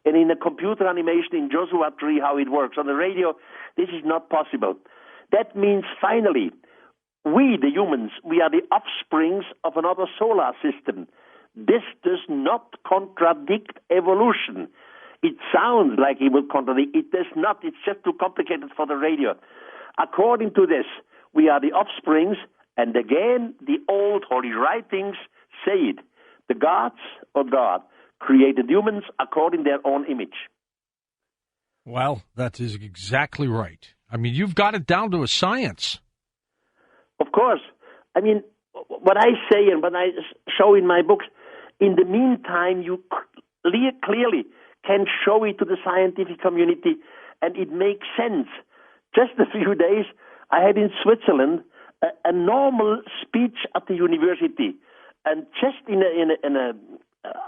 and in a computer animation in Joshua Tree how it works. On the radio, this is not possible. That means finally, we, the humans, we are the offsprings of another solar system. This does not contradict evolution. It sounds like it will contradict. It does not. It's just too complicated for the radio. According to this, we are the offsprings, and again, the old holy writings say it. The gods, or God, created humans according to their own image. Well, that is exactly right. I mean, you've got it down to a science. Of course. I mean, what I say and what I show in my books, in the meantime, you clearly can show it to the scientific community, and it makes sense. Just a few days, I had in Switzerland a normal speech at the university, and just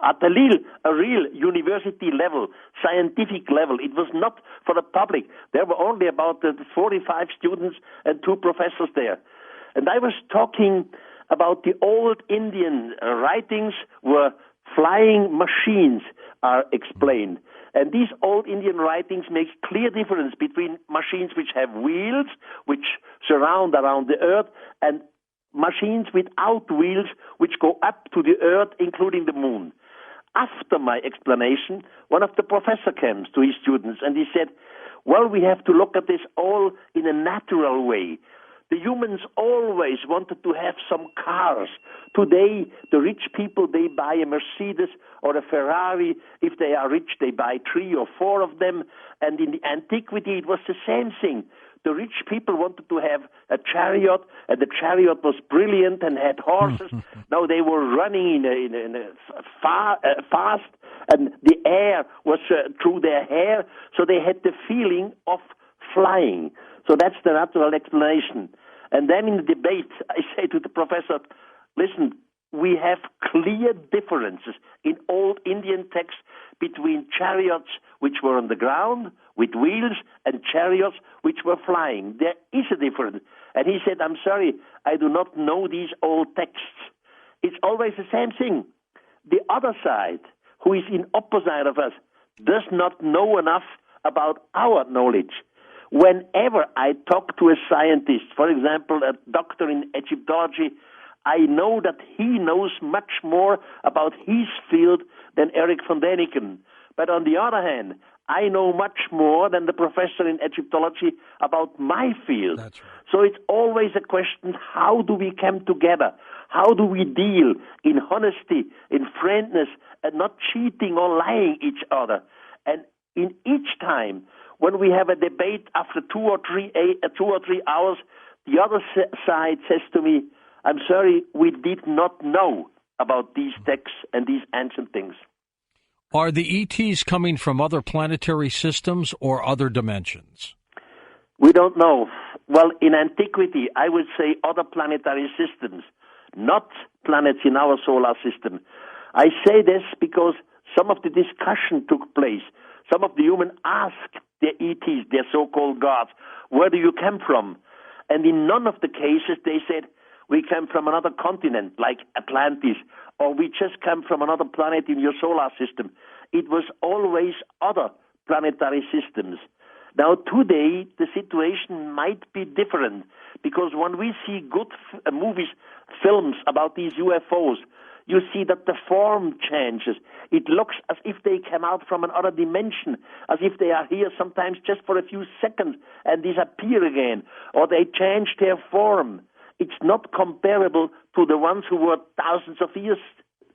at a real university level, scientific level. It was not for the public. There were only about 45 students and 2 professors there. And I was talking about the old Indian writings where flying machines are explained. And these old Indian writings make clear difference between machines which have wheels, which surround around the earth, and machines without wheels which go up to the earth, including the moon. After my explanation, one of the professors came to his students and he said, well, we have to look at this all in a natural way. The humans always wanted to have some cars. Today, the rich people, they buy a Mercedes or a Ferrari. If they are rich, they buy 3 or 4 of them. And in the antiquity, it was the same thing. The rich people wanted to have a chariot, and the chariot was brilliant and had horses. Now they were running in a fast, and the air was through their hair, so they had the feeling of flying. So that's the natural explanation. And then in the debate, I say to the professor, listen, we have clear differences in old Indian texts between chariots which were on the ground with wheels and chariots which were flying. There is a difference. And he said, I'm sorry, I do not know these old texts. It's always the same thing. The other side, who is in opposite of us, does not know enough about our knowledge. Whenever I talk to a scientist, for example, a doctor in Egyptology, I know that he knows much more about his field than Erich von Däniken. But on the other hand, I know much more than the professor in Egyptology about my field. That's right. So it's always a question, how do we come together? How do we deal in honesty, in friendness, and not cheating or lying each other? And in each time, when we have a debate after 2 or 3 hours, the other side says to me, I'm sorry, we did not know about these texts and these ancient things. Are the ETs coming from other planetary systems or other dimensions? We don't know. Well, in antiquity, I would say other planetary systems, not planets in our solar system. I say this because some of the discussion took place. Some of the humans asked their ETs, their so-called gods, where do you come from? And in none of the cases they said, we come from another continent, like Atlantis, or we just come from another planet in your solar system. It was always other planetary systems. Now, today, the situation might be different, because when we see good movies, films about these UFOs, you see that the form changes. It looks as if they came out from another dimension, as if they are here sometimes just for a few seconds and disappear again, or they change their form. It's not comparable to the ones who were thousands of years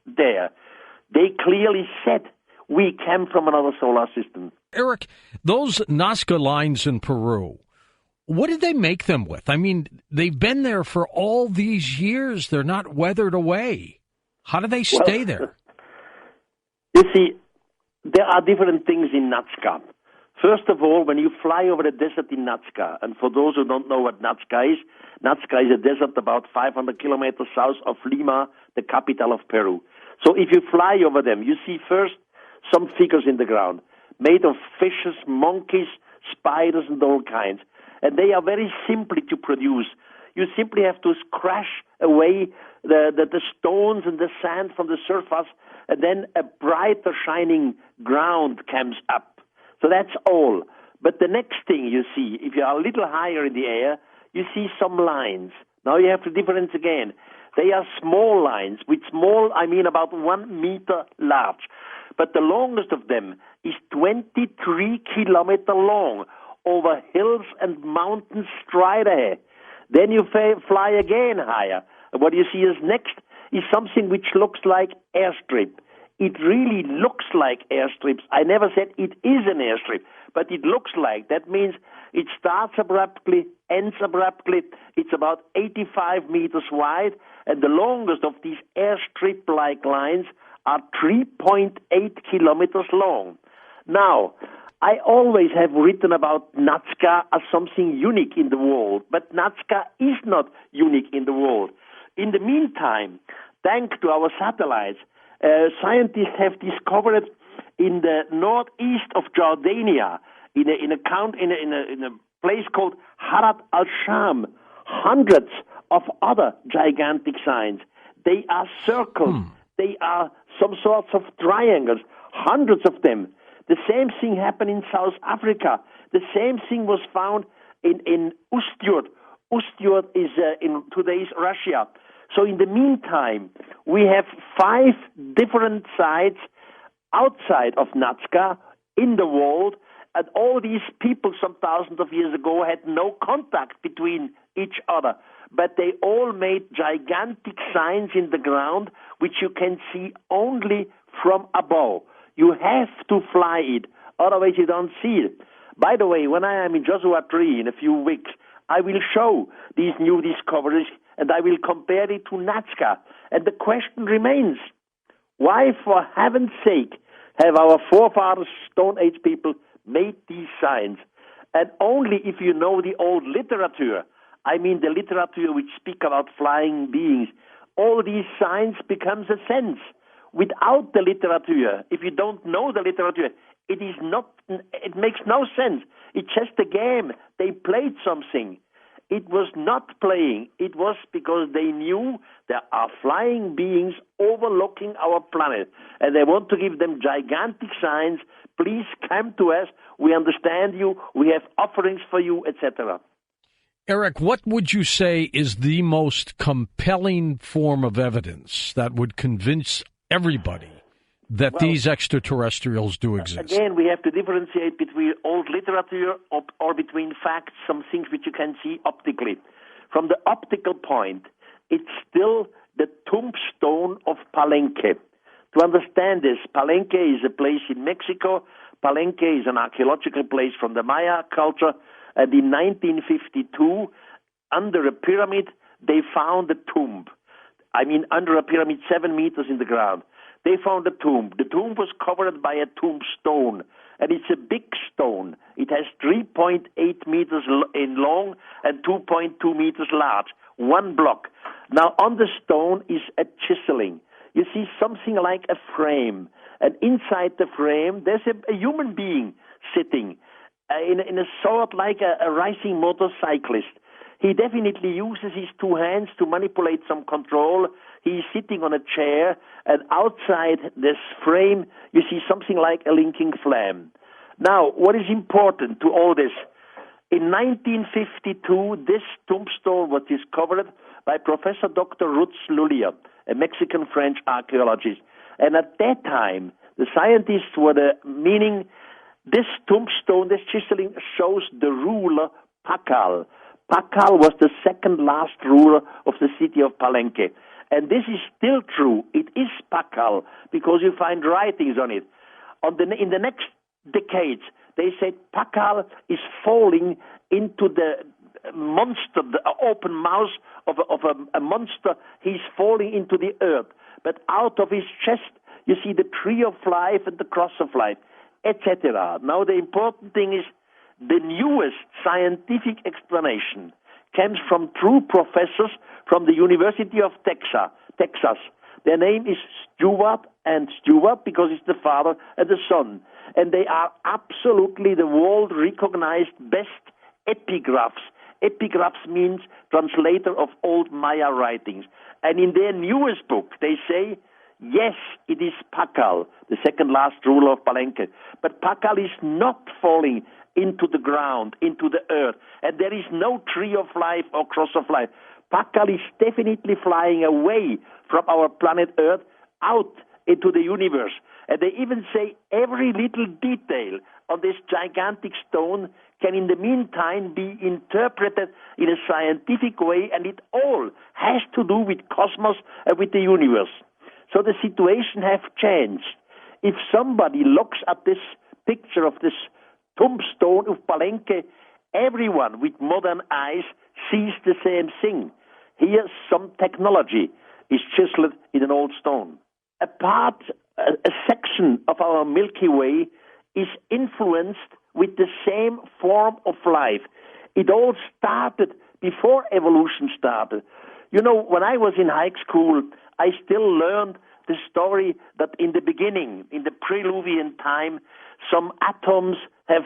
there. They clearly said, we came from another solar system. Erich, those Nazca Lines in Peru, what did they make them with? I mean, they've been there for all these years. They're not weathered away. How do they stay there? You see, there are different things in Nazca. First of all, when you fly over the desert in Nazca, and for those who don't know what Nazca is a desert about 500 kilometers south of Lima, the capital of Peru. So if you fly over them, you see first some figures in the ground, made of fishes, monkeys, spiders, and all kinds. And they are very simply to produce. You simply have to scratch away the stones and the sand from the surface, and then a brighter shining ground comes up. So that's all. But the next thing you see, if you are a little higher in the air, you see some lines. Now you have the difference again. They are small lines. With small, I mean about 1 meter large. But the longest of them is 23 kilometers long, over hills and mountains straight ahead. Then you fly again higher. What you see is next is something which looks like airstrip. It really looks like airstrips. I never said it is an airstrip, but it looks like. That means it starts abruptly, ends abruptly. It's about 85 meters wide, and the longest of these airstrip-like lines are 3.8 kilometers long. Now, I always have written about Nazca as something unique in the world, but Nazca is not unique in the world. In the meantime, thanks to our satellites, scientists have discovered in the northeast of Jordania, in a place called Harat al-Sham, hundreds of other gigantic signs. They are circles. They are some sorts of triangles, hundreds of them. The same thing happened in South Africa. The same thing was found in Ustyurt. Ustyurt is in today's Russia. So in the meantime, we have 5 different sites outside of Nazca in the world, and all these people some thousands of years ago had no contact between each other. But they all made gigantic signs in the ground, which you can see only from above. You have to fly it, otherwise you don't see it. By the way, when I am in Joshua Tree in a few weeks, I will show these new discoveries, and I will compare it to Nazca. And the question remains, why, for heaven's sake, have our forefathers, Stone Age people, made these signs? And only if you know the old literature, I mean the literature which speak about flying beings, all these signs becomes a sense. Without the literature, if you don't know the literature, it makes no sense. It's just a game. They played something. It was not playing. It was because they knew there are flying beings overlooking our planet, and they want to give them gigantic signs. Please come to us. We understand you. We have offerings for you, etc. Erich, what would you say is the most compelling form of evidence that would convince everybody that these extraterrestrials do exist? Again, we have to differentiate between old literature or between facts, some things which you can see optically. From the optical point, it's still the tombstone of Palenque. To understand this, Palenque is a place in Mexico. Palenque is an archaeological place from the Maya culture. And in 1952, under a pyramid, they found a tomb. I mean, under a pyramid 7 meters in the ground. They found a tomb. The tomb was covered by a tombstone, and it's a big stone. It has 3.8 meters in long and 2.2 meters large, one block. Now, on the stone is a chiseling. You see something like a frame, and inside the frame, there's a human being sitting in a sort like a racing motorcyclist. He definitely uses his two hands to manipulate some control. He's sitting on a chair, and outside this frame, you see something like a linking flame. Now, what is important to all this? In 1952, this tombstone was discovered by Professor Dr. Rutz Lulia, a Mexican-French archaeologist. And at that time, the scientists were meaning this tombstone, this chiseling, shows the ruler Pacal. Pacal was the second last ruler of the city of Palenque. And this is still true. It is Pacal because you find writings on it. In the next decades, they said Pacal is falling into the monster, the open mouth of a monster. He's falling into the earth. But out of his chest, you see the tree of life and the cross of life, etc. Now, the important thing is the newest scientific explanation comes from true professors from the University of Texas. Their name is Stewart and Stewart because it's the father and the son. And they are absolutely the world-recognized best epigraphs. Epigraphs means translator of old Maya writings. And in their newest book, they say, yes, it is Pacal, the second last ruler of Palenque. But Pacal is not falling into the ground, into the earth. And there is no tree of life or cross of life. Pacal is definitely flying away from our planet Earth out into the universe. And they even say every little detail on this gigantic stone can in the meantime be interpreted in a scientific way, and it all has to do with cosmos and with the universe. So the situation has changed. If somebody looks at this picture of this tombstone of Palenque, everyone with modern eyes sees the same thing. Here, some technology is chiseled in an old stone. A section of our Milky Way is influenced with the same form of life. It all started before evolution started. You know, when I was in high school, I still learned the story that in the beginning, in the Preluvian time, some atoms have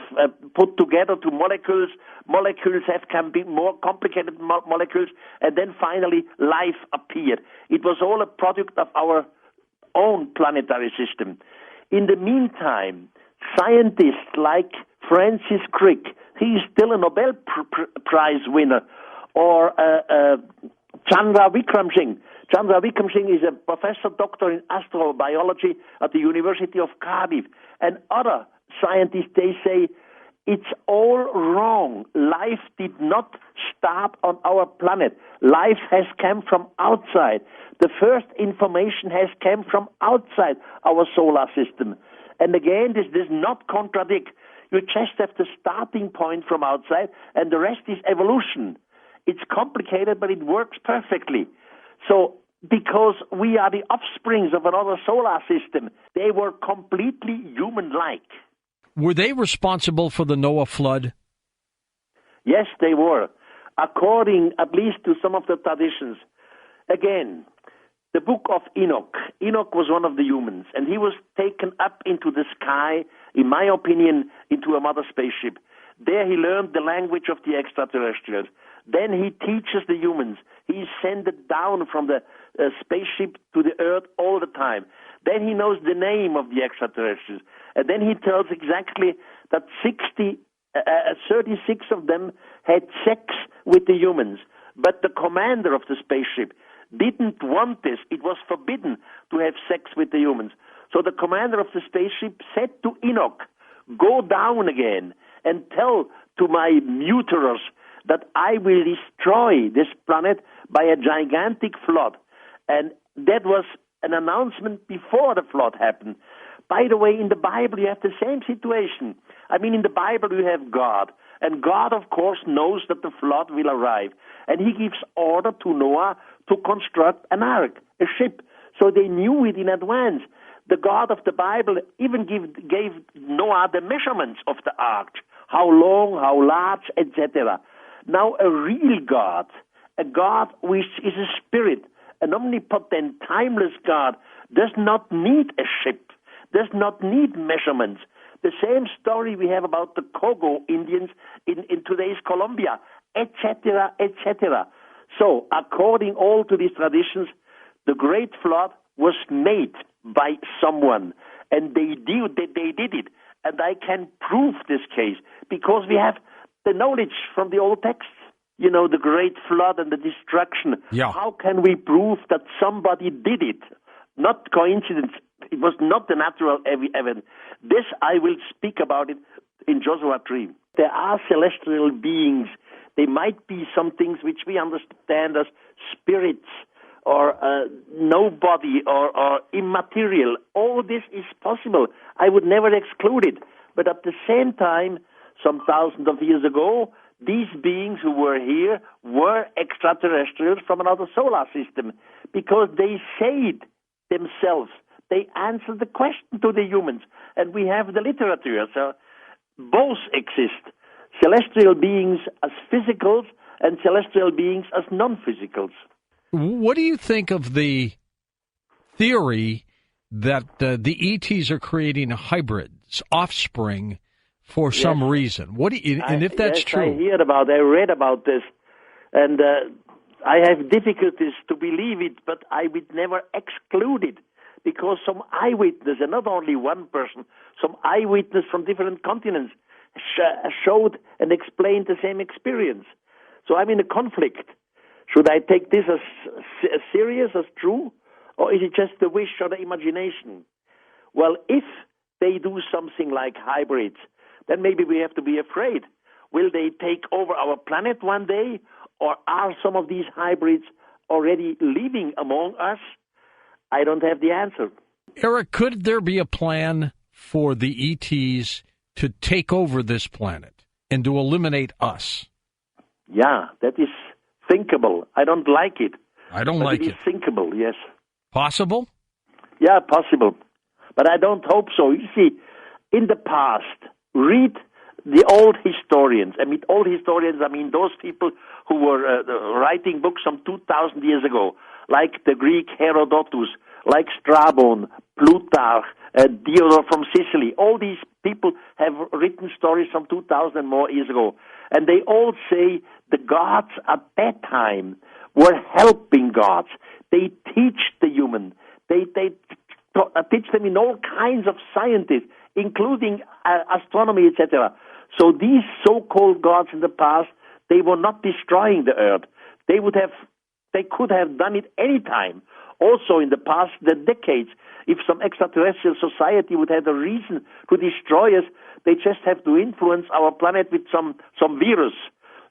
put together to molecules. Molecules can be more complicated molecules, and then finally life appeared. It was all a product of our own planetary system. In the meantime, scientists like Francis Crick, he is still a Nobel Prize winner, or Chandra Vikram Singh. Chandra Vikram Singh is a professor doctor in astrobiology at the University of Cardiff. And other scientists, they say, it's all wrong. Life did not start on our planet. Life has come from outside. The first information has come from outside our solar system. And again, this does not contradict. You just have the starting point from outside, and the rest is evolution. It's complicated, but it works perfectly. So, because we are the offsprings of another solar system, they were completely human-like. Were they responsible for the Noah flood? Yes, they were, according at least to some of the traditions. Again, the book of Enoch. Enoch was one of the humans, and he was taken up into the sky, in my opinion, into a mother spaceship. There he learned the language of the extraterrestrials. Then he teaches the humans. He's sent down from the spaceship to the earth all the time. Then he knows the name of the extraterrestrials. And then he tells exactly that 36 of them had sex with the humans. But the commander of the spaceship didn't want this. It was forbidden to have sex with the humans. So the commander of the spaceship said to Enoch, go down again and tell to my mutterers that I will destroy this planet by a gigantic flood. And that was an announcement before the flood happened. By the way, in the Bible, you have the same situation. I mean, in the Bible, you have God. And God, of course, knows that the flood will arrive. And he gives order to Noah to construct an ark, a ship. So they knew it in advance. The God of the Bible even gave Noah the measurements of the ark, how long, how large, etc. Now, a real God, a God which is a spirit, an omnipotent, timeless God, does not need a ship, does not need measurements. The same story we have about the Congo Indians in today's Colombia, etc., etc. So, according all to these traditions, the Great Flood was made by someone, and they did it. And I can prove this case because we have the knowledge from the old texts. You know, the Great Flood and the destruction. Yeah. How can we prove that somebody did it? Not coincidence. It was not the natural event. This, I will speak about it in Joshua 3. There are celestial beings. They might be some things which we understand as spirits or nobody or immaterial. All this is possible. I would never exclude it. But at the same time, some thousands of years ago, these beings who were here were extraterrestrials from another solar system because they said themselves. They answered the question to the humans. And we have the literature. So both exist. Celestial beings as physicals and celestial beings as non-physicals. What do you think of the theory that the ETs are creating hybrids, offspring, for some reason? What do you, and if that's true? I read about this, and I have difficulties to believe it, but I would never exclude it, because some eyewitness, and not only one person, some eyewitness from different continents showed and explained the same experience. So I'm in a conflict. Should I take this as serious, as true, or is it just the wish or the imagination? Well, if they do something like hybrids, then maybe we have to be afraid. Will they take over our planet one day, or are some of these hybrids already living among us? I don't have the answer. Erich, could there be a plan for the ETs to take over this planet and to eliminate us? Yeah, that is thinkable. I don't like it. I don't like it. It is thinkable, yes. Possible? Yeah, possible. But I don't hope so. You see, in the past, read the old historians. I mean, old historians, I mean those people who were writing books some 2,000 years ago, like the Greek Herodotus, like Strabon, Plutarch, Diodor from Sicily. All these people have written stories from 2,000 and more years ago. And they all say the gods at that time were helping gods. They teach the human. They teach them in all kinds of sciences, including astronomy, etc. So these so-called gods in the past, they were not destroying the earth. They could have done it any time. Also in the past, the decades, if some extraterrestrial society would have a reason to destroy us, they just have to influence our planet with some virus,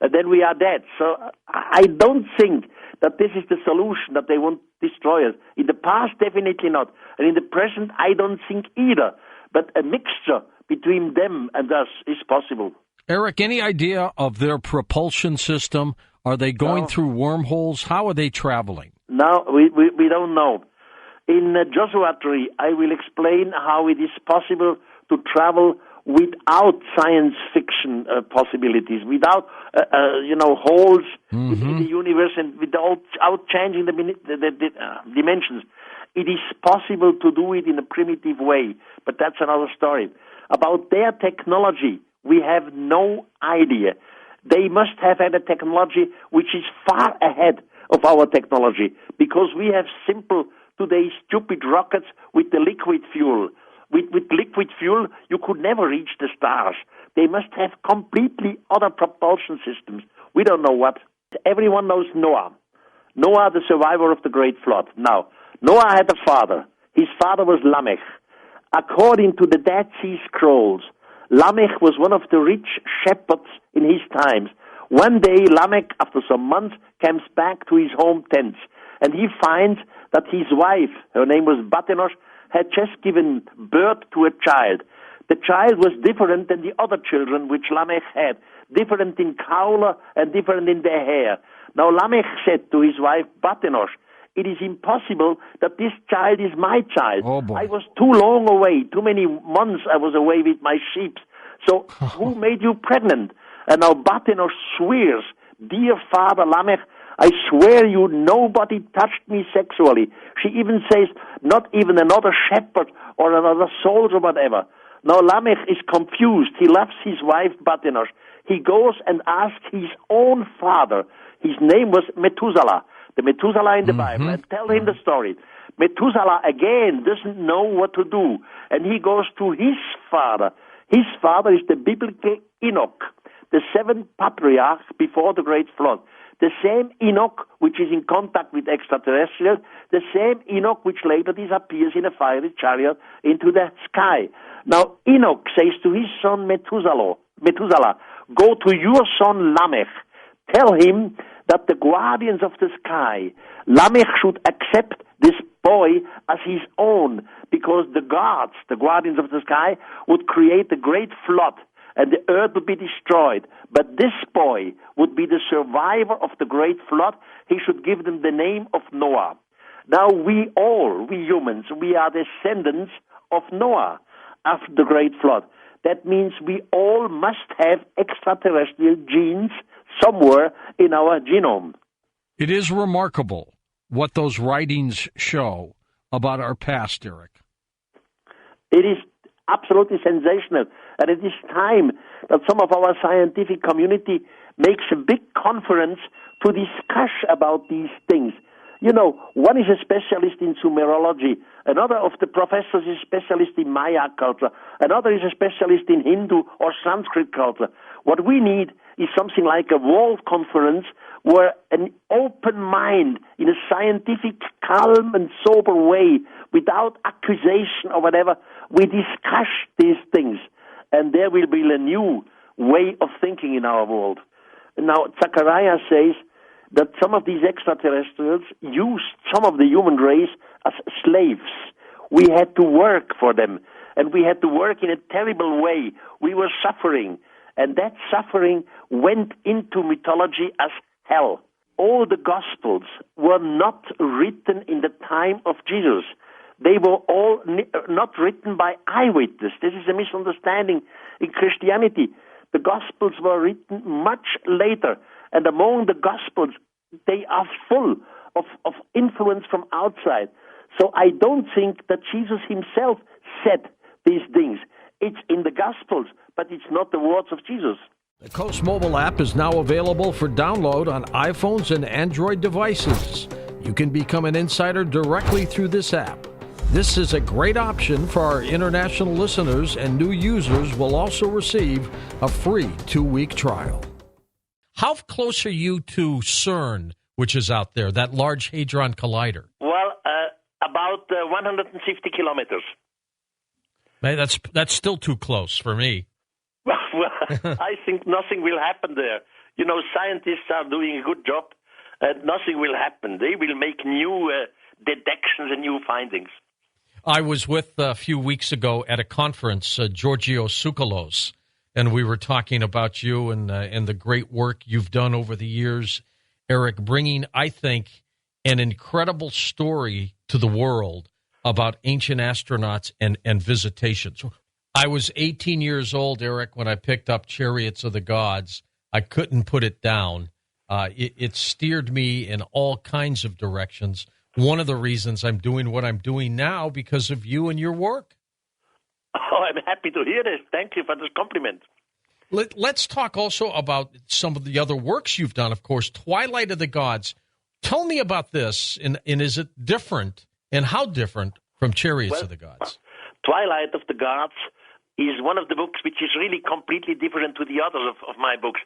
and then we are dead. So I don't think that this is the solution, that they won't destroy us. In the past, definitely not. And in the present, I don't think either. But a mixture between them and us is possible. Erich, any idea of their propulsion system? Are they going through wormholes? How are they traveling? No, we don't know. In Joshua 3, I will explain how it is possible to travel without science fiction possibilities, without holes in the universe, and without changing the dimensions. It is possible to do it in a primitive way, but that's another story. About their technology, we have no idea. They must have had a technology which is far ahead of our technology, because we have simple, today, stupid rockets with the liquid fuel. With liquid fuel, you could never reach the stars. They must have completely other propulsion systems. We don't know what. Everyone knows Noah. Noah, the survivor of the Great Flood. Now, Noah had a father. His father was Lamech. According to the Dead Sea Scrolls, Lamech was one of the rich shepherds in his times. One day, Lamech, after some months, comes back to his home tents, and he finds that his wife, her name was Batenosh, had just given birth to a child. The child was different than the other children which Lamech had, different in color and different in their hair. Now Lamech said to his wife Batenosh, "It is impossible that this child is my child. Oh, boy. I was too long away, too many months I was away with my sheep. So who made you pregnant?" And now Batenosh swears, "Dear father Lamech, I swear you nobody touched me sexually." She even says, "Not even another shepherd or another soldier, whatever." Now Lamech is confused. He loves his wife Batenosh. He goes and asks his own father. His name was Methuselah, the Methuselah in the Bible, and tell him the story. Methuselah again doesn't know what to do, and he goes to his father. His father is the biblical Enoch, the seventh patriarch before the Great Flood. The same Enoch which is in contact with extraterrestrials, the same Enoch which later disappears in a fiery chariot into the sky. Now Enoch says to his son Methuselah, "Go to your son Lamech. Tell him that the guardians of the sky, Lamech should accept this boy as his own, because the gods, the guardians of the sky, would create a great flood, and the earth would be destroyed. But this boy would be the survivor of the great flood. He should give them the name of Noah." Now we humans, we are descendants of Noah after the great flood. That means we all must have extraterrestrial genes somewhere in our genome. It is remarkable what those writings show about our past, Erich. It is absolutely sensational. And it is time that some of our scientific community makes a big conference to discuss about these things. You know, one is a specialist in Sumerology, another of the professors is a specialist in Maya culture, another is a specialist in Hindu or Sanskrit culture. What we need is something like a world conference where an open mind, in a scientific, calm and sober way, without accusation or whatever, we discuss these things. And there will be a new way of thinking in our world. Now, Zachariah says that some of these extraterrestrials used some of the human race as slaves. We had to work for them, and we had to work in a terrible way. We were suffering, and that suffering went into mythology as hell. All the Gospels were not written in the time of Jesus. They were all not written by eyewitness. This is a misunderstanding in Christianity. The Gospels were written much later, and among the Gospels, they are full of influence from outside. So I don't think that Jesus himself said these things. It's in the Gospels, but it's not the words of Jesus. The Coast mobile app is now available for download on iPhones and Android devices. You can become an insider directly through this app. This is a great option for our international listeners, and new users will also receive a free 2-week trial. How close are you to CERN, which is out there, that Large Hadron Collider? Well, about 150 kilometers. Hey, that's still too close for me. Well, I think nothing will happen there. You know, scientists are doing a good job, and nothing will happen. They will make new detections and new findings. I was with a few weeks ago at a conference, Giorgio Tsoukalos, and we were talking about you and the great work you've done over the years, Erich, bringing, I think, an incredible story to the world about ancient astronauts and visitations. I was 18 years old, Erich, when I picked up Chariots of the Gods. I couldn't put it down. It steered me in all kinds of directions. One of the reasons I'm doing what I'm doing now because of you and your work. Oh, I'm happy to hear this. Thank you for this compliment. Let's talk also about some of the other works you've done, of course. Twilight of the Gods. Tell me about this, and is it different, and how different from Chariots of the Gods? Twilight of the Gods is one of the books which is really completely different to the others of my books.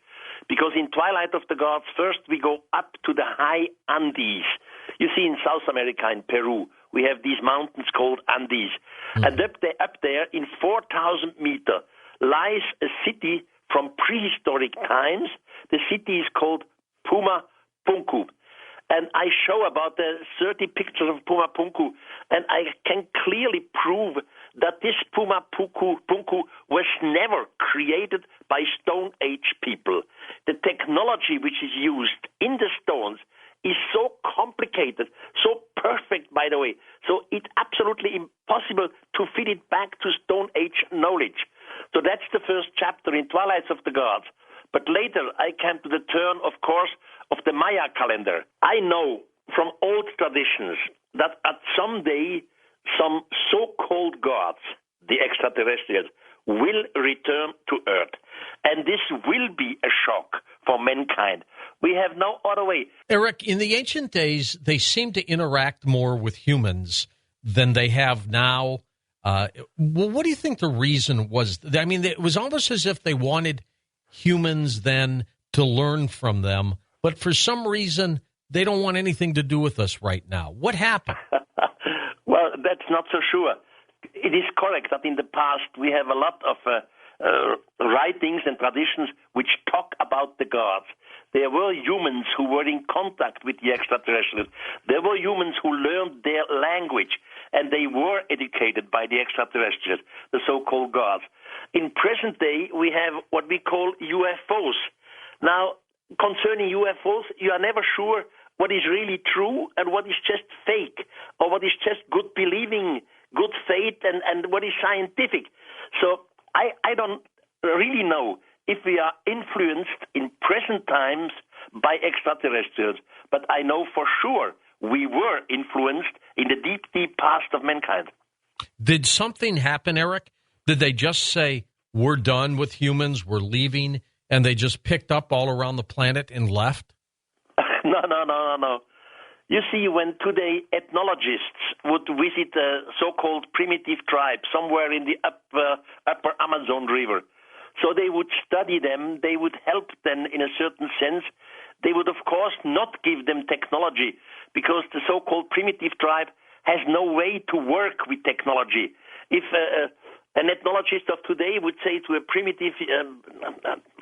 Because in Twilight of the Gods, first we go up to the high Andes. You see in South America, in Peru, we have these mountains called Andes. And up there, in 4,000 meters, lies a city from prehistoric times. The city is called Puma Punku. And I show about 30 pictures of Puma Punku, and I can clearly prove that this Puma Punku was never created by Stone Age people. The technology which is used in the stones is so complicated, so perfect, by the way, so it's absolutely impossible to fit it back to Stone Age knowledge. So that's the first chapter in Twilight of the Gods. But later I came to the turn, of course, of the Maya calendar. I know from old traditions that at some day some so-called gods, the extraterrestrials, will return to Earth. And this will be a shock for mankind. We have no other way. Erich, in the ancient days, they seemed to interact more with humans than they have now. What do you think the reason was? I mean, it was almost as if they wanted humans then to learn from them, but for some reason, they don't want anything to do with us right now. What happened? Well, that's not so sure. It is correct that in the past we have a lot of writings and traditions which talk about the gods. There were humans who were in contact with the extraterrestrials. There were humans who learned their language, and they were educated by the extraterrestrials, the so-called gods. In present day, we have what we call UFOs. Now, concerning UFOs, you are never sure what is really true and what is just fake, or what is just good believing, good faith, and what is scientific. So I don't really know if we are influenced in present times by extraterrestrials, but I know for sure we were influenced in the deep, deep past of mankind. Did something happen, Erich? Did they just say, we're done with humans, we're leaving, and they just picked up all around the planet and left? No. You see, when today ethnologists would visit a so-called primitive tribe somewhere in the upper Amazon River, so they would study them, they would help them in a certain sense. They would, of course, not give them technology because the so-called primitive tribe has no way to work with technology. If an ethnologist of today would say to a primitive,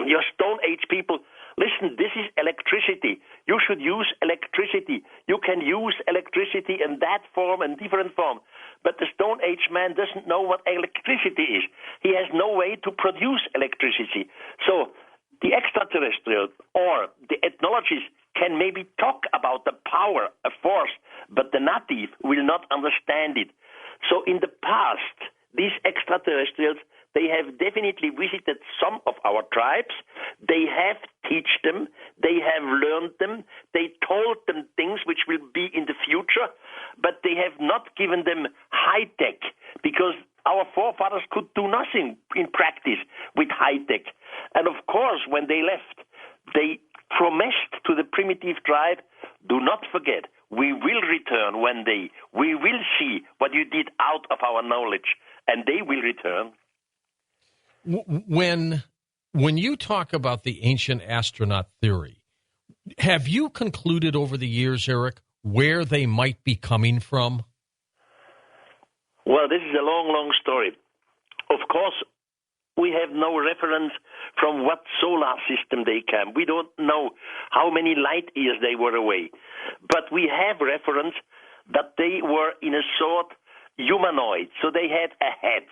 your Stone Age people, listen, this is electricity. You should use electricity. You can use electricity in that form and different form. But the Stone Age man doesn't know what electricity is. He has no way to produce electricity. So the extraterrestrial or the ethnologists can maybe talk about the power, a force, but the native will not understand it. So in the past, these extraterrestrials, they have definitely visited some of our tribes. They have taught them. They have learned them. They told them things which will be in the future, but they have not given them high tech because our forefathers could do nothing in practice with high tech. And of course, when they left, they promised to the primitive tribe, do not forget, we will return one day. We will see what you did out of our knowledge, and they will return. When you talk about the ancient astronaut theory, have you concluded over the years, Erich, where they might be coming from? Well, this is a long, long story. Of course, we have no reference from what solar system they came. We don't know how many light years they were away. But we have reference that they were in a sort humanoid. So they had a head,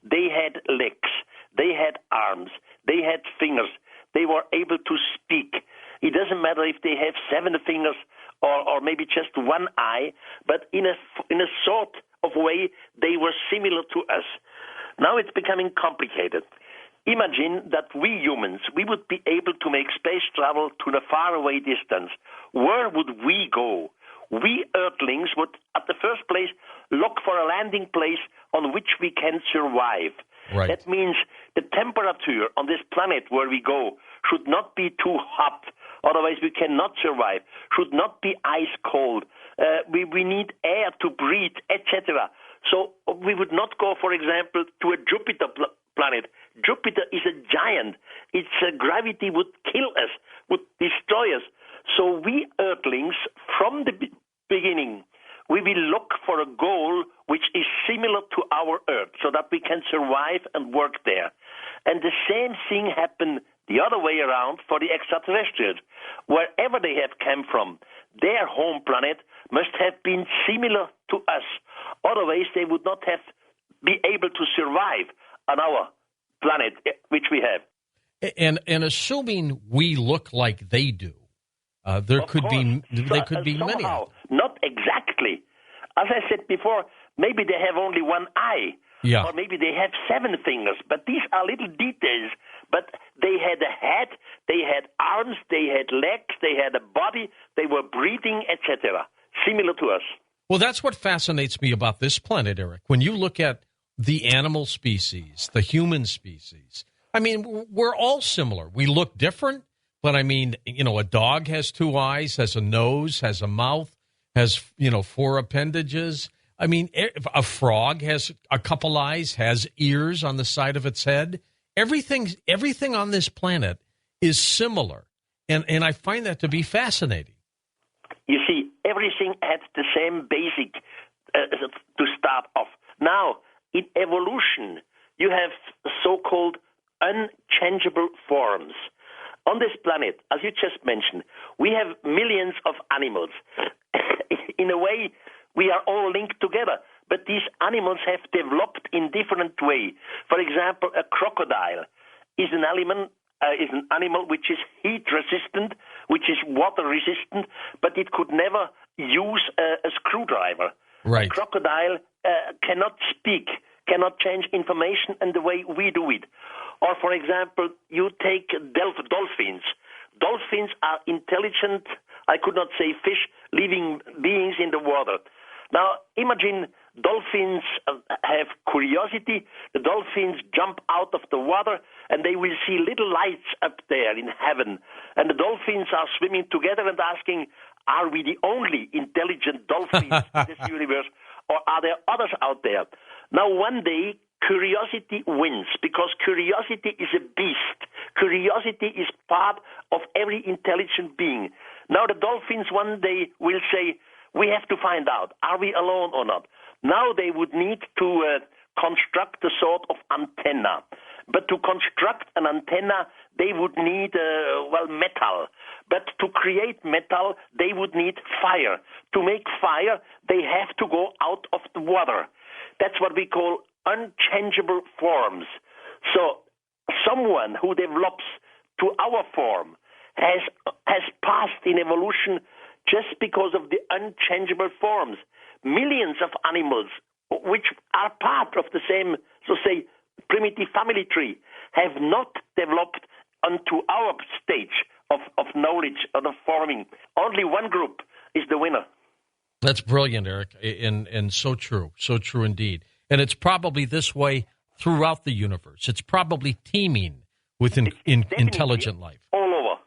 they had legs, they had arms, they had fingers. They were able to speak. It doesn't matter if they have 7 fingers or maybe just one eye, but in a sort of way, they were similar to us. Now it's becoming complicated. Imagine that we humans, we would be able to make space travel to a faraway distance. Where would we go? We Earthlings would, at the first place, look for a landing place on which we can survive. Right. That means the temperature on this planet where we go should not be too hot. Otherwise, we cannot survive. Should not be ice cold. We need air to breathe, etc. So we would not go, for example, to a Jupiter planet. Jupiter is a giant. Its gravity would kill us, would destroy us. So we Earthlings, from the beginning, we will look for a goal which is similar to our Earth so that we can survive and work there. And the same thing happened the other way around for the extraterrestrials. Wherever they have come from, their home planet must have been similar to us. Otherwise, they would not have be able to survive on our planet, which we have. And assuming we look like they do, there could be many. Not exactly. As I said before, maybe they have only one eye, or maybe they have 7 fingers. But these are little details. But they had a head, they had arms, they had legs, they had a body, they were breathing, etc. Similar to us. Well, that's what fascinates me about this planet, Erich. When you look at the animal species, the human species, I mean, we're all similar. We look different, but I mean, a dog has 2 eyes, has a nose, has a mouth, has, 4 appendages. I mean, a frog has a couple eyes, has ears on the side of its head. Everything on this planet is similar, and I find that to be fascinating. You see, everything had the same basic to start off. Now, in evolution, you have so-called unchangeable forms. On this planet, as you just mentioned, we have millions of animals. In a way, we are all linked together. But these animals have developed in different way. For example, a crocodile is an animal which is heat resistant, which is water resistant, but it could never use a screwdriver. Right. A crocodile cannot speak, cannot change information in the way we do it. Or, for example, you take dolphins. Dolphins are intelligent, I could not say fish, living beings in the water. Now, imagine dolphins have curiosity. The dolphins jump out of the water, and they will see little lights up there in heaven. And the dolphins are swimming together and asking, are we the only intelligent dolphins in this universe, or are there others out there? Now, one day, curiosity wins, because curiosity is a beast. Curiosity is part of every intelligent being. Now, the dolphins one day will say, we have to find out, are we alone or not? Now they would need to construct a sort of antenna. But to construct an antenna, they would need, metal. But to create metal, they would need fire. To make fire, they have to go out of the water. That's what we call unchangeable forms. So someone who develops to our form has passed in evolution just because of the unchangeable forms. Millions of animals, which are part of the same, so say, primitive family tree, have not developed onto our stage of knowledge or of forming. Only one group is the winner. That's brilliant, Erich, and so true indeed. And it's probably this way throughout the universe. It's probably teeming with intelligent life. All over.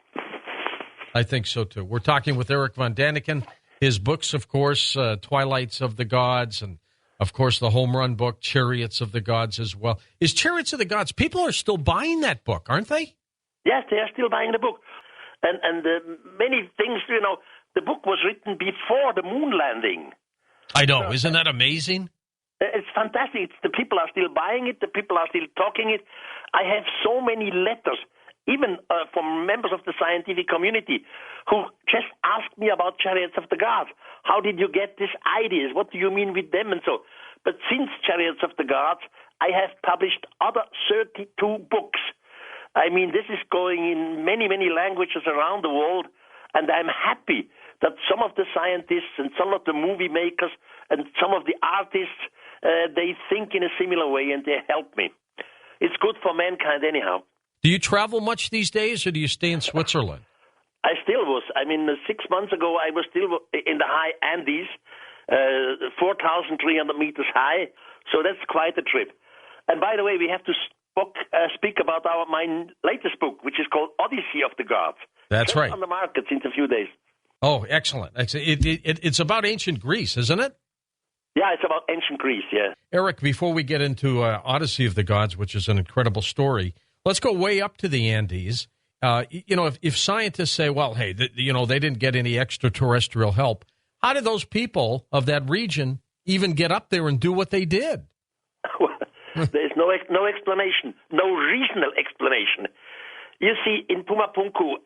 I think so, too. We're talking with Erich von Däniken. His books, of course, Twilights of the Gods, and, of course, the home run book, Chariots of the Gods, as well. Is Chariots of the Gods, people are still buying that book, aren't they? Yes, they are still buying the book. And many things, the book was written before the moon landing. I know. Isn't that amazing? It's fantastic. The people are still buying it. The people are still talking it. I have so many letters, even from members of the scientific community, who just asked me about Chariots of the Gods. How did you get these ideas? What do you mean with them? And so, but since Chariots of the Gods, I have published other 32 books. I mean, this is going in many, many languages around the world, and I'm happy that some of the scientists and some of the movie makers and some of the artists, they think in a similar way and they help me. It's good for mankind anyhow. Do you travel much these days, or do you stay in Switzerland? I still was. 6 months ago, I was still in the high Andes, 4,300 meters high, so that's quite a trip. And by the way, we have to speak about my latest book, which is called Odyssey of the Gods. That's right. On the market since a few days. Oh, excellent. It's about ancient Greece, isn't it? Yeah, it's about ancient Greece, yeah. Erich, before we get into Odyssey of the Gods, which is an incredible story, let's go way up to the Andes. If scientists say, well, hey, they didn't get any extraterrestrial help, how did those people of that region even get up there and do what they did? There's no explanation, no reasonable explanation. You see, in Puma Punku,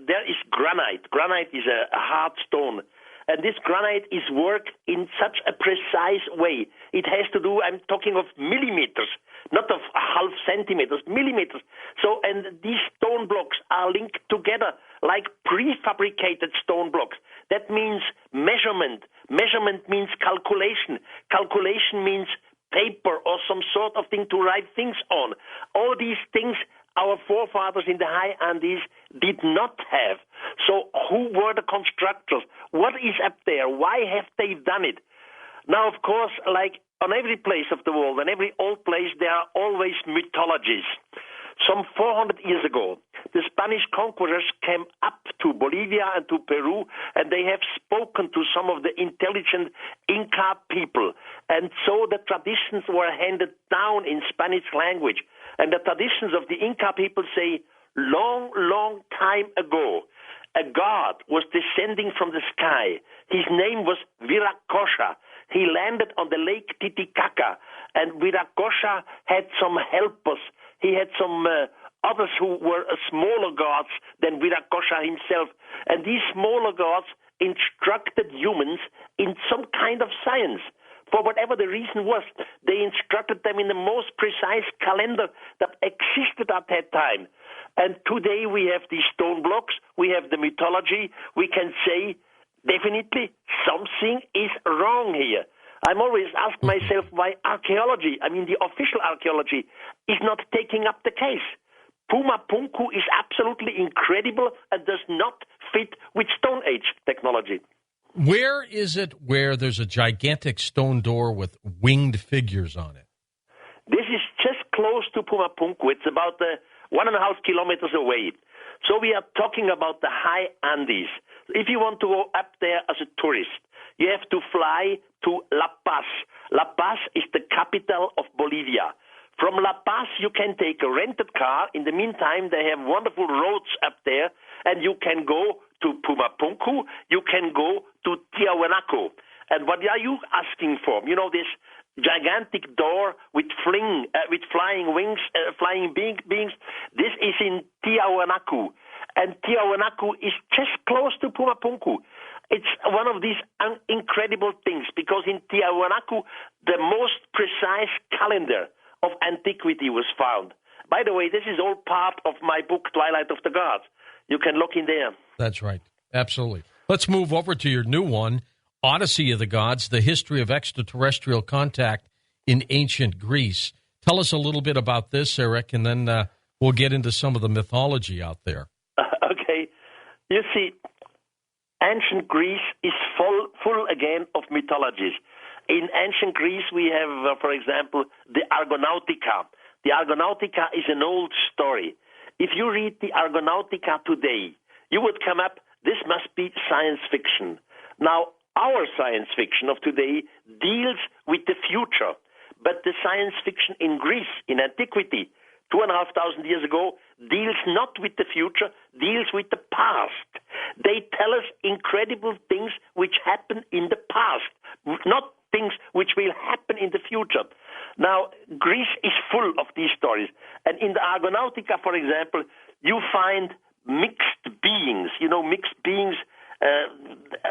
there is granite. Granite is a hard stone. And this granite is worked in such a precise way. It has to do, I'm talking of millimeters, not of half centimeters, millimeters. So, and these stone blocks are linked together like prefabricated stone blocks. That means measurement. Measurement means calculation. Calculation means paper or some sort of thing to write things on. All these things our forefathers in the high Andes did not have. So who were the constructors? What is up there? Why have they done it? Now, of course, like on every place of the world, and every old place, there are always mythologies. Some 400 years ago, the Spanish conquerors came up to Bolivia and to Peru, and they have spoken to some of the intelligent Inca people. And so the traditions were handed down in Spanish language. And the traditions of the Inca people say, long, long time ago, a god was descending from the sky. His name was Viracocha. He landed on the lake Titicaca, and Viracocha had some helpers. He had some others who were smaller gods than Viracocha himself. And these smaller gods instructed humans in some kind of science. For whatever the reason was, they instructed them in the most precise calendar that existed at that time. And today we have these stone blocks, we have the mythology, we can say definitely something is wrong here. I'm always asked myself why archaeology, the official archaeology, is not taking up the case. Puma Punku is absolutely incredible and does not fit with Stone Age technology. Where is it where there's a gigantic stone door with winged figures on it? This is just close to Puma Punku. It's about 1.5 kilometers away. So we are talking about the high Andes. If you want to go up there as a tourist, you have to fly to La Paz. La Paz is the capital of Bolivia. From La Paz, you can take a rented car. In the meantime, they have wonderful roads up there, and you can go to Puma Punku, you can go to Tiahuanaco. And what are you asking for? This gigantic door with flying wings, flying beings. This is in Tiahuanaco. And Tiahuanaco is just close to Puma Punku. It's one of these incredible things because in Tiahuanaco, the most precise calendar of antiquity was found. By the way, this is all part of my book, Twilight of the Gods. You can look in there. That's right. Absolutely. Let's move over to your new one, Odyssey of the Gods, the history of extraterrestrial contact in ancient Greece. Tell us a little bit about this, Erich, and then we'll get into some of the mythology out there. Okay. You see, ancient Greece is full again of mythologies. In ancient Greece, we have, for example, the Argonautica. The Argonautica is an old story. If you read the Argonautica today, you would come up, this must be science fiction. Now, our science fiction of today deals with the future, but the science fiction in Greece, in antiquity, 2,500 years ago, deals not with the future, deals with the past. They tell us incredible things which happen in the past, not things which will happen in the future. Now, Greece is full of these stories. And in the Argonautica, for example, you find mixed beings, mixed beings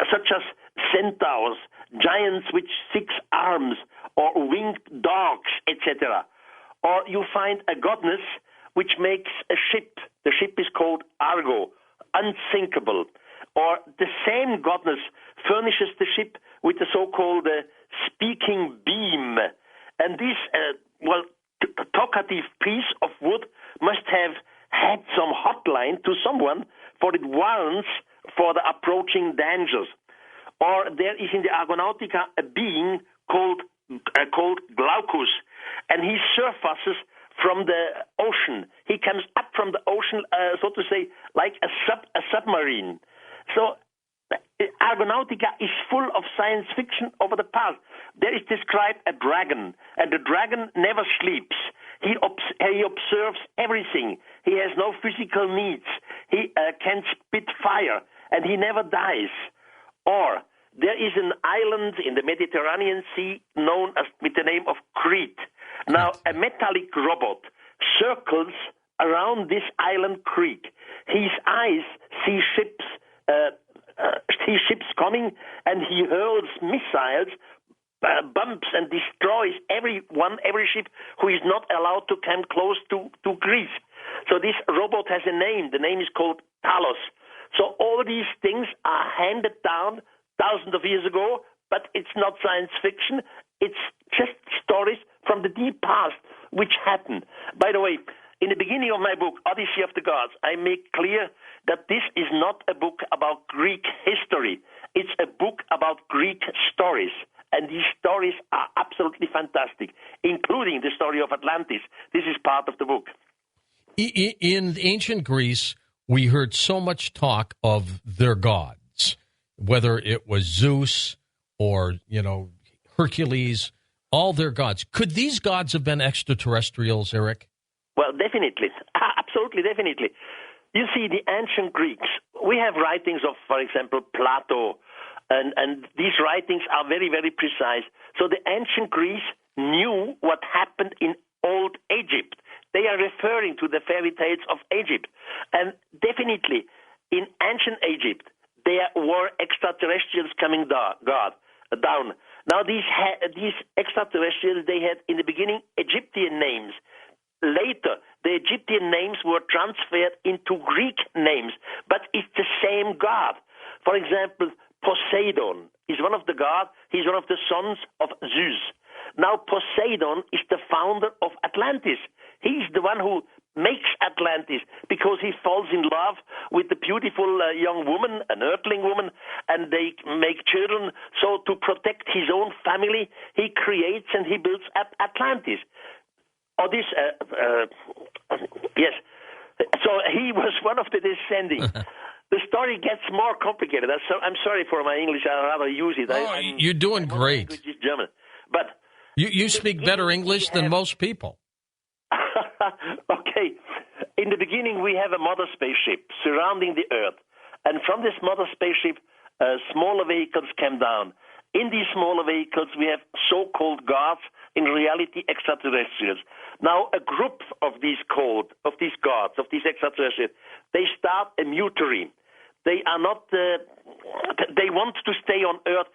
such as centaurs, giants with 6 arms, or winged dogs, etc. Or you find a goddess which makes a ship. The ship is called Argo, unsinkable. Or the same goddess furnishes the ship with the so-called speaking beam. And this, talkative piece of wood must have had some hotline to someone, for it warns for the approaching dangers. Or there is in the Argonautica a being called Glaucus, and he surfaces from the ocean. He comes up from the ocean, so to say, like a submarine. So Argonautica is full of science fiction over the past. There is described a dragon, and the dragon never sleeps. He observes everything. He has no physical needs. He can spit fire, and he never dies. Or there is an island in the Mediterranean Sea known as with the name of Crete. Now, a metallic robot circles around this island Crete. His eyes see ships coming, and he hurls missiles, bumps and destroys every ship who is not allowed to come close to Greece. So this robot has a name. The name is called Talos. So all these things are handed down thousands of years ago, but it's not science fiction. It's just stories from the deep past which happened. By the way, in the beginning of my book, Odyssey of the Gods, I make clear that this is not a book about Greek history. It's a book about Greek stories. And these stories are absolutely fantastic, including the story of Atlantis. This is part of the book. In ancient Greece, we heard so much talk of their gods, whether it was Zeus or, Hercules, all their gods. Could these gods have been extraterrestrials, Erich? Well, definitely. Absolutely, definitely. You see, the ancient Greeks, we have writings of, for example, Plato, and these writings are very, very precise. So the ancient Greeks knew what happened in old Egypt. They are referring to the fairy tales of Egypt. And definitely, in ancient Egypt, there were extraterrestrials coming down. Now, these extraterrestrials, they had, in the beginning, Egyptian names. Later, the Egyptian names were transferred into Greek names, but it's the same God. For example, Poseidon is one of the gods. He's one of the sons of Zeus. Now, Poseidon is the founder of Atlantis. He's the one who makes Atlantis because he falls in love with the beautiful young woman, an earthling woman, and they make children. So to protect his own family, he creates and he builds Atlantis. Yes. So he was one of the descending. The story gets more complicated. I'm sorry for my English. I'd rather use it. You're doing great. My language is German. But you speak better English than most people. Okay. In the beginning, we have a mother spaceship surrounding the Earth. And from this mother spaceship, smaller vehicles came down. In these smaller vehicles, we have so-called gods, in reality extraterrestrials. Now, a group of these gods, of these extraterrestrials, they start a mutiny. They are not. They want to stay on Earth.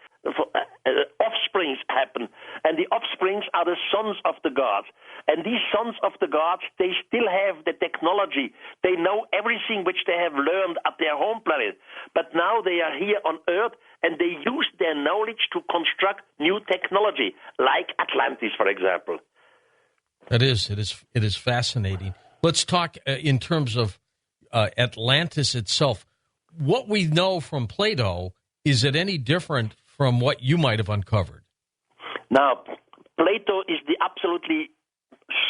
Offsprings happen, and the offsprings are the sons of the gods. And these sons of the gods, they still have the technology. They know everything which they have learned at their home planet. But now they are here on Earth, and they use their knowledge to construct new technology, like Atlantis, for example. It is fascinating. Let's talk in terms of Atlantis itself. What we know from Plato, is it any different from what you might have uncovered? Now, Plato is the absolutely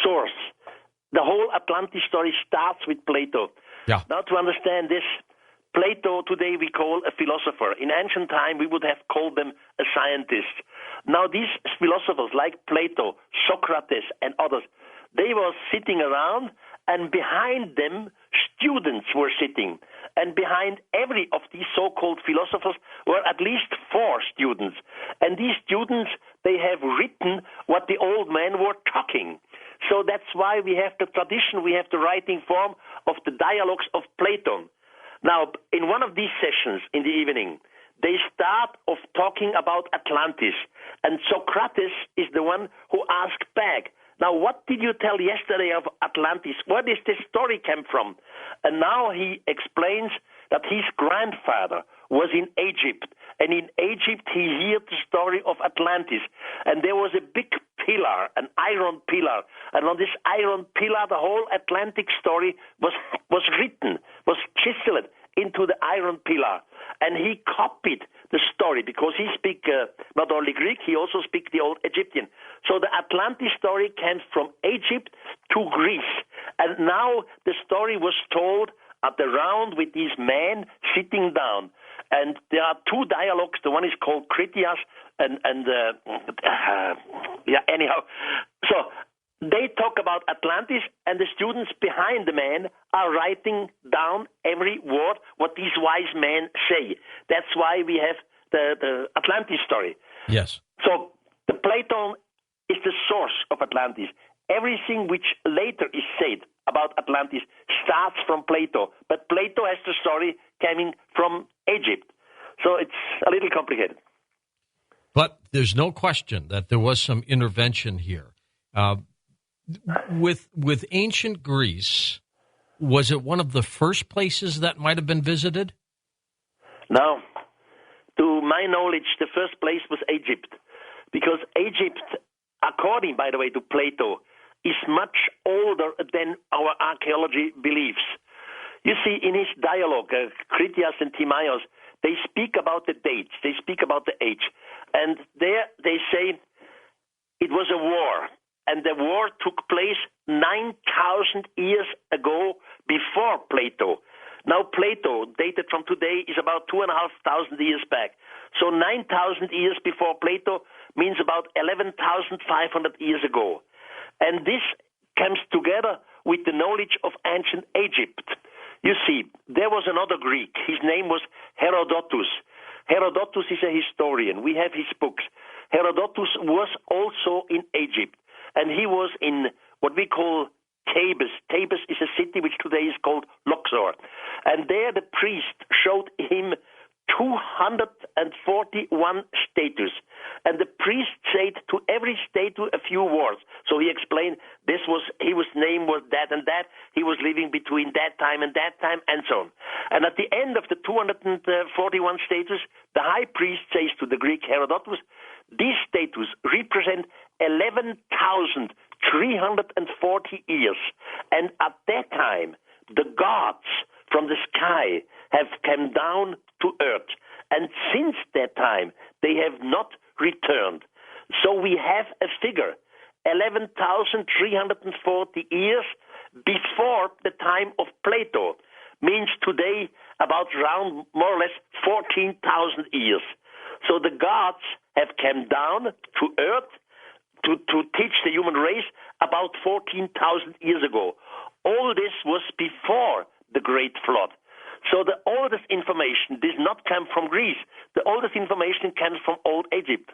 source. The whole Atlantis story starts with Plato. Yeah. Now, to understand this, Plato today we call a philosopher. In ancient time, we would have called them a scientist. Now, these philosophers like Plato, Socrates, and others, they were sitting around, and behind them, students were sitting. And behind every of these so-called philosophers were at least 4 students. And these students, they have written what the old men were talking. So that's why we have the tradition, we have the writing form of the dialogues of Plato. Now, in one of these sessions in the evening, they start off talking about Atlantis. And Socrates is the one who asked back, now, what did you tell yesterday of Atlantis? Where does this story come from? And now he explains that his grandfather was in Egypt. And in Egypt, he heard the story of Atlantis. And there was a big pillar, an iron pillar. And on this iron pillar, the whole Atlantic story was written, was chiseled into the iron pillar. And he copied the story because he speaks not only Greek, he also speaks the old Egyptian. So the Atlantis story came from Egypt to Greece. And now the story was told at the round with these men sitting down. And there are two dialogues. The one is called Critias, anyhow. So they talk about Atlantis, and the students behind the men are writing down every word what these wise men say. That's why we have the Atlantis story. Yes. So the Plato is the source of Atlantis. Everything which later is said about Atlantis starts from Plato, but Plato has the story coming from Egypt. So it's a little complicated. But there's no question that there was some intervention here. With ancient Greece, was it one of the first places that might have been visited? No. To my knowledge, the first place was Egypt, because Egypt, according, by the way, to Plato, is much older than our archaeology believes. You see, in his dialogue, Critias and Timaeus, they speak about the dates, they speak about the age, and there they say it was a war, and the war took place 9,000 years ago before Plato. Now, Plato, dated from today, is about 2,500 years back. So 9,000 years before Plato means about 11,500 years ago. And this comes together with the knowledge of ancient Egypt. You see, there was another Greek. His name was Herodotus. Herodotus is a historian. We have his books. Herodotus was also in Egypt, and he was in what we call Thebes. Thebes is a city which today is called Luxor. And there the priest showed him 241 statues. And the priest said to every statue a few words. So he explained his name was that and that. He was living between that time, and so on. And at the end of the 241 statues, the high priest says to the Greek Herodotus, these statues represent 11,340 years. And at that time, the gods from the sky have come down to earth. And since that time, they have not returned. So we have a figure, 11,340 years before the time of Plato, means today about around more or less 14,000 years. So the gods have come down to earth to teach the human race about 14,000 years ago. All this was before the Great Flood. So the oldest information does not come from Greece. The oldest information comes from old Egypt.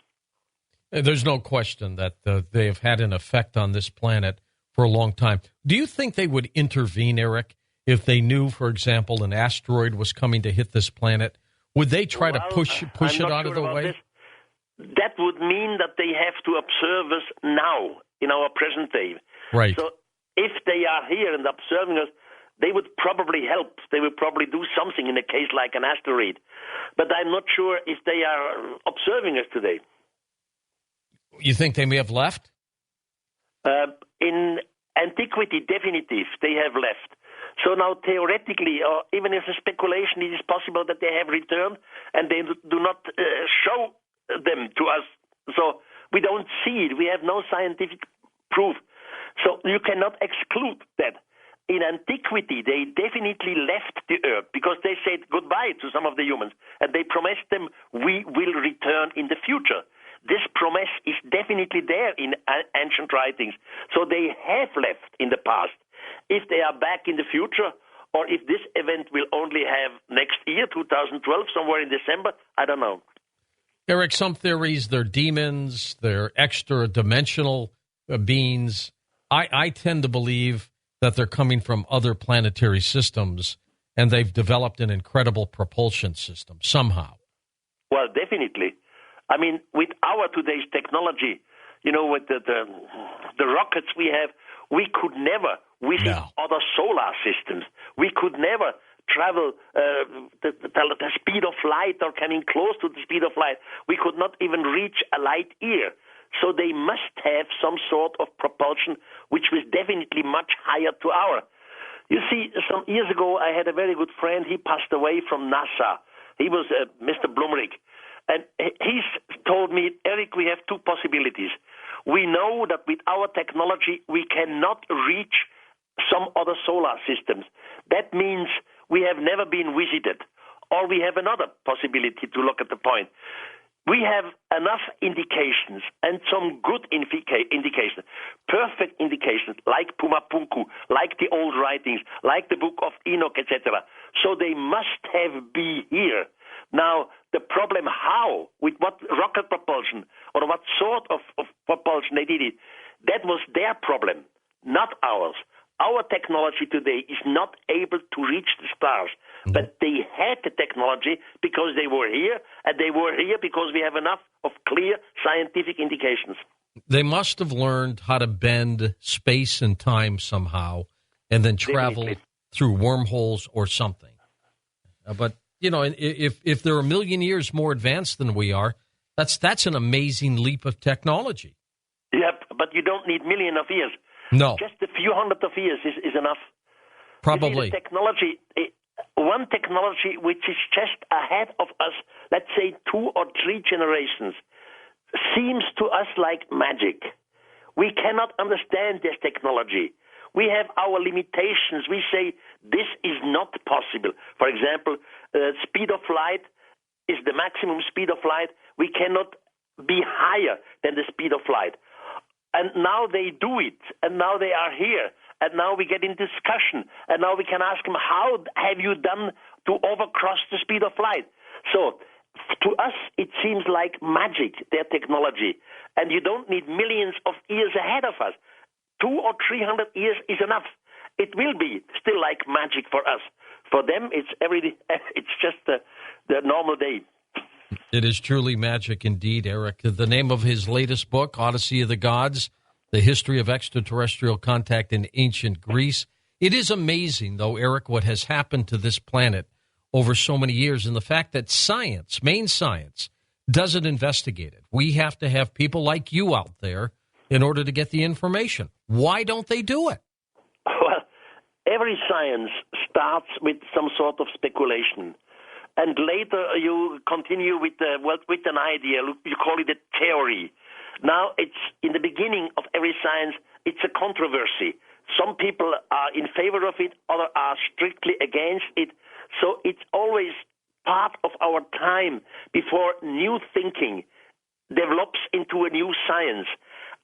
There's no question that they have had an effect on this planet for a long time. Do you think they would intervene, Erich, if they knew, for example, an asteroid was coming to hit this planet? Would they try to push it out of the way? This. That would mean that they have to observe us now, in our present day. Right. So if they are here and observing us, they would probably help. They would probably do something in a case like an asteroid. But I'm not sure if they are observing us today. You think they may have left? In antiquity, definitive, they have left. So now, theoretically, or even as a speculation, it is possible that they have returned and they do not show them to us. So we don't see it. We have no scientific proof. So you cannot exclude that. In antiquity, they definitely left the earth because they said goodbye to some of the humans, and they promised them, we will return in the future. This promise is definitely there in ancient writings. So they have left in the past. If they are back in the future, or if this event will only have next year, 2012, somewhere in December, I don't know. Erich, some theories, they're demons, they're extra-dimensional beings. I tend to believe that they're coming from other planetary systems, and they've developed an incredible propulsion system somehow. Well, definitely. I mean, with our today's technology, with the rockets we have, we could never visit other solar systems. We could never travel the speed of light or coming close to the speed of light. We could not even reach a light year. So they must have some sort of propulsion which was definitely much higher to our. You see, some years ago I had a very good friend. He passed away from NASA. He was Mr. Blumrich. And he told me, Erich, we have two possibilities. We know that with our technology we cannot reach some other solar systems. That means we have never been visited. Or we have another possibility to look at the point. We have enough indications and some good indications, perfect indications, like Puma Punku, like the old writings, like the Book of Enoch, etc. So they must have been here. Now, the problem how, with what rocket propulsion, or what sort of propulsion they did it, that was their problem, not ours. Our technology today is not able to reach the stars, but they had the technology because they were here, and they were here because we have enough of clear scientific indications. They must have learned how to bend space and time somehow and then travel through wormholes or something. But, you know, if they're a million years more advanced than we are, that's an amazing leap of technology. Yep, but you don't need millions of years. No. Just a few hundred of years is enough. Probably. Technology, one technology which is just ahead of us, let's say 2 or 3 generations, seems to us like magic. We cannot understand this technology. We have our limitations. We say this is not possible. For example, speed of light is the maximum speed of light. We cannot be higher than the speed of light. And now they do it, and now they are here, and now we get in discussion, and now we can ask them, how have you done to overcross the speed of light? So to us, it seems like magic, their technology, and you don't need millions of years ahead of us. 200 or 300 years is enough. It will be still like magic for us. For them, it's just the normal day. It is truly magic indeed, Erich. The name of his latest book, Odyssey of the Gods, The History of Extraterrestrial Contact in Ancient Greece. It is amazing, though, Erich, what has happened to this planet over so many years, and the fact that science, main science, doesn't investigate it. We have to have people like you out there in order to get the information. Why don't they do it? Well, every science starts with some sort of speculation. And later you continue with an idea. You call it a theory. Now, it's in the beginning of every science, it's a controversy. Some people are in favor of it, others are strictly against it. So it's always part of our time before new thinking develops into a new science.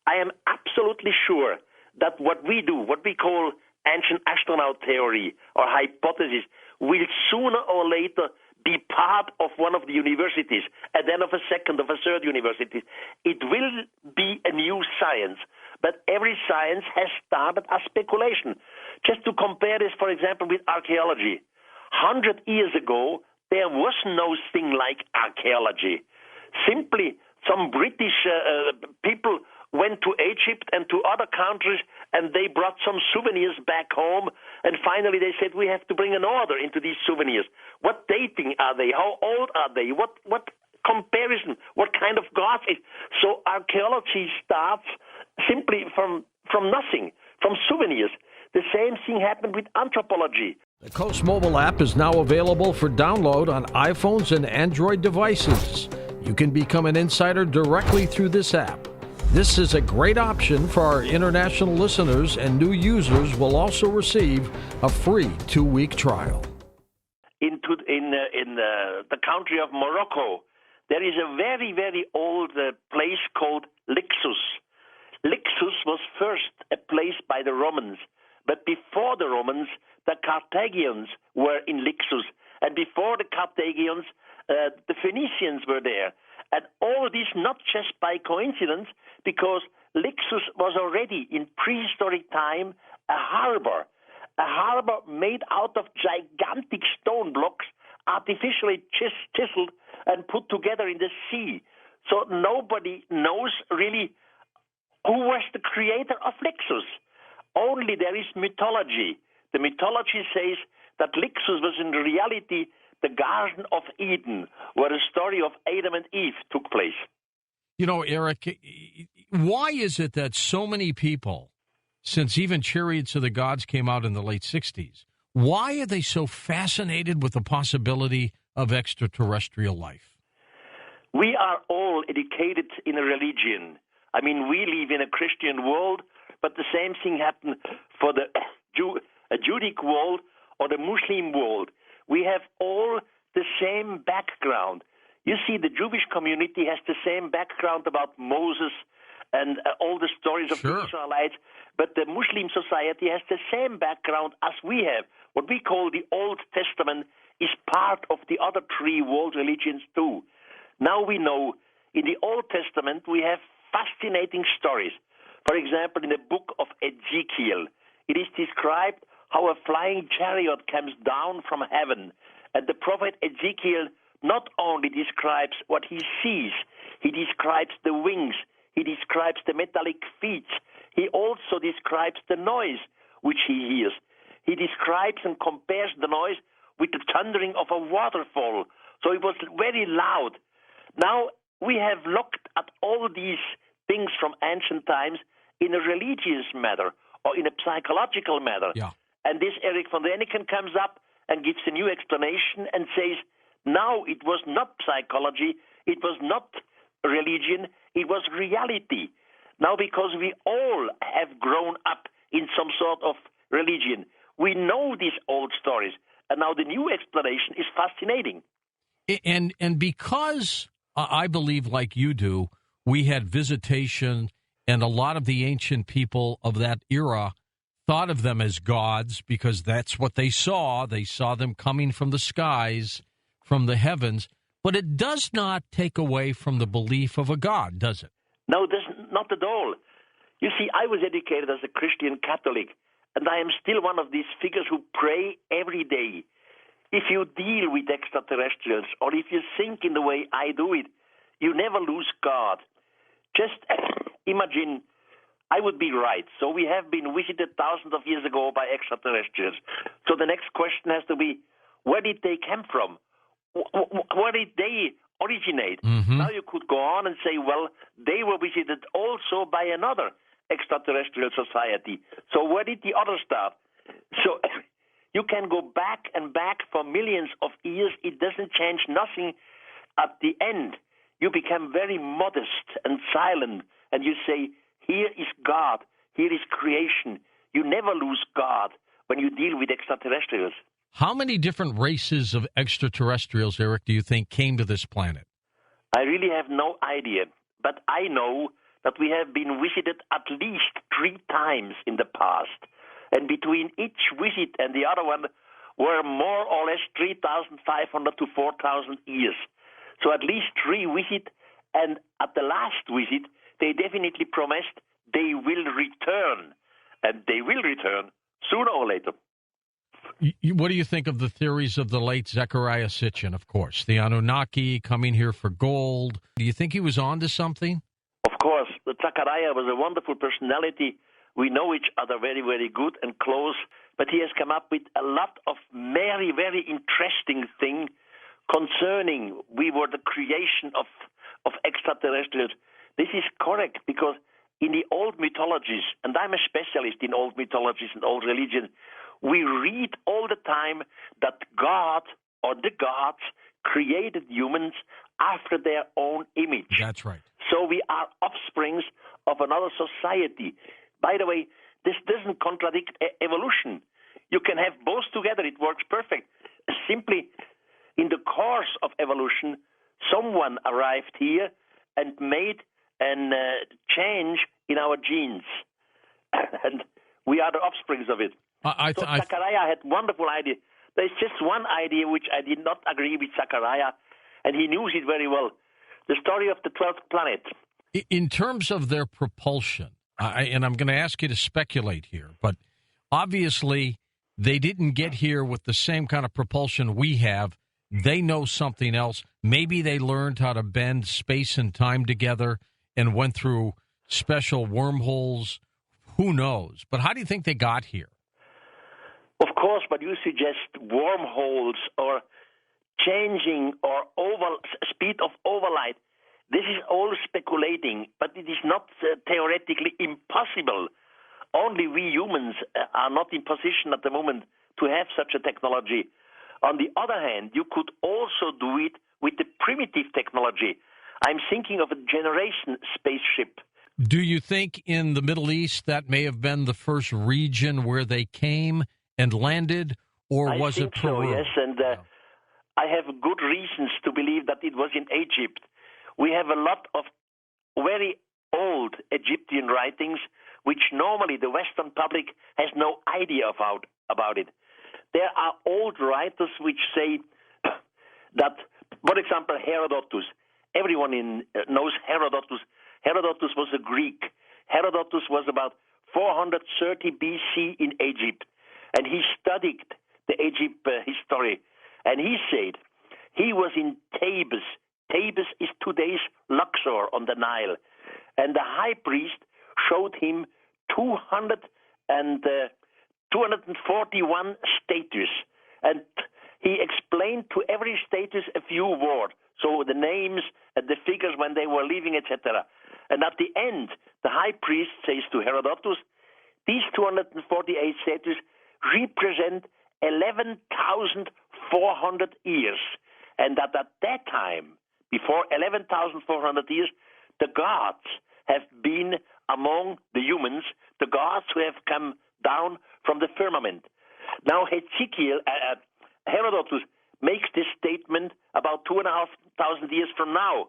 I am absolutely sure that what we do, what we call ancient astronaut theory or hypothesis, will sooner or later be part of one of the universities, and then of a second, of a third university. It will be a new science, but every science has started as speculation. Just to compare this, for example, with archaeology. 100 years ago, there was no thing like archaeology. Simply, some British people went to Egypt and to other countries, and they brought some souvenirs back home, and finally they said, we have to bring an order into these souvenirs. What dating are they? How old are they? What comparison? What kind of gods? So archaeology starts simply from nothing, from souvenirs. The same thing happened with anthropology. The Coast mobile app is now available for download on iPhones and Android devices. You can become an insider directly through this app. This is a great option for our international listeners, and new users will also receive a free 2-week trial. In the country of Morocco, there is a very, very old place called Lixus. Lixus was first a place by the Romans, but before the Romans, the Carthaginians were in Lixus, and before the Carthaginians, the Phoenicians were there. And all this not just by coincidence, because Lixus was already in prehistoric time a harbor made out of gigantic stone blocks, artificially chiseled and put together in the sea. So nobody knows really who was the creator of Lixus. Only there is mythology. The mythology says that Lixus was in reality the Garden of Eden, where the story of Adam and Eve took place. You know, Erich, why is it that so many people, since even Chariots of the Gods came out in the late 60s, why are they so fascinated with the possibility of extraterrestrial life? We are all educated in a religion. I mean, we live in a Christian world, but the same thing happened for the Judic world or the Muslim world, we have all the same background. You see, the Jewish community has the same background about Moses and all the stories of the Israelites, but the Muslim society has the same background as we have. What we call the Old Testament is part of the other three world religions too. Now we know in the Old Testament we have fascinating stories. For example, in the book of Ezekiel, it is described how a flying chariot comes down from heaven, and the prophet Ezekiel not only describes what he sees, he describes the wings, he describes the metallic feet, he also describes the noise which he hears. He describes and compares the noise with the thundering of a waterfall. So it was very loud. Now we have looked at all these things from ancient times in a religious matter or in a psychological matter. Yeah. And this Erich von Däniken comes up and gives a new explanation and says, now it was not psychology, it was not religion, it was reality. Now because we all have grown up in some sort of religion, we know these old stories. And now the new explanation is fascinating. And because I believe, like you do, we had visitation, and a lot of the ancient people of that era thought of them as gods because that's what they saw. They saw them coming from the skies, from the heavens. But it does not take away from the belief of a God, does it? No, not at all. You see, I was educated as a Christian Catholic, and I am still one of these figures who pray every day. If you deal with extraterrestrials, or if you think in the way I do it, you never lose God. Just imagine I would be right. So we have been visited thousands of years ago by extraterrestrials. So the next question has to be, where did they come from? Where did they originate? Mm-hmm. Now you could go on and say, well, they were visited also by another extraterrestrial society. So where did the others start? So you can go back and back for millions of years. It doesn't change nothing. At the end, you become very modest and silent, and you say, here is God, here is creation. You never lose God when you deal with extraterrestrials. How many different races of extraterrestrials, Erich, do you think came to this planet? I really have no idea, but I know that we have been visited at least 3 times in the past. And between each visit and the other one were more or less 3,500 to 4,000 years. So at least 3 visits, and at the last visit, they definitely promised they will return. And they will return sooner or later. What do you think of the theories of the late Zecharia Sitchin, of course? The Anunnaki coming here for gold. Do you think he was on to something? Of course. Zecharia was a wonderful personality. We know each other very, very good and close. But he has come up with a lot of very, very interesting things concerning we were the creation of extraterrestrials. This is correct because in the old mythologies, and I'm a specialist in old mythologies and old religion, we read all the time that God or the gods created humans after their own image. That's right. So we are offsprings of another society. By the way, this doesn't contradict evolution. You can have both together. It works perfect. Simply, in the course of evolution, someone arrived here and made a change in our genes. And we are the offsprings of it. Zecharia had wonderful idea. There's just one idea which I did not agree with Zecharia, and he knew it very well. The story of the 12th planet. In terms of their propulsion, and I'm going to ask you to speculate here, but obviously they didn't get here with the same kind of propulsion we have. They know something else. Maybe they learned how to bend space and time together and went through special wormholes. Who knows? But how do you think they got here? Of course, but you suggest wormholes or changing or speed of overlight. This is all speculating, but it is not theoretically impossible. Only we humans are not in position at the moment to have such a technology. On the other hand, you could also do it with the primitive technology. I'm thinking of a generation spaceship. Do you think in the Middle East that may have been the first region where they came and landed, or I was it think so, Peru? yes, and I have good reasons to believe that it was in Egypt. We have a lot of very old Egyptian writings, which normally the Western public has no idea about it. There are old writers which say that, for example, Herodotus. Everyone knows Herodotus. Herodotus was a Greek. Herodotus was about 430 BC in Egypt, and he studied the Egypt history. And he said he was in Thebes. Thebes is today's Luxor on the Nile. And the high priest showed him 241 statues. And he explained to every status a few words. So the names and the figures when they were leaving, etc. And at the end, the high priest says to Herodotus, these 248 statues represent 11,400 years. And that at that time, before 11,400 years, the gods have been among the humans, the gods who have come down from the firmament. Now, Herodotus makes this statement about 2,500 years from now.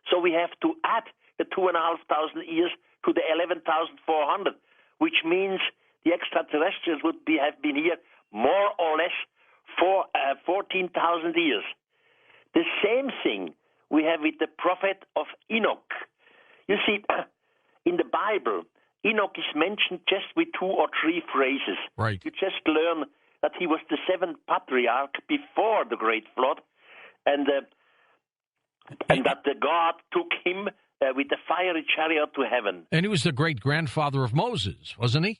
So we have to add the 2,500 years to the 11,400, which means the extraterrestrials have been here more or less for 14,000 years. The same thing we have with the prophet of Enoch. You see, in the Bible, Enoch is mentioned just with 2 or 3 phrases. Right. You just learn that he was the 7th patriarch before the Great Flood, and that the God took him with the fiery chariot to heaven. And he was the great-grandfather of Moses, wasn't he?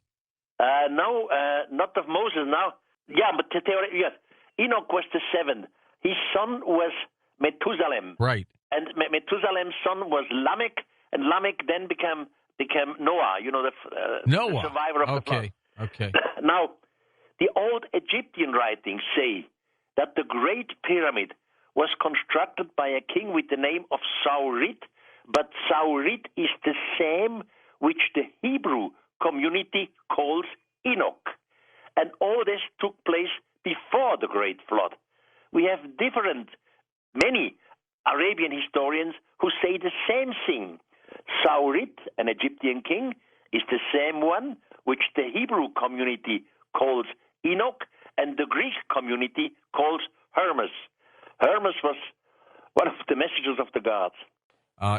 No, not of Moses now. Yeah, but yes. Enoch was the 7th. His son was Methuselah. Right. And Methuselah's son was Lamech, and Lamech then became Noah, the survivor of the flood. Okay. Now, the old Egyptian writings say that the Great Pyramid was constructed by a king with the name of Saurit, but Saurit is the same which the Hebrew community calls Enoch. And all this took place before the Great Flood. We have many Arabian historians who say the same thing. Saurit, an Egyptian king, is the same one which the Hebrew community calls Enoch, and the Greek community calls Hermes. Hermes was one of the messengers of the gods.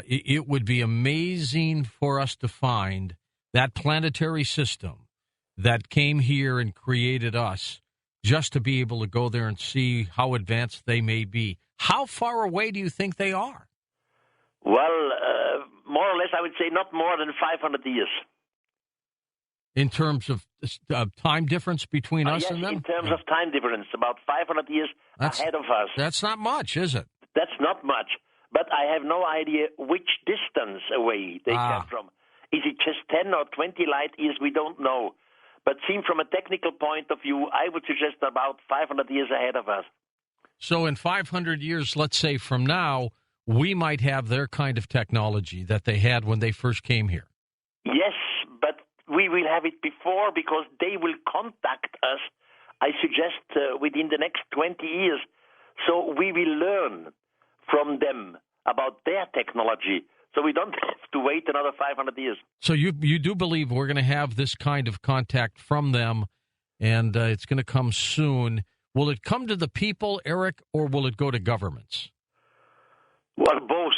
It would be amazing for us to find that planetary system that came here and created us, just to be able to go there and see how advanced they may be. How far away do you think they are? Well, more or less, I would say not more than 500 years. In terms of time difference between us yes, and them? In terms of time difference, about 500 years ahead of us. That's not much, is it? That's not much. But I have no idea which distance away they come from. Is it just 10 or 20 light years? We don't know. But seen from a technical point of view, I would suggest about 500 years ahead of us. So in 500 years, let's say from now, we might have their kind of technology that they had when they first came here. Yes, but we will have it before because they will contact us, I suggest, within the next 20 years. So we will learn from them about their technology. So we don't have to wait another 500 years. So you do believe we're going to have this kind of contact from them, and it's going to come soon. Will it come to the people, Erich, or will it go to governments? Well, both.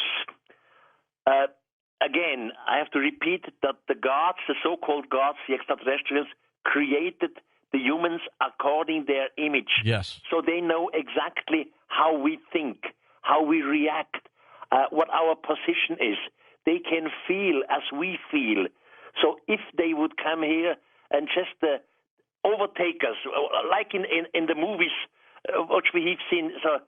Again, I have to repeat that the gods, the so-called gods, the extraterrestrials, created the humans according their image. Yes. So they know exactly how we think, how we react, what our position is. They can feel as we feel. So if they would come here and just overtake us, like in the movies which we have seen, so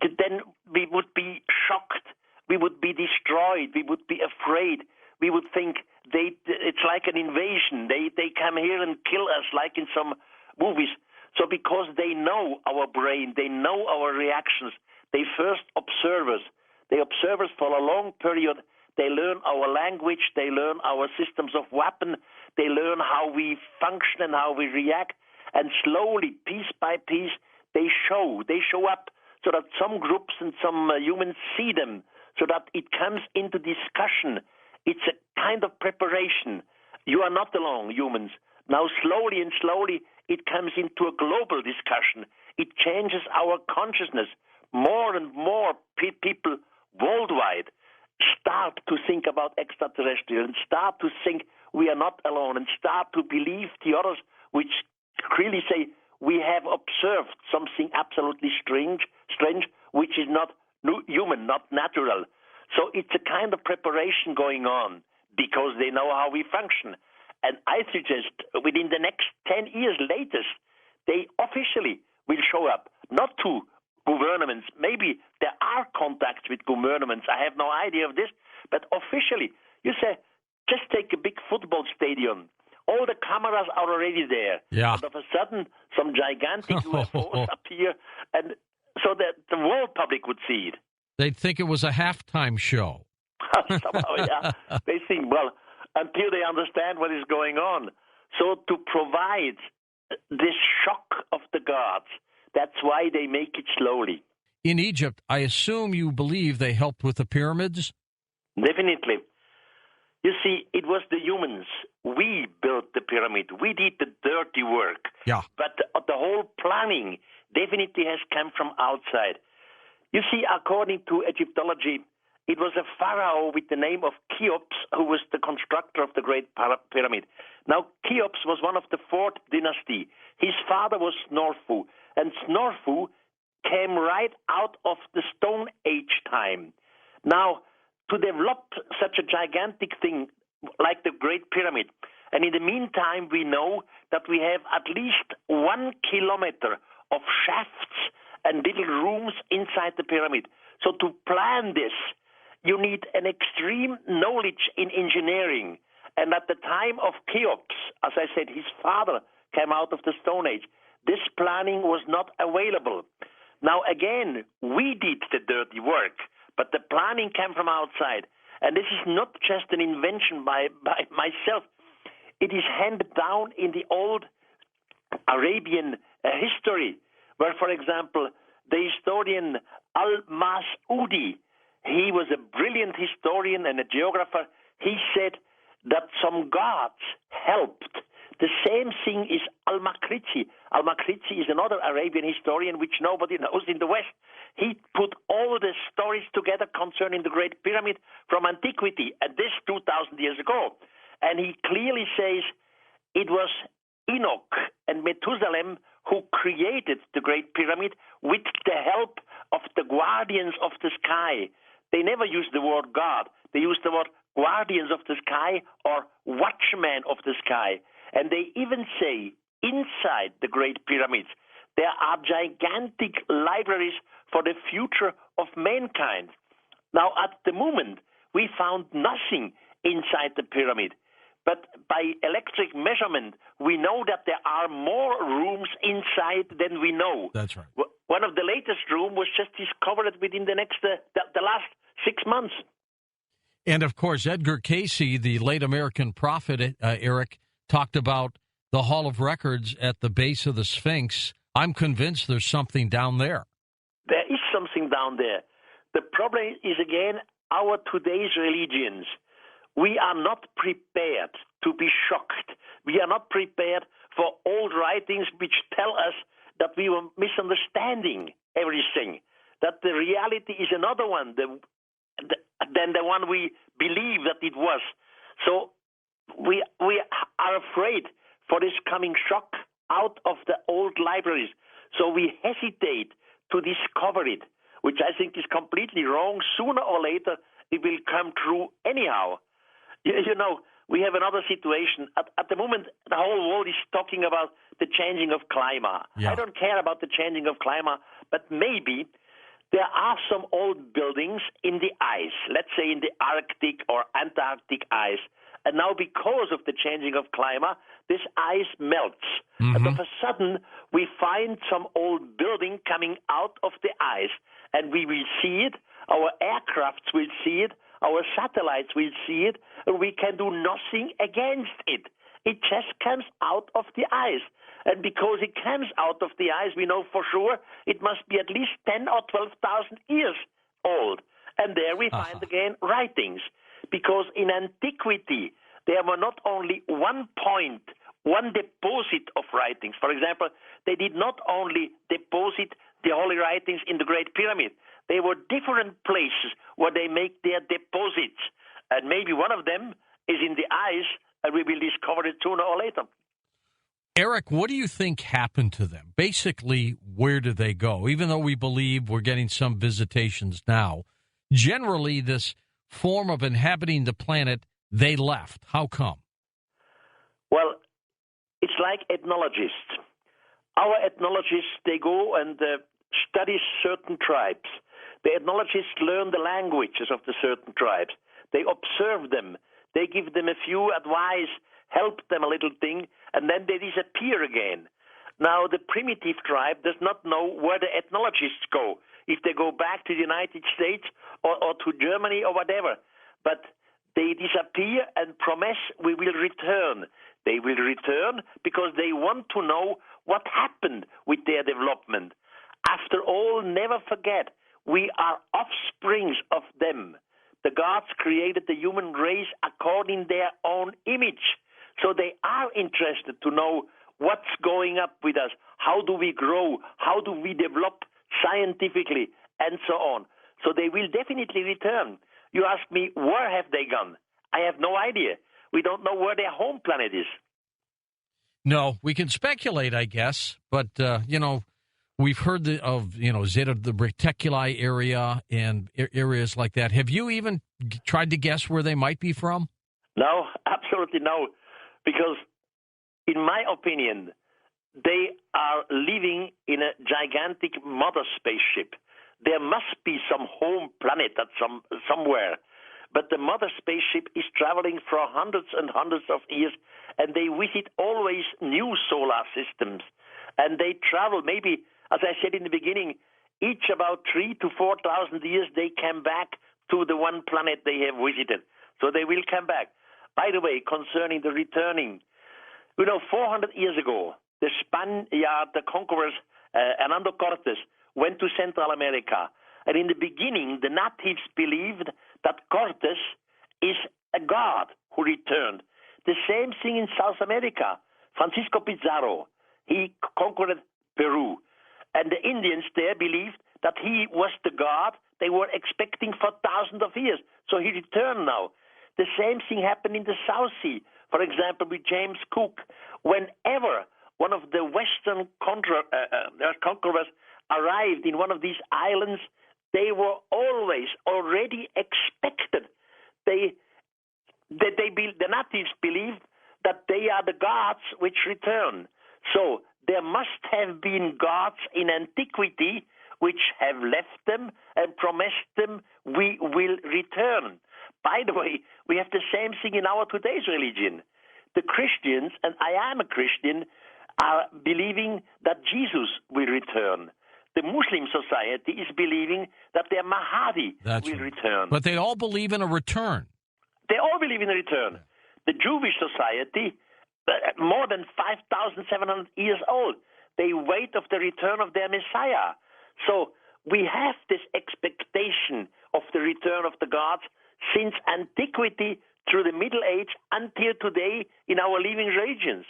then we would be shocked. We would be destroyed. We would be afraid. We would think it's like an invasion. They come here and kill us like in some movies. So because they know our brain, they know our reactions, they first observe us. They observe us for a long period. They learn our language. They learn our systems of weapon. They learn how we function and how we react. And slowly, piece by piece, they show up so that some groups and some humans see them, so that it comes into discussion. It's a kind of preparation. You are not alone, humans. Now, slowly and slowly, it comes into a global discussion. It changes our consciousness. More and more people worldwide start to think about extraterrestrial and start to think we are not alone and start to believe the others, which really say we have observed something absolutely strange, which is not human, not natural. So it's a kind of preparation going on because they know how we function. And I suggest within the next 10 years latest, they officially will show up, not to governments. Maybe there are contacts with governments. I have no idea of this. But officially, you say, just take a big football stadium. All the cameras are already there. Yeah. And of a sudden, some gigantic UFOs appear, and so that the world public would see it. They'd think it was a halftime show. Somehow, yeah. They think, well, until they understand what is going on. So to provide this shock of the gods, that's why they make it slowly. In Egypt, I assume you believe they helped with the pyramids? Definitely. You see, it was the humans. We built the pyramid. We did the dirty work. Yeah. But the whole planning definitely has come from outside. You see, according to Egyptology, it was a pharaoh with the name of Cheops who was the constructor of the Great Pyramid. Now, Cheops was one of the 4th dynasty. His father was Snorfu, and Snorfu came right out of the Stone Age time. Now, to develop such a gigantic thing like the Great Pyramid, and in the meantime, we know that we have at least 1 kilometer of shafts and little rooms inside the pyramid. So to plan this, you need an extreme knowledge in engineering. And at the time of Cheops, as I said, his father came out of the Stone Age. This planning was not available. Now, again, we did the dirty work, but the planning came from outside. And this is not just an invention by myself. It is handed down in the old Arabian history, where, for example, the historian Al-Mas'udi, he was a brilliant historian and a geographer. He said that some gods helped. The same thing is Al-Makrizi. Al-Makrizi is another Arabian historian which nobody knows in the West. He put all the stories together concerning the Great Pyramid from antiquity, and this 2,000 years ago. And he clearly says it was Enoch and Methuselah who created the Great Pyramid with the help of the guardians of the sky. They never use the word God. They use the word guardians of the sky or watchmen of the sky. And they even say inside the Great Pyramids, there are gigantic libraries for the future of mankind. Now, at the moment, we found nothing inside the pyramid. But by electric measurement, we know that there are more rooms inside than we know. That's right. One of the latest rooms was just discovered within the last 6 months. And, of course, Edgar Cayce, the late American prophet, Eric, talked about the Hall of Records at the base of the Sphinx. I'm convinced there's something down there. There is something down there. The problem is, again, our today's religions. We are not prepared to be shocked. We are not prepared for old writings which tell us that we were misunderstanding everything, that the reality is another one than the one we believe that it was. So we are afraid for this coming shock out of the old libraries. So we hesitate to discover it, which I think is completely wrong. Sooner or later, it will come true anyhow. You know, we have another situation. At the moment, the whole world is talking about the changing of climate. Yeah. I don't care about the changing of climate, but maybe there are some old buildings in the ice, let's say in the Arctic or Antarctic ice. And now because of the changing of climate, this ice melts. Mm-hmm. And all of a sudden, we find some old building coming out of the ice. And we will see it, our aircrafts will see it, our satellites will see it, and we can do nothing against it. It just comes out of the ice. And because it comes out of the ice, we know for sure it must be at least 10 or 12,000 years old. And there we find again writings. Because in antiquity, there were not only one point, one deposit of writings. For example, they did not only deposit the holy writings in the Great Pyramid. There were different places where they make their deposits. And maybe one of them is in the ice, and we will discover it sooner or later. Erich, what do you think happened to them? Basically, where did they go? Even though we believe we're getting some visitations now, generally this form of inhabiting the planet, they left. How come? Well, it's like ethnologists. Our ethnologists, they go and study certain tribes. The ethnologists learn the languages of the certain tribes. They observe them. They give them a few advice, help them a little thing, and then they disappear again. Now, the primitive tribe does not know where the ethnologists go, if they go back to the United States or to Germany or whatever. But they disappear and promise we will return. They will return because they want to know what happened with their development. After all, never forget, we are offsprings of them. The gods created the human race according to their own image. So they are interested to know what's going up with us. How do we grow? How do we develop scientifically? And so on. So they will definitely return. You ask me, where have they gone? I have no idea. We don't know where their home planet is. No, we can speculate, I guess. But, we've heard of Zeta the Reticuli area and areas like that. Have you even tried to guess where they might be from? No, absolutely no. Because, in my opinion, they are living in a gigantic mother spaceship. There must be some home planet at somewhere. But the mother spaceship is traveling for hundreds and hundreds of years, and they visit always new solar systems. And they travel maybe, as I said in the beginning, each about 3,000 to 4,000 years they come back to the one planet they have visited. So they will come back. By the way, concerning the returning, 400 years ago, the Spaniard, the conquerors, Hernando Cortes, went to Central America. And in the beginning, the natives believed that Cortes is a god who returned. The same thing in South America. Francisco Pizarro, he conquered Peru. And the Indians there believed that he was the god they were expecting for thousands of years. So he returned now. The same thing happened in the South Sea. For example, with James Cook. Whenever one of the Western conquerors arrived in one of these islands, they were always already expected. The natives believed that they are the gods which return. So there must have been gods in antiquity which have left them and promised them we will return. By the way, we have the same thing in our today's religion. The Christians, and I am a Christian, are believing that Jesus will return. The Muslim society is believing that their Mahdi will return. But they all believe in a return. They all believe in a return. The Jewish society, more than 5,700 years old, they wait of the return of their Messiah. So we have this expectation of the return of the gods since antiquity through the Middle Age until today in our living regions.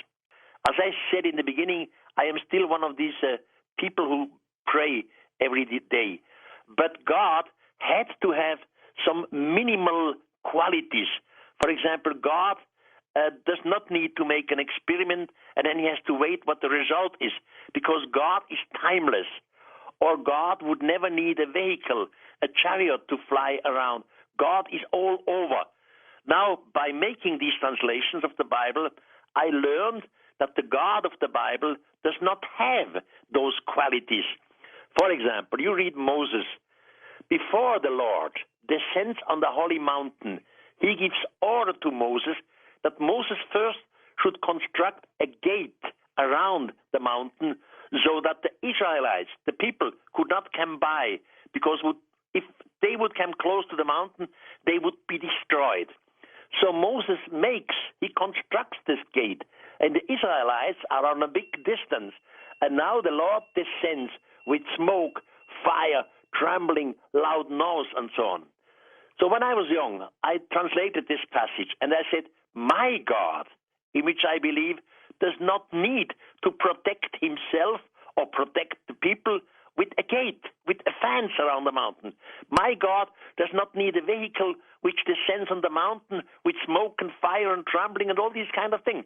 As I said in the beginning, I am still one of these people who pray every day. But God had to have some minimal qualities. For example, God does not need to make an experiment and then he has to wait what the result is, because God is timeless. Or God would never need a vehicle, a chariot to fly around. God is all over. Now, by making these translations of the Bible, I learned that the God of the Bible does not have those qualities. For example, you read Moses. Before the Lord descends on the holy mountain, he gives order to Moses that Moses first should construct a gate around the mountain so that the Israelites, the people, could not come by, because if they would come close to the mountain, they would be destroyed. So Moses he constructs this gate, and the Israelites are on a big distance. And now the Lord descends with smoke, fire, trembling, loud noise, and so on. So when I was young, I translated this passage, and I said, my God, in which I believe, does not need to protect himself or protect the people with a gate, with a fence around the mountain. My God does not need a vehicle which descends on the mountain with smoke and fire and trembling and all these kind of things.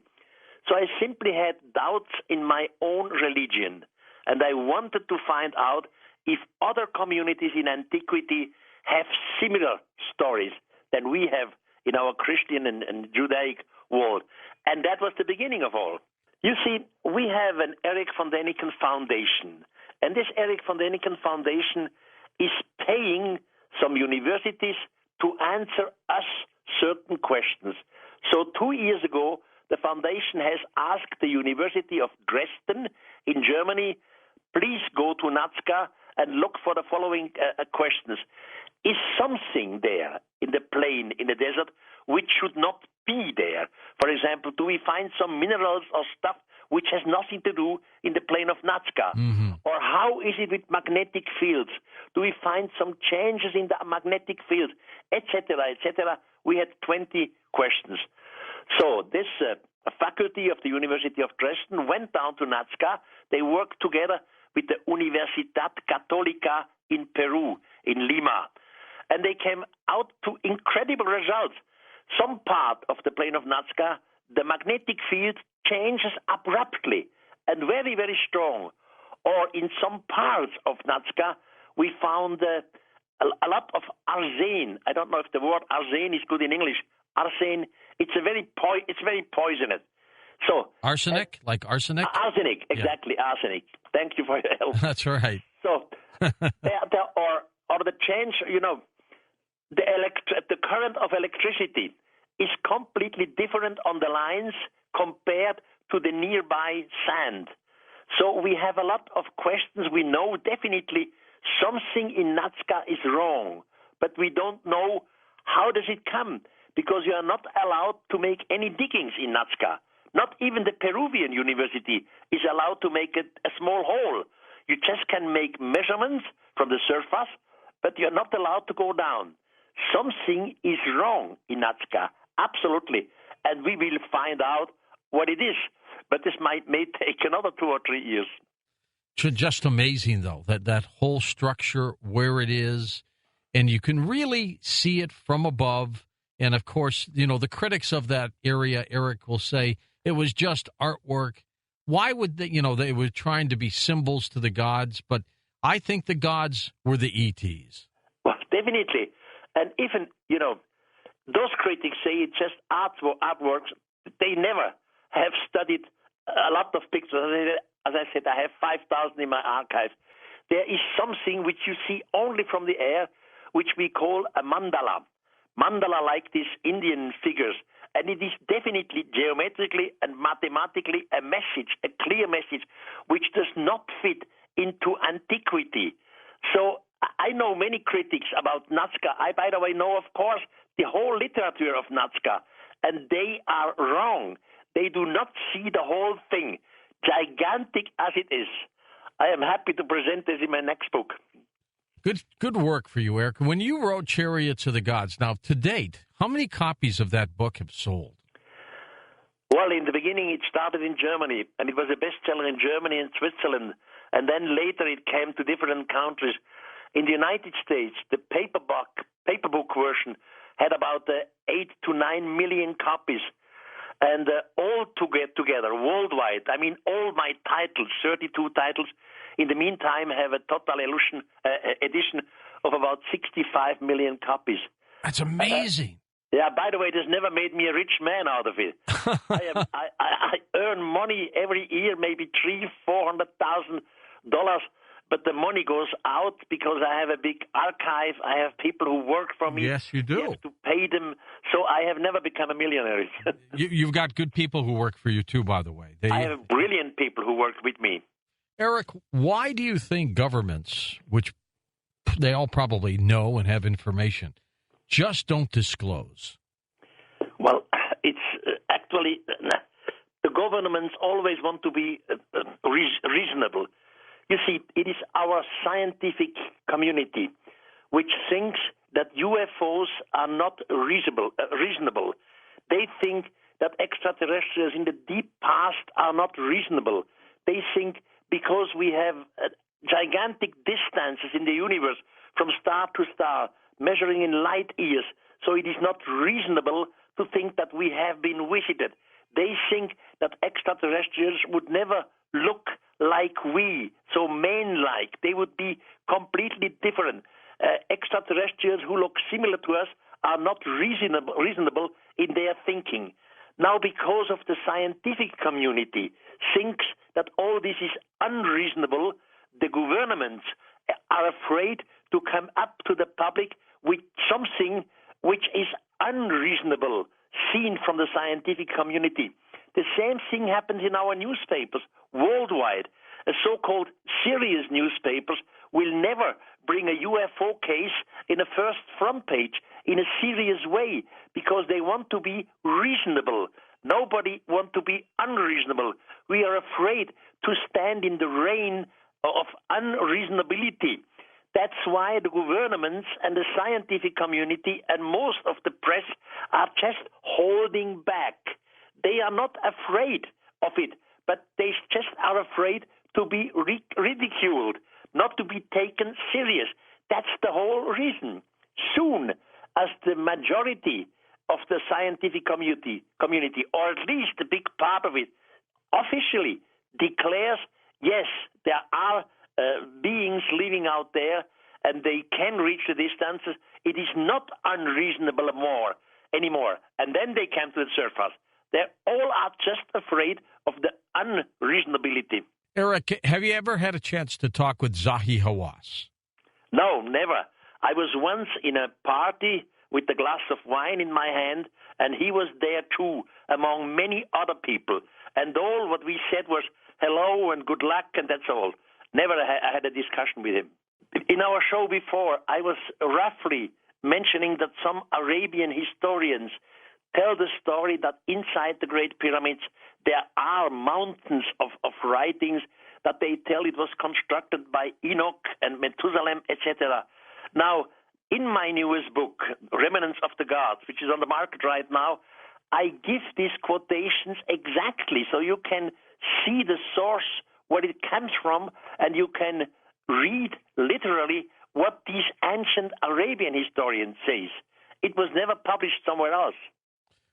So I simply had doubts in my own religion, and I wanted to find out if other communities in antiquity have similar stories than we have in our Christian and Judaic world. And that was the beginning of all. You see, we have an Erich von Däniken Foundation, and this Erich von Däniken Foundation is paying some universities to answer us certain questions. So 2 years ago, the foundation has asked the University of Dresden in Germany, please go to Nazca and look for the following questions. Is something there in the plain, in the desert, which should not be there? For example, do we find some minerals or stuff which has nothing to do in the plain of Nazca? Mm-hmm. Or how is it with magnetic fields? Do we find some changes in the magnetic field, etc., etc.? We had 20 questions. So this faculty of the University of Dresden went down to Nazca. They worked together with the Universidad Católica in Peru, in Lima. And they came out to incredible results. Some part of the plain of Nazca, the magnetic field changes abruptly and very, very strong. Or in some parts of Nazca, we found a lot of arsene. I don't know if the word arsene is good in English. Arsene, it's very poisonous. So arsenic, like arsenic? Arsenic, exactly, yeah. Arsenic. Thank you for your help. That's right. So, or the change, the current of electricity is completely different on the lines compared to the nearby sand. So we have a lot of questions. We know definitely something in Nazca is wrong, but we don't know how does it come, because you are not allowed to make any diggings in Nazca. Not even the Peruvian university is allowed to make a small hole. You just can make measurements from the surface, but you're not allowed to go down. Something is wrong in Nazca, absolutely, and we will find out what it is. But this may take another 2 or 3 years. Just amazing, though, that whole structure, where it is, and you can really see it from above. And, of course, the critics of that area, Erich, will say it was just artwork. Why would they were trying to be symbols to the gods, but I think the gods were the ETs. Well, definitely. And even, those critics say it's just artworks. They never have studied a lot of pictures. As I said, I have 5,000 in my archive. There is something which you see only from the air, which we call a mandala. Mandala like these Indian figures. And it is definitely geometrically and mathematically a message, a clear message, which does not fit into antiquity. So I know many critics about Nazca. I, by the way, know, of course, the whole literature of Nazca. And they are wrong. They do not see the whole thing, gigantic as it is. I am happy to present this in my next book. Good work for you, Erich. When you wrote Chariots of the Gods, now, to date, how many copies of that book have sold? Well, in the beginning, it started in Germany, and it was a bestseller in Germany and Switzerland. And then later it came to different countries. In the United States, the paperbook version had about 8 to 9 million copies. And all together, worldwide, I mean, all my titles, 32 titles, in the meantime, have a total edition of about 65 million copies. That's amazing. Yeah, by the way, this never made me a rich man out of it. I earn money every year, maybe $300,000-$400,000, but the money goes out because I have a big archive. I have people who work for me. Yes, you do. You have to pay them. So I have never become a millionaire. You've got good people who work for you, too, by the way. I have brilliant people who work with me. Erich, why do you think governments, which they all probably know and have information, just don't disclose? Well, it's actually the governments always want to be reasonable. You see, it is our scientific community which thinks that UFOs are not reasonable. They think that extraterrestrials in the deep past are not reasonable. They think because we have gigantic distances in the universe from star to star, measuring in light years, so it is not reasonable to think that we have been visited. They think that extraterrestrials would never look like we, so man-like. They would be completely different. Extraterrestrials who look similar to us are not reasonable in their thinking. Now, because of the scientific community thinks that all this is unreasonable, the governments are afraid to come up to the public with something which is unreasonable, seen from the scientific community. The same thing happens in our newspapers worldwide. So-called serious newspapers will never bring a UFO case in the first front page in a serious way because they want to be reasonable. Nobody wants to be unreasonable. We are afraid to stand in the rain of unreasonability. That's why the governments and the scientific community and most of the press are just holding back. They are not afraid of it, but they just are afraid to be ridiculed, not to be taken serious. That's the whole reason. Soon as the majority of the scientific community, or at least a big part of it, officially declares, yes, there are beings living out there and they can reach the distances, it is not unreasonable anymore. And then they come to the surface. They all are just afraid of the unreasonability. Erich, have you ever had a chance to talk with Zahi Hawass? No, never. I was once in a party with a glass of wine in my hand, and he was there too, among many other people. And all what we said was hello and good luck, and that's all. Never I had a discussion with him. In our show before, I was roughly mentioning that some Arabian historians tell the story that inside the Great Pyramids there are mountains of writings that they tell it was constructed by Enoch and Methuselah, etc. Now, in my newest book, Remnants of the Gods, which is on the market right now, I give these quotations exactly so you can see the source, where it comes from, and you can read literally what these ancient Arabian historians say. It was never published somewhere else.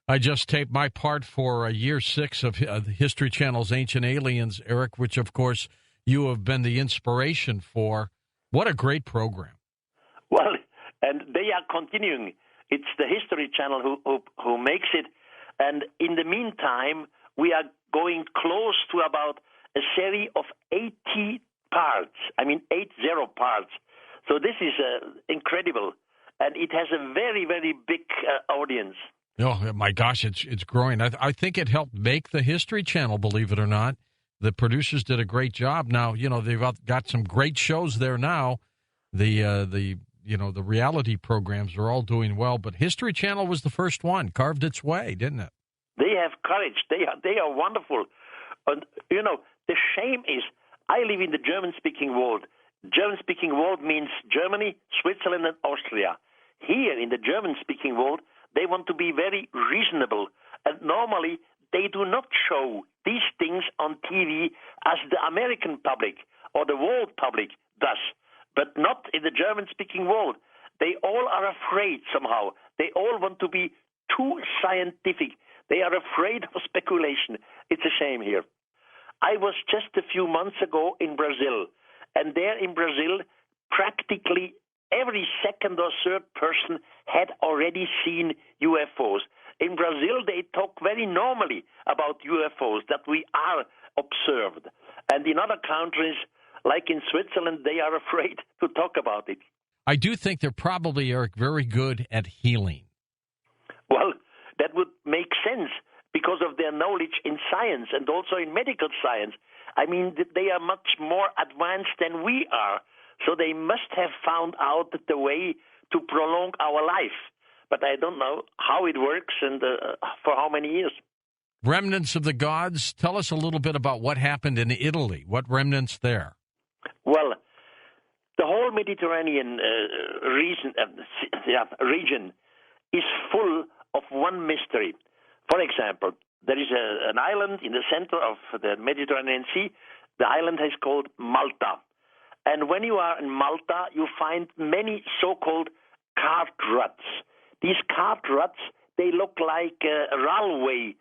I just taped my part for year 6 of the History Channel's Ancient Aliens, Erich, which, of course, you have been the inspiration for. What a great program. Well, and they are continuing. It's the History Channel who makes it. And in the meantime, we are going close to about a series of 80 parts. 80 parts. So this is incredible. And it has a very, very big audience. Oh, my gosh, it's growing. I think it helped make the History Channel, believe it or not. The producers did a great job. Now, they've got some great shows there now. The reality programs are all doing well, but History Channel was the first one, carved its way, didn't it? They have courage. They are wonderful. And, the shame is, I live in the German-speaking world. German-speaking world means Germany, Switzerland, and Austria. Here in the German-speaking world, they want to be very reasonable. And normally, they do not show these things on TV as the American public or the world public does, but not in the German-speaking world. They all are afraid somehow. They all want to be too scientific. They are afraid of speculation. It's a shame here. I was just a few months ago in Brazil, and there in Brazil, practically every second or third person had already seen UFOs. In Brazil, they talk very normally about UFOs, that we are observed. And in other countries, like in Switzerland, they are afraid to talk about it. I do think they're probably, Erich, very good at healing. Well, that would make sense because of their knowledge in science and also in medical science. They are much more advanced than we are. So they must have found out the way to prolong our life. but I don't know how it works and for how many years. Remnants of the gods. Tell us a little bit about what happened in Italy. What remnants there? Well, the whole Mediterranean region is full of one mystery. For example, there is an island in the center of the Mediterranean Sea. The island is called Malta. And when you are in Malta, you find many so-called cart ruts. These cart ruts, they look like railways.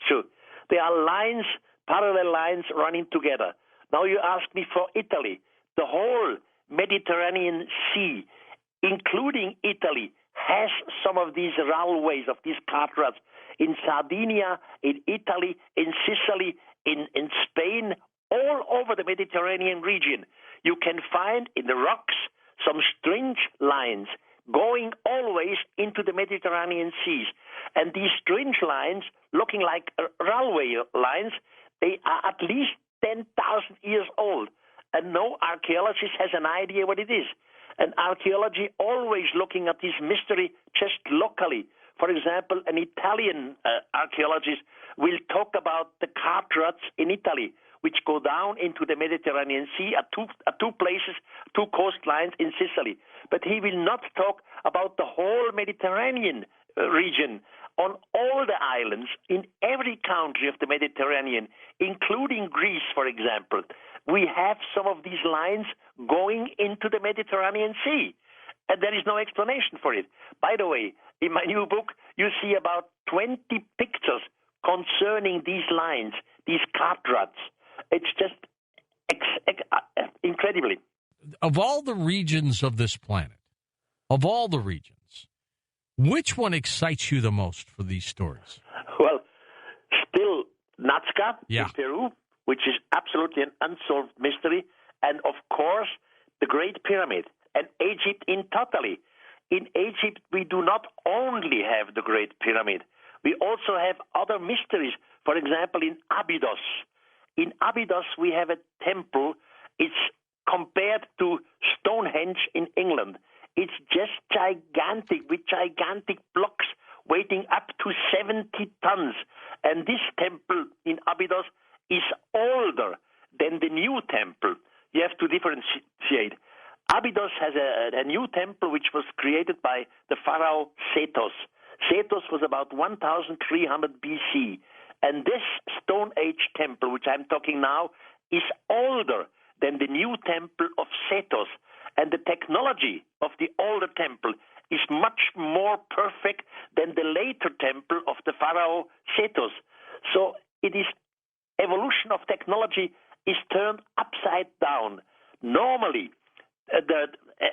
So they are lines, parallel lines running together. Now you ask me for Italy. The whole Mediterranean Sea, including Italy, has some of these railways, of these cart ruts. In Sardinia, in Italy, in Sicily, in Spain, all over the Mediterranean region, you can find in the rocks some strange lines going always into the Mediterranean seas. And these strange lines, looking like railway lines, they are at least 10,000 years old. And no archaeologist has an idea what it is. And archaeology always looking at this mystery just locally. For example, an Italian archaeologist will talk about the cart ruts in Italy, which go down into the Mediterranean Sea at two places, two coastlines in Sicily. But he will not talk about the whole Mediterranean region, on all the islands, in every country of the Mediterranean, including Greece, for example. We have some of these lines going into the Mediterranean Sea, and there is no explanation for it. By the way, in my new book, you see about 20 pictures concerning these lines, these cart ruts. It's just incredibly. Of all the regions of this planet, which one excites you the most for these stories? Well, still Nazca in Peru, which is absolutely an unsolved mystery, and of course the Great Pyramid, and Egypt in totally. In Egypt, we do not only have the Great Pyramid, we also have other mysteries. For example, in Abydos. In Abydos, we have a temple. It's compared to Stonehenge in England. It's just gigantic, with gigantic blocks weighing up to 70 tons. And this temple in Abydos is older than the new temple. You have to differentiate. Abydos has a new temple which was created by the pharaoh Sethos. Sethos was about 1300 BC. And this Stone Age temple, which I'm talking now, is older than the new temple of Sethos. And the technology of the older temple is much more perfect than the later temple of the pharaoh Sethos. So it is evolution of technology is turned upside down. Normally, the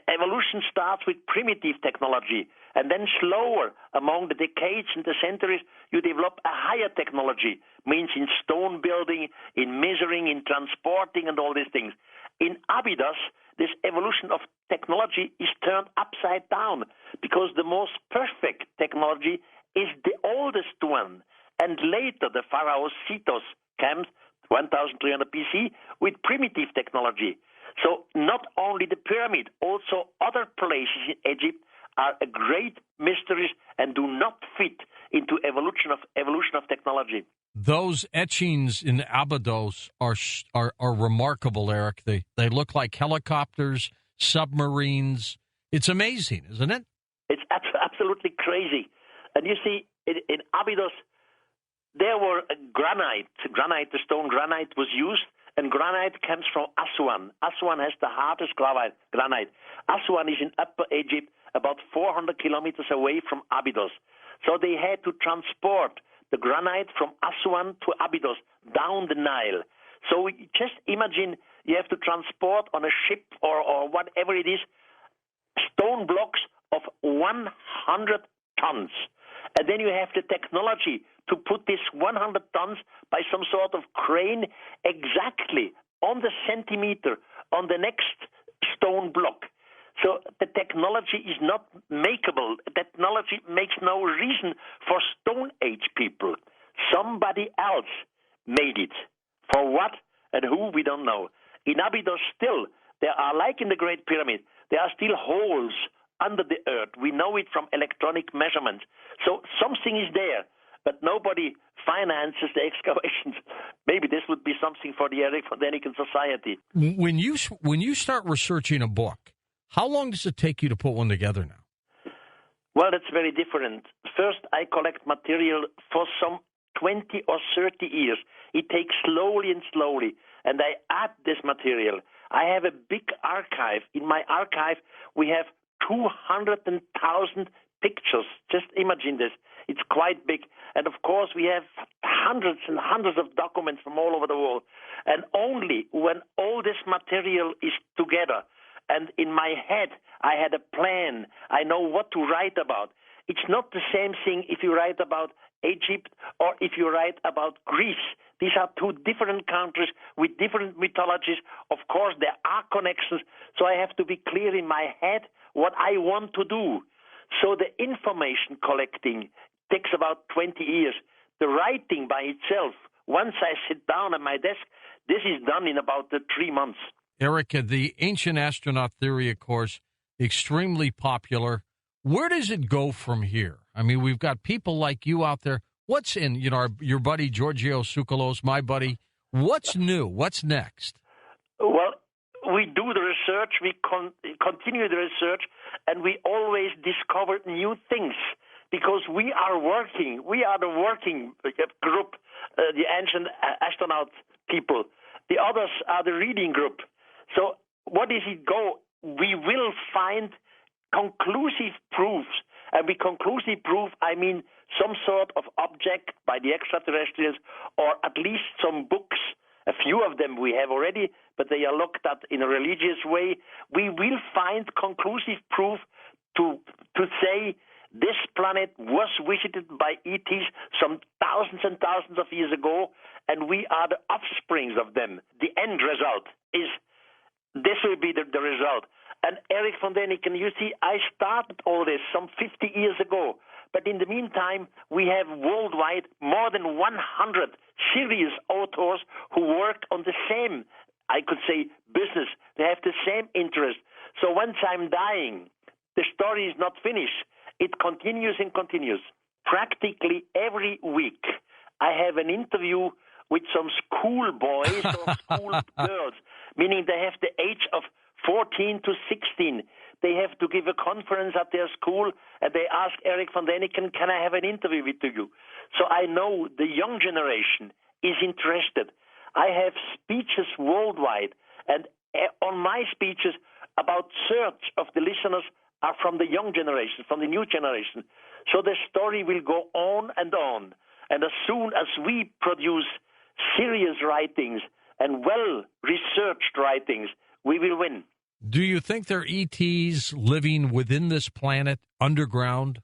evolution starts with primitive technology, and then slower among the decades and the centuries, you develop a higher technology, means in stone building, in measuring, in transporting, and all these things. In Abydos, this evolution of technology is turned upside down because the most perfect technology is the oldest one. And later, the pharaoh Sethos comes, 1300 BC, with primitive technology. So not only the pyramid, also other places in Egypt are a great mysteries and do not fit into evolution of technology. Those etchings in Abydos are remarkable, Erich. They look like helicopters, submarines. It's amazing, isn't it? It's absolutely crazy. And you see, in Abydos, there were granite, the stone granite was used, and granite comes from Aswan. Aswan has the hardest granite. Aswan is in Upper Egypt, about 400 kilometers away from Abydos. So they had to transport the granite from Aswan to Abydos down the Nile. So just imagine you have to transport on a ship or whatever it is, stone blocks of 100 tons. And then you have the technology to put this 100 tons by some sort of crane exactly on the centimeter on the next stone block. So the technology is not makeable. Technology makes no reason for Stone Age people. Somebody else made it. For what and who, we don't know. In Abydos still, there are, like in the Great Pyramid, there are still holes under the earth. We know it from electronic measurements. So something is there, but nobody finances the excavations. Maybe this would be something for the Erich von Däniken Society. When you start researching a book, how long does it take you to put one together now? Well, that's very different. First, I collect material for some 20 or 30 years. It takes slowly and slowly, and I add this material. I have a big archive. In my archive, we have 200,000 pictures. Just imagine this. It's quite big. And of course, we have hundreds and hundreds of documents from all over the world. And only when all this material is together, and in my head, I had a plan. I know what to write about. It's not the same thing if you write about Egypt or if you write about Greece. These are two different countries with different mythologies. Of course, there are connections, so I have to be clear in my head what I want to do. So the information collecting takes about 20 years. The writing by itself, once I sit down at my desk, this is done in about 3 months. Erich, the ancient astronaut theory, of course, extremely popular. Where does it go from here? I mean, we've got people like you out there. What's in, your buddy Giorgio Tsoukalos, my buddy, what's new? What's next? Well, we do the research, we continue the research, and we always discover new things because we are the working group, the ancient astronaut people. The others are the reading group. So what does it go? We will find conclusive proofs. And with conclusive proof, I mean some sort of object by the extraterrestrials, or at least some books. A few of them we have already, but they are looked at in a religious way. We will find conclusive proof to say this planet was visited by ETs some thousands and thousands of years ago, and we are the offsprings of them. The end result is this will be the result. And Erich von Däniken, you see, I started all this some 50 years ago. But in the meantime, we have worldwide more than 100 serious authors who work on the same, I could say, business. They have the same interest. So once I'm dying, the story is not finished. It continues and continues. Practically every week, I have an interview with some school boys or school girls, meaning they have the age of 14 to 16. They have to give a conference at their school, and they ask Erich von Däniken, can I have an interview with you? So I know the young generation is interested. I have speeches worldwide, and on my speeches, about thirds of the listeners are from the young generation, from the new generation. So the story will go on. And as soon as we produce serious writings and well-researched writings, we will win. Do you think there are ETs living within this planet underground?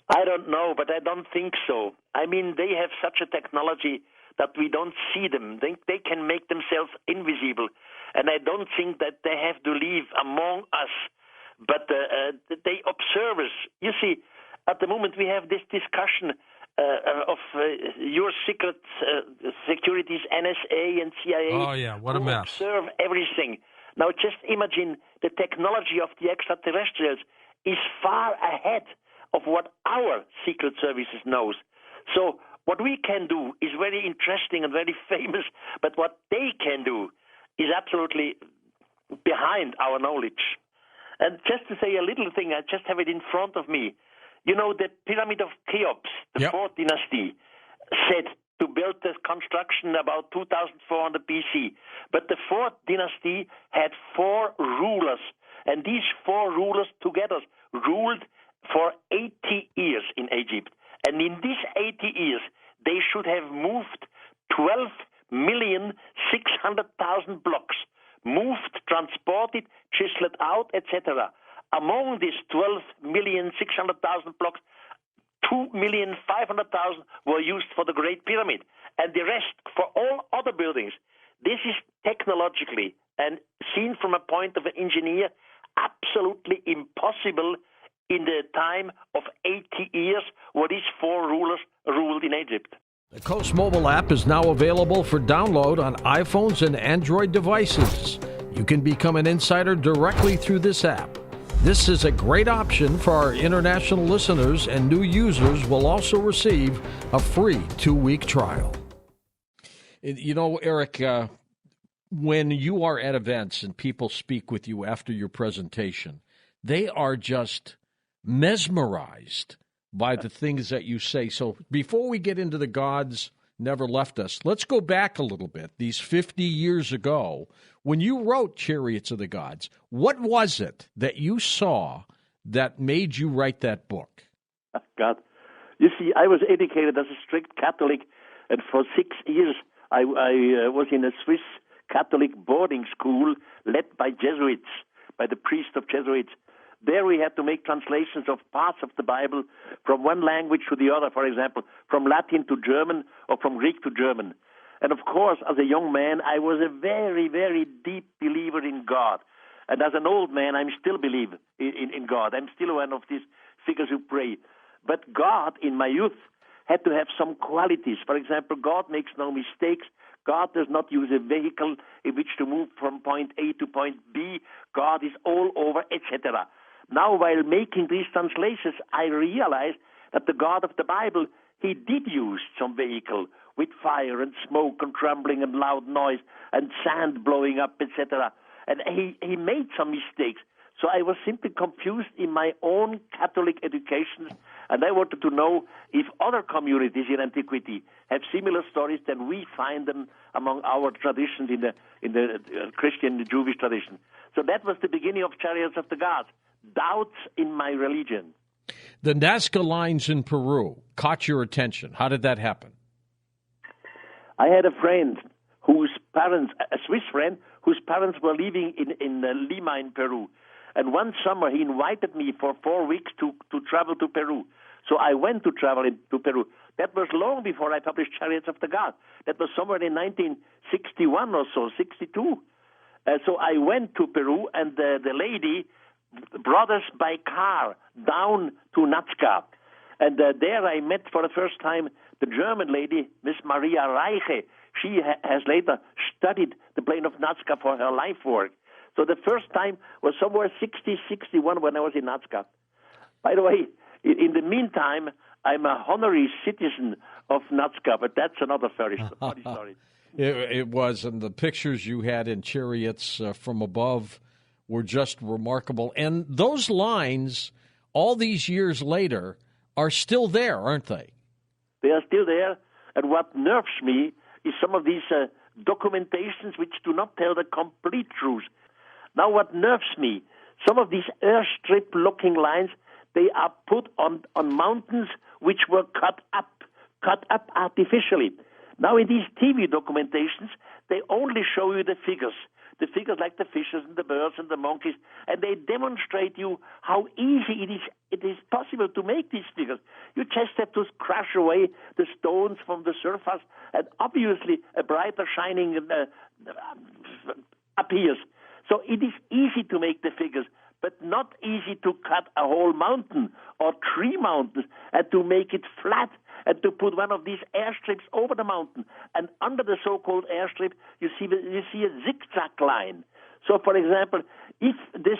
I don't know, but I don't think so. I mean, they have such a technology that we don't see them. They can make themselves invisible. And I don't think that they have to live among us. But they observe us. You see, at the moment we have this discussion of your secret securities, NSA and CIA. Oh, yeah, what a mess. Observe everything. Now, just imagine the technology of the extraterrestrials is far ahead of what our secret services knows. So what we can do is very interesting and very famous, but what they can do is absolutely behind our knowledge. And just to say a little thing, I just have it in front of me. You know, the Pyramid of Cheops, the fourth dynasty, said to build this construction about 2400 BC. But the fourth dynasty had 4 rulers, and these 4 rulers together ruled for 80 years in Egypt. And in these 80 years, they should have moved 12,600,000 blocks, moved, transported, chiseled out, etc. Among these 12,600,000 blocks, 2,500,000 were used for the Great Pyramid, and the rest for all other buildings. This is technologically and seen from a point of an engineer absolutely impossible in the time of 80 years where these 4 rulers ruled in Egypt. The Coast mobile app is now available for download on iPhones and Android devices. You can become an insider directly through this app. This is a great option for our international listeners, and new users will also receive a free 2-week trial. You know, Erich, when you are at events and people speak with you after your presentation, they are just mesmerized by the things that you say. So before we get into the gods never left us, let's go back a little bit. These 50 years ago, when you wrote Chariots of the Gods, what was it that you saw that made you write that book? God, you see, I was educated as a strict Catholic, and for 6 years I was in a Swiss Catholic boarding school led by Jesuits, by the priest of Jesuits. There we had to make translations of parts of the Bible from one language to the other, for example, from Latin to German or from Greek to German. And of course, as a young man, I was a very, very deep believer in God. And as an old man, I'm still believe in God. I'm still one of these figures who pray. But God, in my youth, had to have some qualities. For example, God makes no mistakes. God does not use a vehicle in which to move from point A to point B. God is all over, etc. Now, while making these translations, I realized that the God of the Bible, he did use some vehicle with fire and smoke and trembling and loud noise and sand blowing up, etc. And he made some mistakes. So I was simply confused in my own Catholic education, and I wanted to know if other communities in antiquity have similar stories, then we find them among our traditions in the Christian, the Jewish tradition. So that was the beginning of Chariots of the Gods. Doubts in my religion. The Nazca Lines in Peru caught your attention. How did that happen? I had a friend whose parents, a Swiss friend, whose parents were living in Lima in Peru. And one summer he invited me for 4 weeks to travel to Peru. So I went to travel to Peru. That was long before I published Chariots of the Gods. That was somewhere in 1961 or so, 62. So I went to Peru, and the lady brought us by car down to Nazca. And there I met for the first time the German lady, Miss Maria Reiche. She has later studied the plane of Nazca for her life work. So the first time was somewhere 60, 61 when I was in Nazca. By the way, in the meantime, I'm a honorary citizen of Nazca, but that's another funny story. It was, and the pictures you had in Chariots from above were just remarkable. And those lines, all these years later, are still there, aren't they? They are still there. And what nerves me is some of these documentations which do not tell the complete truth. Now, what nerves me, some of these airstrip-looking lines, they are put on mountains which were cut up artificially. Now, in these TV documentations, they only show you the figures like the fishes and the birds and the monkeys, and they demonstrate you how easy it is possible to make these figures. You just have to crush away the stones from the surface, and obviously a brighter shining appears. So it is easy to make the figures, but not easy to cut a whole mountain or 3 mountains and to make it flat and to put one of these airstrips over the mountain. And under the so-called airstrip, you see a zigzag line. So, for example, if this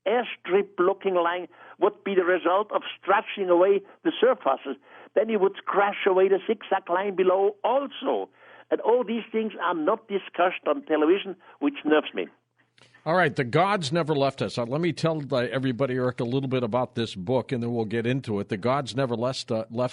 airstrip-looking line would be the result of stretching away the surfaces, then you would crash away the zigzag line below also. And all these things are not discussed on television, which nerves me. All right, The Gods Never Left Us. Let me tell everybody, Eric, a little bit about this book, and then we'll get into it. The Gods Never Left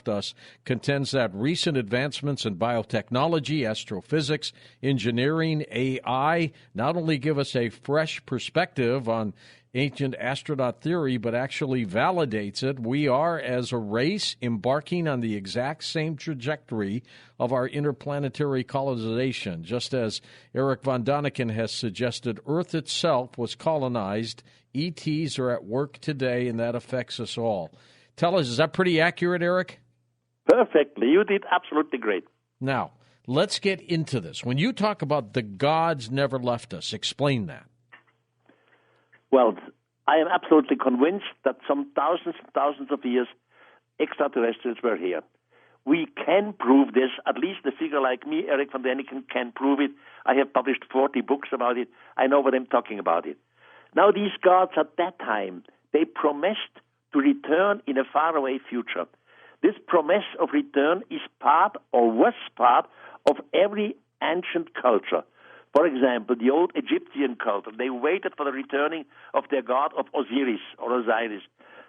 Us contends that recent advancements in biotechnology, astrophysics, engineering, AI, not only give us a fresh perspective on ancient astronaut theory, but actually validates it. We are, as a race, embarking on the exact same trajectory of our interplanetary colonization. Just as Erich von Däniken has suggested, Earth itself was colonized. ETs are at work today, and that affects us all. Tell us, is that pretty accurate, Erich? Perfectly. You did absolutely great. Now, let's get into this. When you talk about the gods never left us, explain that. Well, I am absolutely convinced that some thousands and thousands of years, extraterrestrials were here. We can prove this. At least a figure like me, Erich von Däniken, can prove it. I have published 40 books about it. I know what I'm talking about it. Now, these gods at that time, they promised to return in a faraway future. This promise of return is part or was part of every ancient culture. For example, the old Egyptian culture, they waited for the returning of their god of Osiris or Osiris.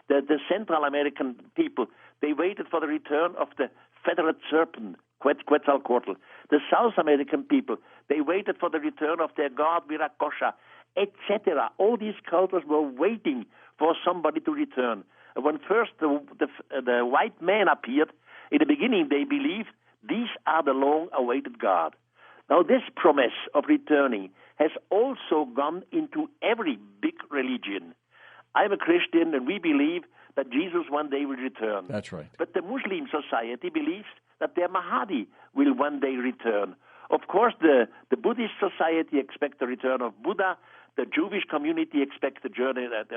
The Central American people, they waited for the return of the feathered serpent, Quetzalcoatl. The South American people, they waited for the return of their god Viracocha, etc. All these cultures were waiting for somebody to return. When first the white man appeared, in the beginning they believed these are the long-awaited God. Now this promise of returning has also gone into every big religion. I'm a Christian and we believe that Jesus one day will return. That's right. But the Muslim society believes that their Mahdi will one day return. Of course, the Buddhist society expects the return of Buddha. The Jewish community expects the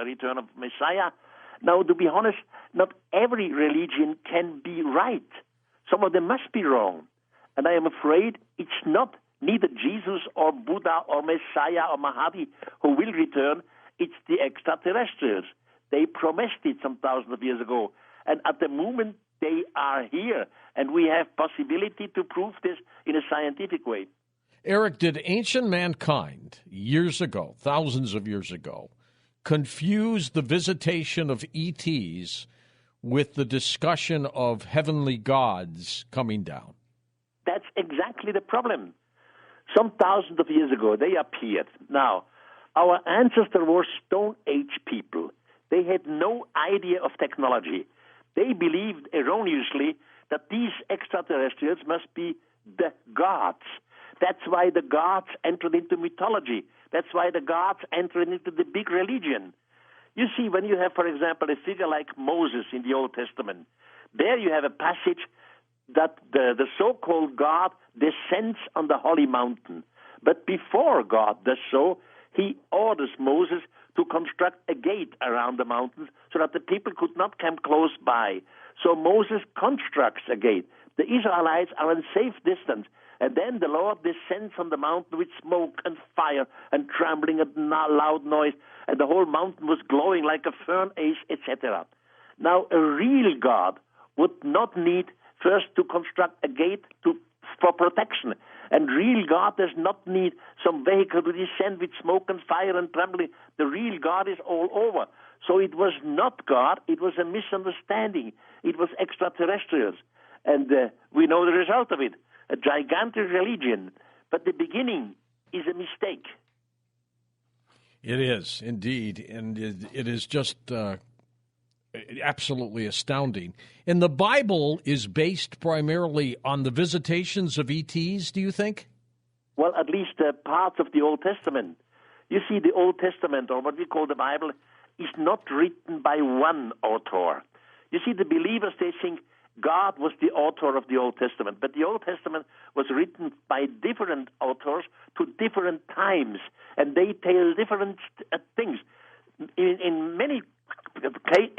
return of Messiah. Now, to be honest, not every religion can be right. Some of them must be wrong. And I am afraid it's not neither Jesus or Buddha or Messiah or Mahdi who will return. It's the extraterrestrials. They promised it some thousands of years ago. And at the moment, they are here. And we have possibility to prove this in a scientific way. Erich, did ancient mankind years ago, thousands of years ago, confuse the visitation of ETs with the discussion of heavenly gods coming down? That's exactly the problem. Some thousands of years ago, they appeared. Now, our ancestors were Stone Age people. They had no idea of technology. They believed erroneously that these extraterrestrials must be the gods. That's why the gods entered into mythology. That's why the gods entered into the big religion. You see, when you have, for example, a figure like Moses in the Old Testament, there you have a passage that the so-called God descends on the holy mountain. But before God does so, he orders Moses to construct a gate around the mountains so that the people could not come close by. So Moses constructs a gate. The Israelites are in safe distance. And then the Lord descends on the mountain with smoke and fire and trembling and loud noise, and the whole mountain was glowing like a furnace, etc. Now, a real God would not need first to construct a gate for protection. And real God does not need some vehicle to descend with smoke and fire and trembling. The real God is all over. So it was not God, it was a misunderstanding. It was extraterrestrials. And we know the result of it. A gigantic religion, but the beginning is a mistake. It is, indeed, and it is just absolutely astounding. And the Bible is based primarily on the visitations of ETs, do you think? Well, at least parts of the Old Testament. You see, the Old Testament, or what we call the Bible, is not written by one author. You see, the believers, they think God was the author of the Old Testament, but the Old Testament was written by different authors to different times, and they tell different things. In many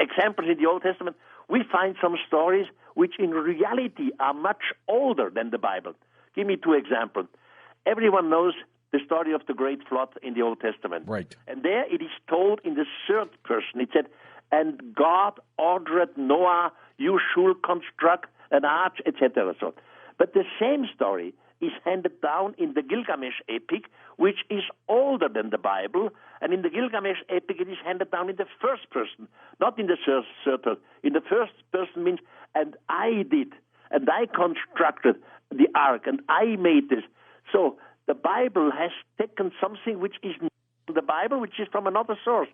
examples in the Old Testament, we find some stories which in reality are much older than the Bible. Give me two examples. Everyone knows the story of the Great Flood in the Old Testament. Right. And there it is told in the third person. It said, and God ordered Noah, you should construct an arch, etc. So, but the same story is handed down in the Gilgamesh epic, which is older than the Bible. And in the Gilgamesh epic, it is handed down in the first person, not in the third person. In the first person means, and I did, and I constructed the ark, and I made this. So the Bible has taken something which is not the Bible, which is from another source.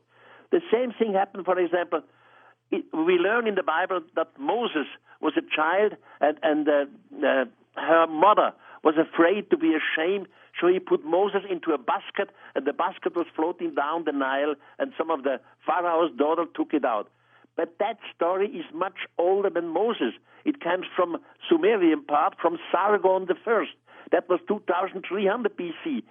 The same thing happened, for example, we learn in the Bible that Moses was a child and her mother was afraid to be ashamed, so he put Moses into a basket, and the basket was floating down the Nile, and some of the Pharaoh's daughters took it out. But that story is much older than Moses. It comes from Sumerian part, from Sargon I. That was 2300 BC.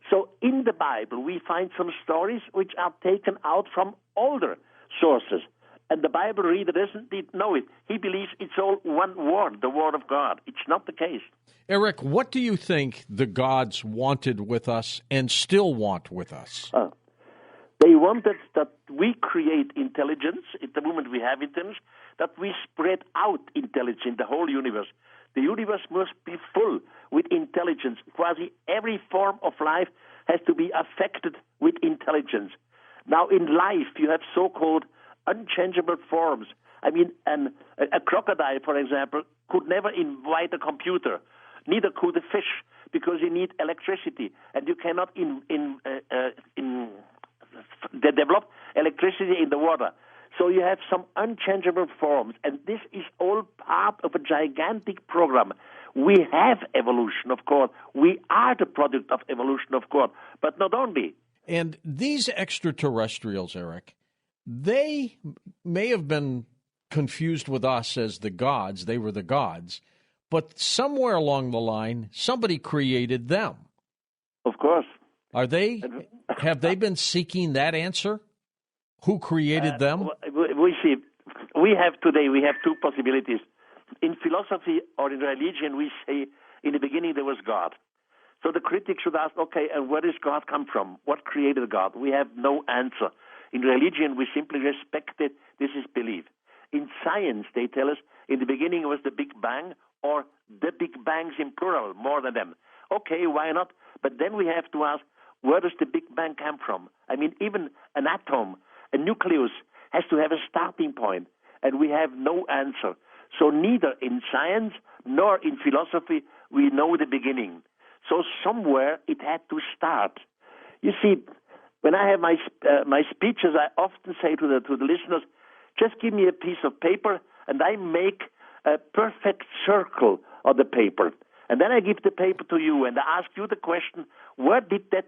So in the Bible, we find some stories which are taken out from older sources. And the Bible reader doesn't know it. He believes it's all one word, the Word of God. It's not the case. Erich, what do you think the gods wanted with us and still want with us? The They wanted that we create intelligence at the moment we have intelligence, that we spread out intelligence in the whole universe. The universe must be full with intelligence. Quasi every form of life has to be affected with intelligence. Now, in life, you have so-called unchangeable forms. I mean, a crocodile, for example, could never invite a computer. Neither could a fish, because you need electricity, and you cannot develop electricity in the water. So you have some unchangeable forms, and this is all part of a gigantic program. We have evolution, of course. We are the product of evolution, of course, but not only. And these extraterrestrials, Erich, they may have been confused with us as the gods. They were the gods. But somewhere along the line, somebody created them. Of course. Have they been seeking that answer? Who created them? We see. We have two possibilities. In philosophy or in religion, we say in the beginning there was God. So the critic should ask, okay, and where does God come from? What created God? We have no answer. In religion, we simply respect it. This is belief. In science, they tell us in the beginning was the Big Bang, or the Big Bangs in plural, more than them. Okay, why not? But then we have to ask, where does the Big Bang come from? I mean, even an atom, a nucleus, has to have a starting point, and we have no answer. So neither in science nor in philosophy we know the beginning. So somewhere it had to start. You see, when I have my speeches, I often say to the listeners, just give me a piece of paper and I make a perfect circle on the paper. And then I give the paper to you and I ask you the question, where did that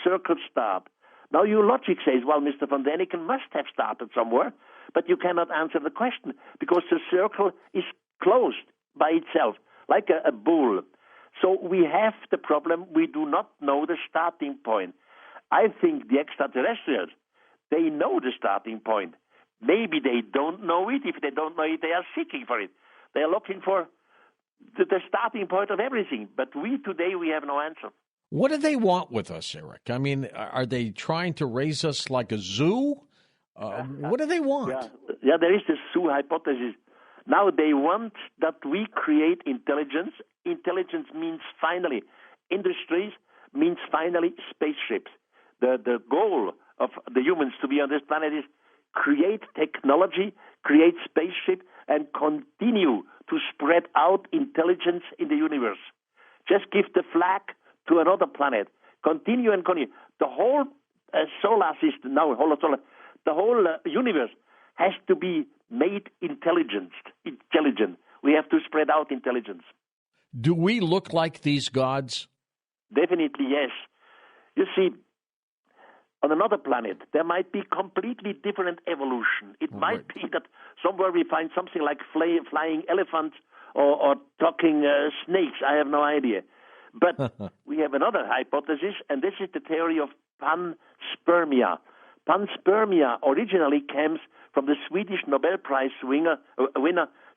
circle start? Now your logic says, well, Mr. von Däniken must have started somewhere, but you cannot answer the question because the circle is closed by itself, like a bull. So we have the problem, we do not know the starting point. I think the extraterrestrials, they know the starting point. Maybe they don't know it. If they don't know it, they are seeking for it. They are looking for the starting point of everything. But we today, we have no answer. What do they want with us, Erich? I mean, are they trying to raise us like a zoo? What do they want? Yeah, there is this zoo hypothesis. Now they want that we create intelligence. Intelligence means finally industries, means finally spaceships. The goal of the humans to be on this planet is create technology, create spaceship, and continue to spread out intelligence in the universe. Just give the flag to another planet. Continue and continue. The whole solar system, the whole universe has to be made intelligent. We have to spread out intelligence. Do we look like these gods? Definitely, yes. You see, on another planet, there might be completely different evolution. It might be that somewhere we find something like flying elephants or talking snakes. I have no idea. But we have another hypothesis, and this is the theory of Panspermia. Panspermia originally comes from the Swedish Nobel Prize winner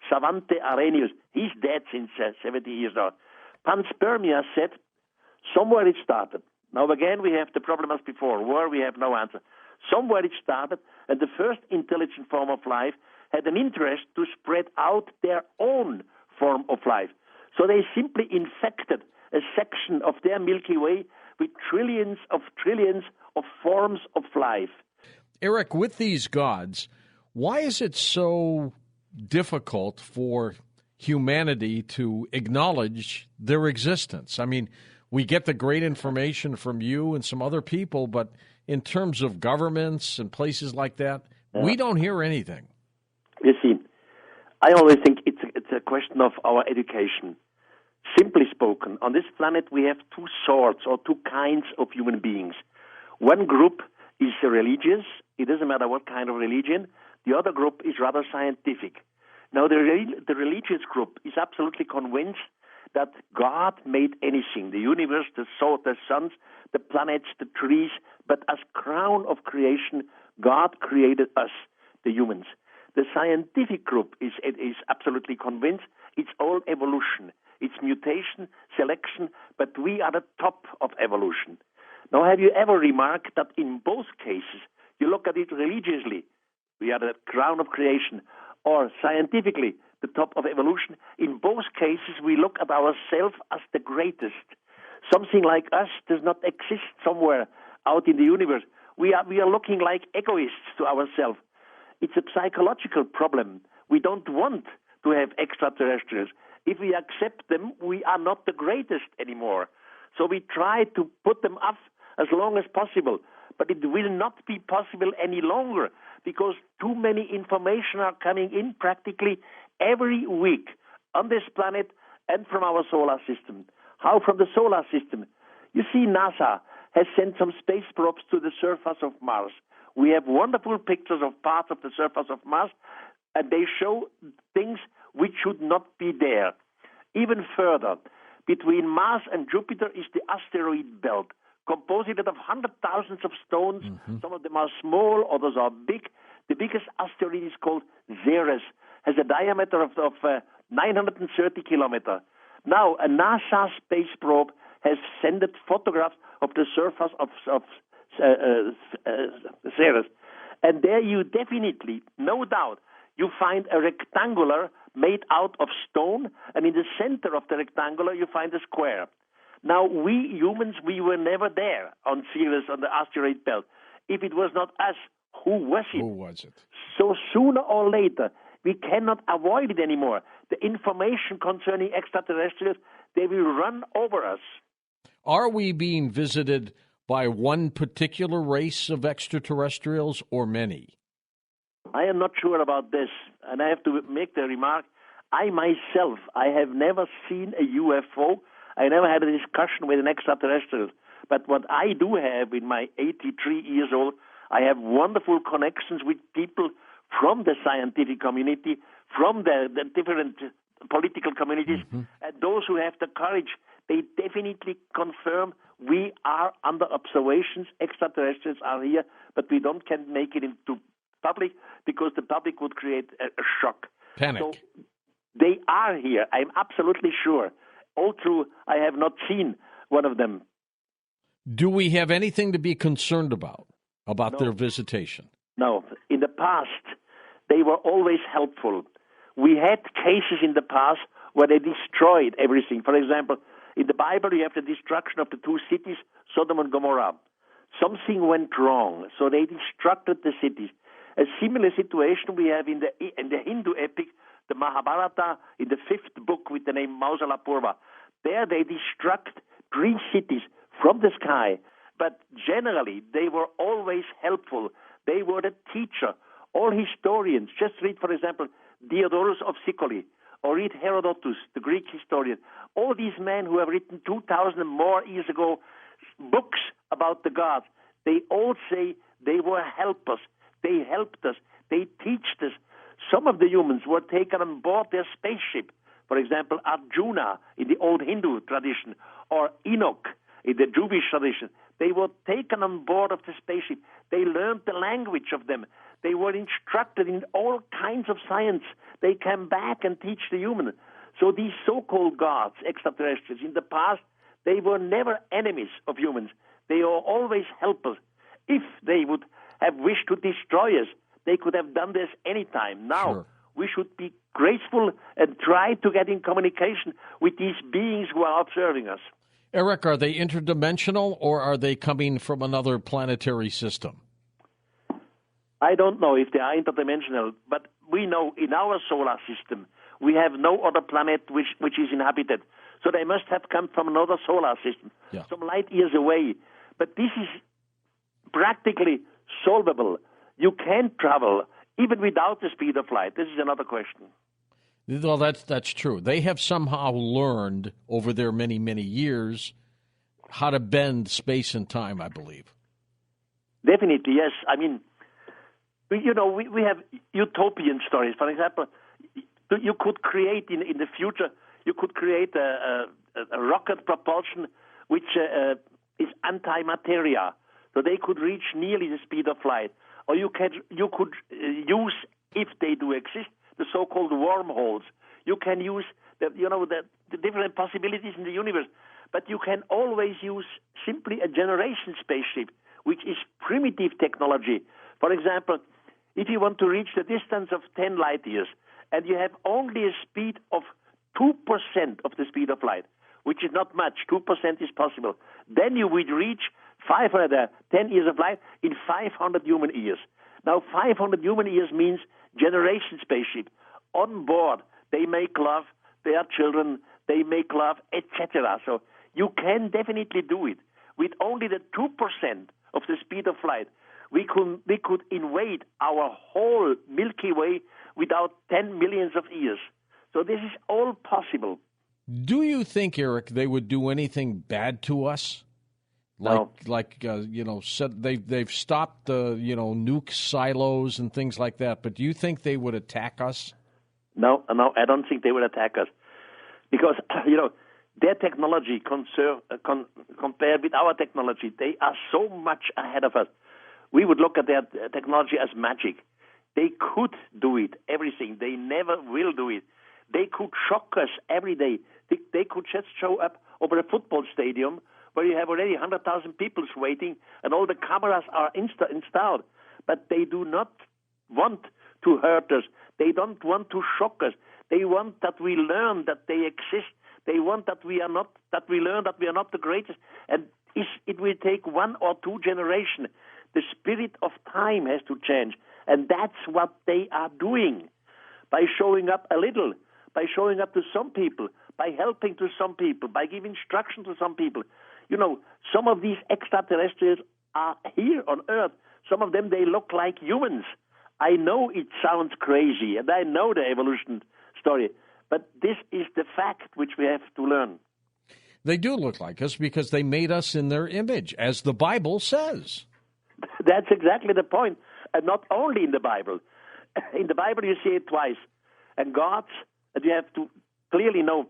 Svante Arrhenius. He's dead since 70 years now. Panspermia said, somewhere it started. Now again, we have the problem as before, where we have no answer. Somewhere it started, and the first intelligent form of life had an interest to spread out their own form of life. So they simply infected a section of their Milky Way with trillions of forms of life. Erich, with these gods, why is it so difficult for humanity to acknowledge their existence? I mean, we get the great information from you and some other people, but in terms of governments and places like that, we don't hear anything. You see, I always think it's a question of our education. Simply spoken, on this planet we have two sorts or two kinds of human beings. One group is religious. It doesn't matter what kind of religion. The other group is rather scientific. Now, the religious group is absolutely convinced that God made anything, the universe, the soul, the suns, the planets, the trees, but as crown of creation, God created us, the humans. The scientific group is absolutely convinced it's all evolution. It's mutation, selection, but we are the top of evolution. Now, have you ever remarked that in both cases, you look at it religiously, we are the crown of creation, or scientifically, the top of evolution, in both cases we look at ourselves as the greatest. Something like us does not exist somewhere out in the universe. We are looking like egoists to ourselves. It's a psychological problem. We don't want to have extraterrestrials. If we accept them, we are not the greatest anymore. So we try to put them up as long as possible. But it will not be possible any longer because too many information are coming in practically every week on this planet and from our solar system. How from the solar system? You see, NASA has sent some space probes to the surface of Mars. We have wonderful pictures of parts of the surface of Mars, and they show things which should not be there. Even further, between Mars and Jupiter is the asteroid belt, composed of hundred thousands of stones. Mm-hmm. Some of them are small, others are big. The biggest asteroid is called Ceres, has a diameter of 930 kilometers. Now, a NASA space probe has sent photographs of the surface of Ceres. And there you definitely, no doubt, you find a rectangular made out of stone, and in the center of the rectangular you find a square. Now, we humans, we were never there on Ceres, on the asteroid belt. If it was not us, who was it? Who was it? So sooner or later, we cannot avoid it anymore. The information concerning extraterrestrials, they will run over us. Are we being visited by one particular race of extraterrestrials or many? I am not sure about this, and I have to make the remark, I myself, I have never seen a UFO. I never had a discussion with an extraterrestrial. But what I do have in my 83 years old, I have wonderful connections with people from the scientific community, from the different political communities, mm-hmm. and those who have the courage, they definitely confirm we are under observations, extraterrestrials are here, but we can't make it into public because the public would create a shock. Panic. So they are here, I'm absolutely sure. Although I have not seen one of them. Do we have anything to be concerned about No. their visitation? No. In the past, they were always helpful. We had cases in the past where they destroyed everything. For example, in the Bible, you have the destruction of the two cities, Sodom and Gomorrah. Something went wrong, so they destructed the cities. A similar situation we have in the Hindu epic, the Mahabharata, in the 5th book with the name Mausala Purva. There they destruct 3 cities from the sky, but generally they were always helpful. They were the teacher. All historians, just read, for example, Diodorus of Sicily, or read Herodotus, the Greek historian. All these men who have written 2,000 and more years ago books about the gods, they all say they were helpers. They helped us. They taught us. Some of the humans were taken on board their spaceship. For example, Arjuna in the old Hindu tradition, or Enoch in the Jewish tradition. They were taken on board of the spaceship. They learned the language of them. They were instructed in all kinds of science. They came back and teach the human. So these so-called gods, extraterrestrials, in the past, they were never enemies of humans. They were always helpers. If they would have wished to destroy us, they could have done this anytime. Now, sure. We should be graceful and try to get in communication with these beings who are observing us. Erich, are they interdimensional or are they coming from another planetary system? I don't know if they are interdimensional, but we know in our solar system we have no other planet which is inhabited. So they must have come from another solar system, some light years away. But this is practically solvable. You can travel even without the speed of light. This is another question. Well, that's true. They have somehow learned over their many, many years how to bend space and time, I believe. Definitely, yes. I mean, we have utopian stories. For example, you could create in the future, you could create a rocket propulsion which is antimateria, so they could reach nearly the speed of light. Or you could use, if they do exist, the so-called wormholes. You can use the different possibilities in the universe. But you can always use simply a generation spaceship, which is primitive technology. For example, if you want to reach the distance of 10 light years, and you have only a speed of 2% of the speed of light, which is not much, 2% is possible, then you would reach 10 years of light in 500 human years. Now, 500 human years means generation spaceship. On board, they make love, they are children, they make love, etc. So you can definitely do it. With only the 2% of the speed of light, we could invade our whole Milky Way without 10 millions of years. So this is all possible. Do you think, Erich, they would do anything bad to us? No. They've stopped the, nuke silos and things like that. But do you think they would attack us? No, I don't think they would attack us. Because, their technology compared with our technology, they are so much ahead of us. We would look at their technology as magic. They could do it, everything. They never will do it. They could shock us every day. They could just show up over a football stadium where you have already 100,000 people waiting and all the cameras are installed. But they do not want to hurt us. They don't want to shock us. They want that we learn that they exist. They want that we learn that we are not the greatest. And it will take 1 or 2 generations. The spirit of time has to change. And that's what they are doing. By showing up a little, by showing up to some people, by helping to some people, by giving instruction to some people. Some of these extraterrestrials are here on Earth. Some of them, they look like humans. I know it sounds crazy, and I know the evolution story, but this is the fact which we have to learn. They do look like us because they made us in their image, as the Bible says. That's exactly the point. And not only in the Bible. In the Bible, you see it twice. And you have to clearly know,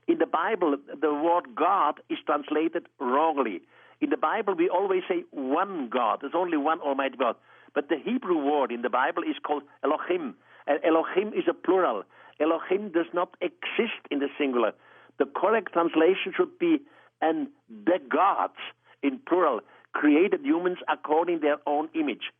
in the Bible, the word God is translated wrongly. In the Bible, we always say one God. There's only one Almighty God. But the Hebrew word in the Bible is called Elohim. And Elohim is a plural. Elohim does not exist in the singular. The correct translation should be, and the gods, in plural, created humans according to their own image.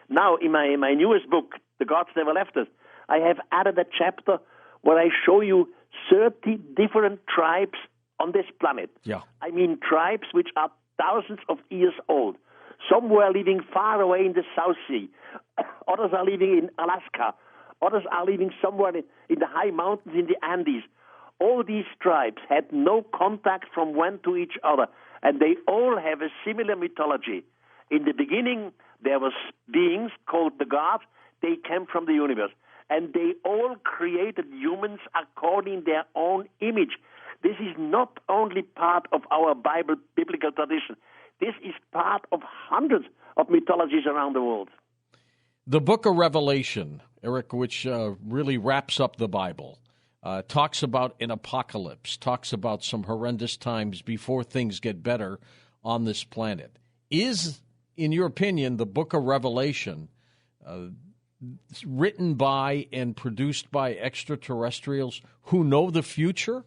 Now, in my newest book, The Gods Never Left Us, I have added a chapter where I show you 30 different tribes on this planet. Yeah. I mean tribes which are thousands of years old. Some were living far away in the South Sea. Others are living in Alaska. Others are living somewhere in the high mountains in the Andes. All these tribes had no contact from one to each other, and they all have a similar mythology. In the beginning, there was beings called the gods. They came from the universe, and they all created humans according to their own image. This is not only part of our biblical tradition. This is part of hundreds of mythologies around the world. The book of Revelation, Erich, which really wraps up the Bible, talks about an apocalypse, talks about some horrendous times before things get better on this planet. Is, in your opinion, the book of Revelation written by and produced by extraterrestrials who know the future?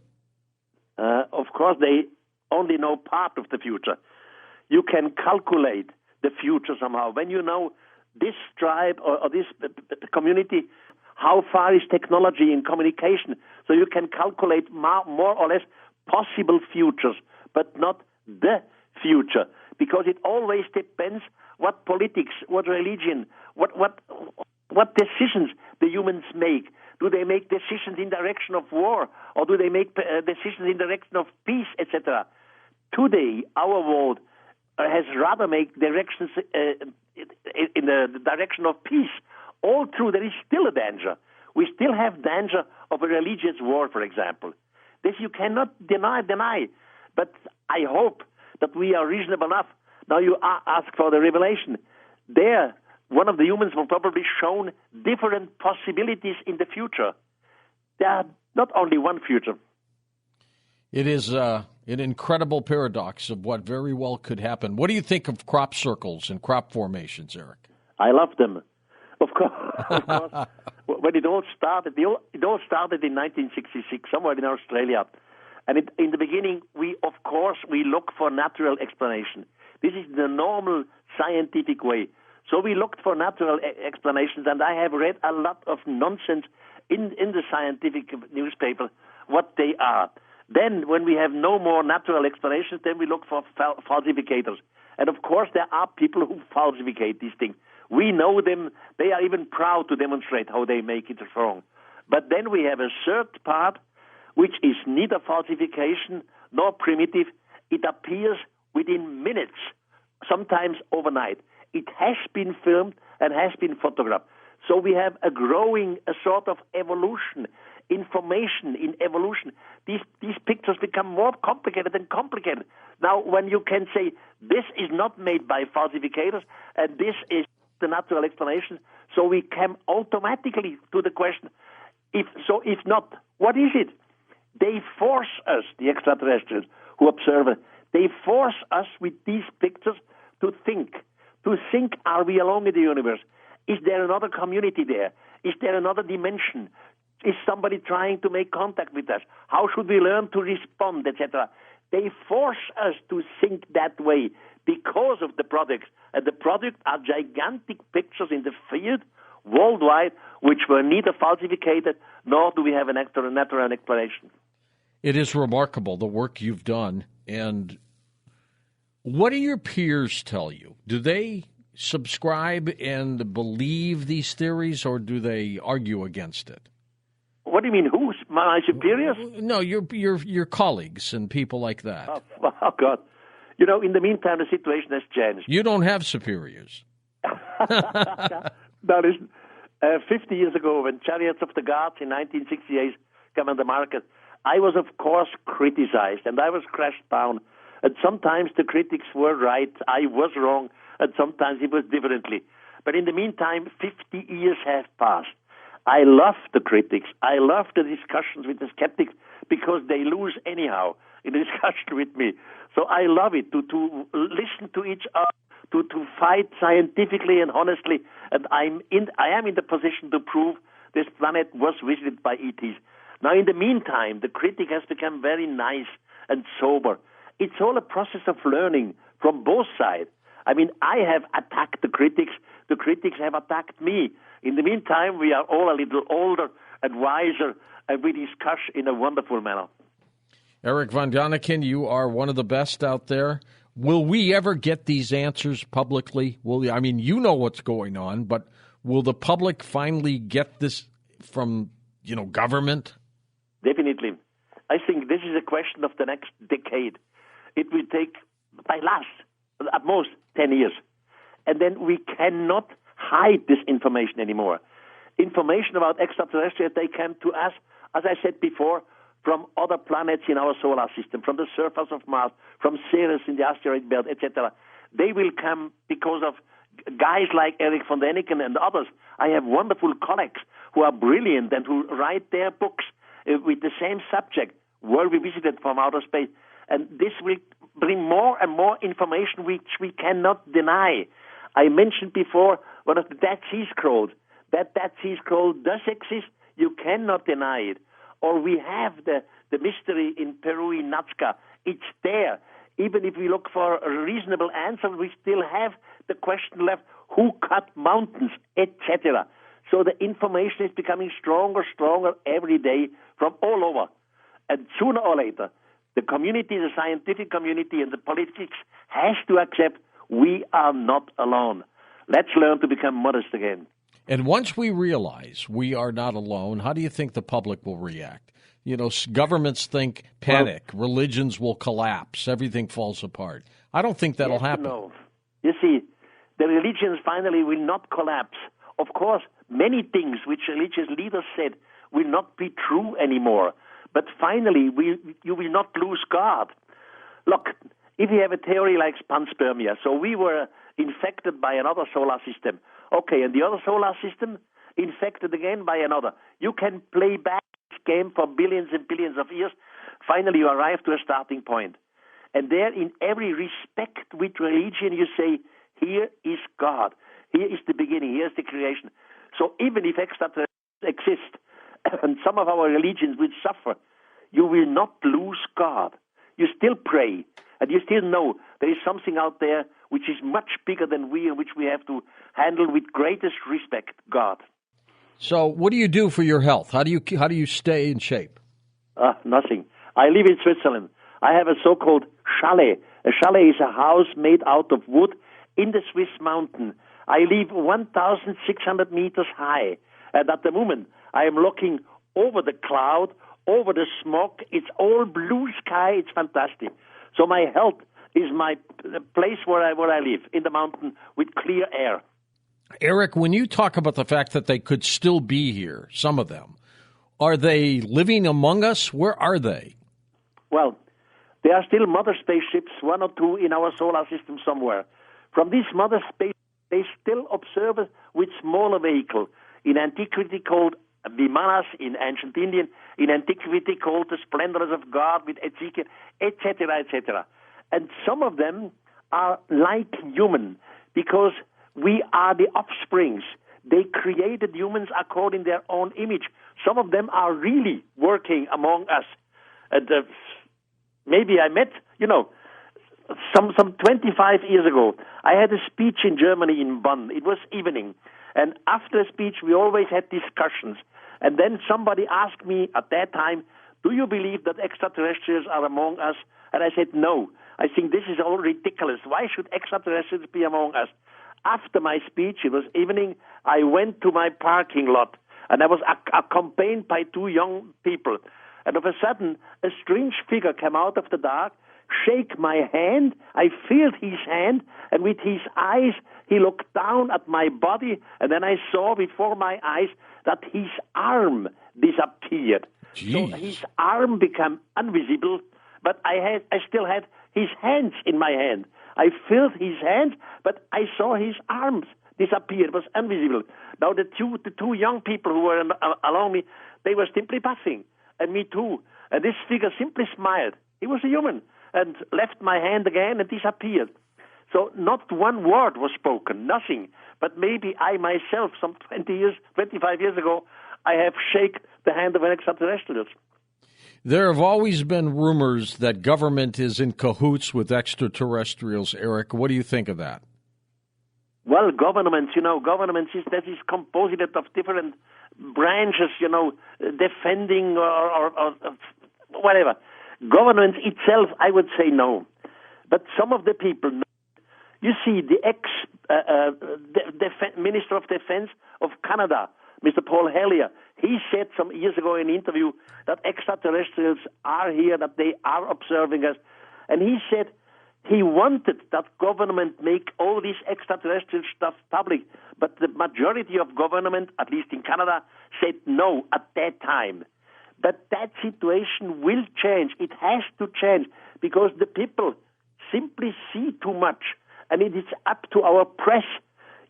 Of course, they only know part of the future. You can calculate the future somehow. When you know this tribe or this community, how far is technology in communication, so you can calculate more or less possible futures, but not the future, because it always depends what politics, what religion, what decisions the humans make. Do they make decisions in direction of war, or do they make decisions in direction of peace, etc.? Today, our world has rather made directions in the direction of peace. All true, there is still a danger. We still have danger of a religious war, for example. This you cannot deny. But I hope that we are reasonable enough. Now you ask for the revelation. There, one of the humans will probably shown different possibilities in the future. There are not only one future. It is an incredible paradox of what very well could happen. What do you think of crop circles and crop formations, Erich? I love them. Of course. When it all started in 1966, somewhere in Australia. And in the beginning, we look for natural explanation. This is the normal scientific way. So we looked for natural explanations, and I have read a lot of nonsense in the scientific newspaper, what they are. Then, when we have no more natural explanations, then we look for falsificators. And of course, there are people who falsificate these things. We know them. They are even proud to demonstrate how they make it wrong. But then we have a third part, which is neither falsification nor primitive. It appears within minutes, sometimes overnight. It has been filmed and has been photographed. So we have a sort of evolution, information in evolution. These pictures become more complicated and complicated. Now, when you can say this is not made by falsificators and this is the natural explanation, so we come automatically to the question, if not, what is it? They force us, the extraterrestrials who observe it, they force us with these pictures to think, are we alone in the universe? Is there another community there? Is there another dimension? Is somebody trying to make contact with us? How should we learn to respond, etc.? They force us to think that way because of the products. And the products are gigantic pictures in the field worldwide, which were neither falsificated nor do we have an natural explanation. It is remarkable, the work you've done. And what do your peers tell you? Do they subscribe and believe these theories, or do they argue against it? What do you mean? Who's my superiors? No, your colleagues and people like that. Oh God! You know, in the meantime, the situation has changed. You don't have superiors. Now listen, 50 years ago, when Chariots of the Gods in 1968 came on the market, I was, of course, criticized, and I was crashed down. And sometimes the critics were right, I was wrong, and sometimes it was differently. But in the meantime, 50 years have passed. I love the critics. I love the discussions with the skeptics because they lose anyhow in the discussion with me. So I love it to listen to each other, to fight scientifically and honestly. And I am in the position to prove this planet was visited by ETs. Now, in the meantime, the critic has become very nice and sober. It's all a process of learning from both sides. I mean, I have attacked the critics have attacked me. In the meantime, we are all a little older and wiser, and we discuss in a wonderful manner. Erich von Däniken, you are one of the best out there. Will we ever get these answers publicly? I mean, you know what's going on, but will the public finally get this from, government? Definitely. I think this is a question of the next decade. It will take, at most, 10 years. And then we cannot hide this information anymore. Information about extraterrestrials, they come to us, as I said before, from other planets in our solar system, from the surface of Mars, from Ceres in the asteroid belt, etc. They will come because of guys like Erich von Däniken and others. I have wonderful colleagues who are brilliant and who write their books with the same subject, world we visited from outer space. And this will bring more and more information which we cannot deny. I mentioned before one of the Dead Sea Scrolls. That Dead Sea Scroll does exist. You cannot deny it. Or we have the mystery in Peru, in Nazca. It's there. Even if we look for a reasonable answer, we still have the question left, who cut mountains, etc. So the information is becoming stronger every day from all over. And sooner or later, the community, the scientific community, and the politics has to accept we are not alone. Let's learn to become modest again. And once we realize we are not alone, how do you think the public will react? Governments think panic, religions will collapse, everything falls apart. I don't think that'll happen. No. You see, the religions finally will not collapse. Of course, many things which religious leaders said will not be true anymore. But finally, you will not lose God. Look, if you have a theory like Panspermia, so we were infected by another solar system. Okay, and the other solar system infected again by another. You can play back this game for billions and billions of years. Finally, you arrive to a starting point. And there, in every respect with religion, you say, here is God. Here is the beginning. Here is the creation. So even if extraterrestrials exist, and some of our religions will suffer, you will not lose God. You still pray, and you still know there is something out there which is much bigger than we, and which we have to handle with greatest respect, God. So what do you do for your health? How do you stay in shape? Nothing. I live in Switzerland. I have a so-called chalet. A chalet is a house made out of wood in the Swiss mountain. I live 1,600 meters high, and at the moment I am looking over the cloud, over the smoke. It's all blue sky. It's fantastic. So my health is my place where I live, in the mountain with clear air. Erich, when you talk about the fact that they could still be here, some of them, are they living among us? Where are they? Well, there are still mother spaceships, one or two in our solar system somewhere. From these mother spaceships, they still observe us with smaller vehicles. In antiquity called Vimanas, in ancient Indian, in antiquity called the splendors of God with Ezekiel, etc., etc. And some of them are like human because we are the offsprings. They created humans according to their own image. Some of them are really working among us. And maybe I met, some 25 years ago, I had a speech in Germany, in Bonn. It was evening. And after a speech, we always had discussions. And then somebody asked me at that time, do you believe that extraterrestrials are among us? And I said, no. I think this is all ridiculous. Why should extraterrestrials be among us? After my speech, it was evening, I went to my parking lot, and I was accompanied by two young people. And of a sudden, a strange figure came out of the dark, shake my hand. I felt his hand, and with his eyes, he looked down at my body, and then I saw before my eyes that his arm disappeared. Jeez. So his arm became invisible, but I still had his hands in my hand. I felt his hands, but I saw his arms disappear. It was invisible. Now the two young people who were along me, they were simply passing, and me too. And this figure simply smiled. He was a human, and left my hand again and disappeared. So not one word was spoken, nothing. But maybe I myself, some 25 years ago, I have shaken the hand of an extraterrestrial. There have always been rumors that government is in cahoots with extraterrestrials, Erich. What do you think of that? Well, governments that is composed of different branches, defending or whatever. Government itself, I would say no. But some of the people know. You see, the Minister of Defense of Canada, Mr. Paul Hellyer, he said some years ago in an interview that extraterrestrials are here, that they are observing us. And he said he wanted that government make all this extraterrestrial stuff public. But the majority of government, at least in Canada, said no at that time. But that situation will change. It has to change because the people simply see too much. And it is up to our press.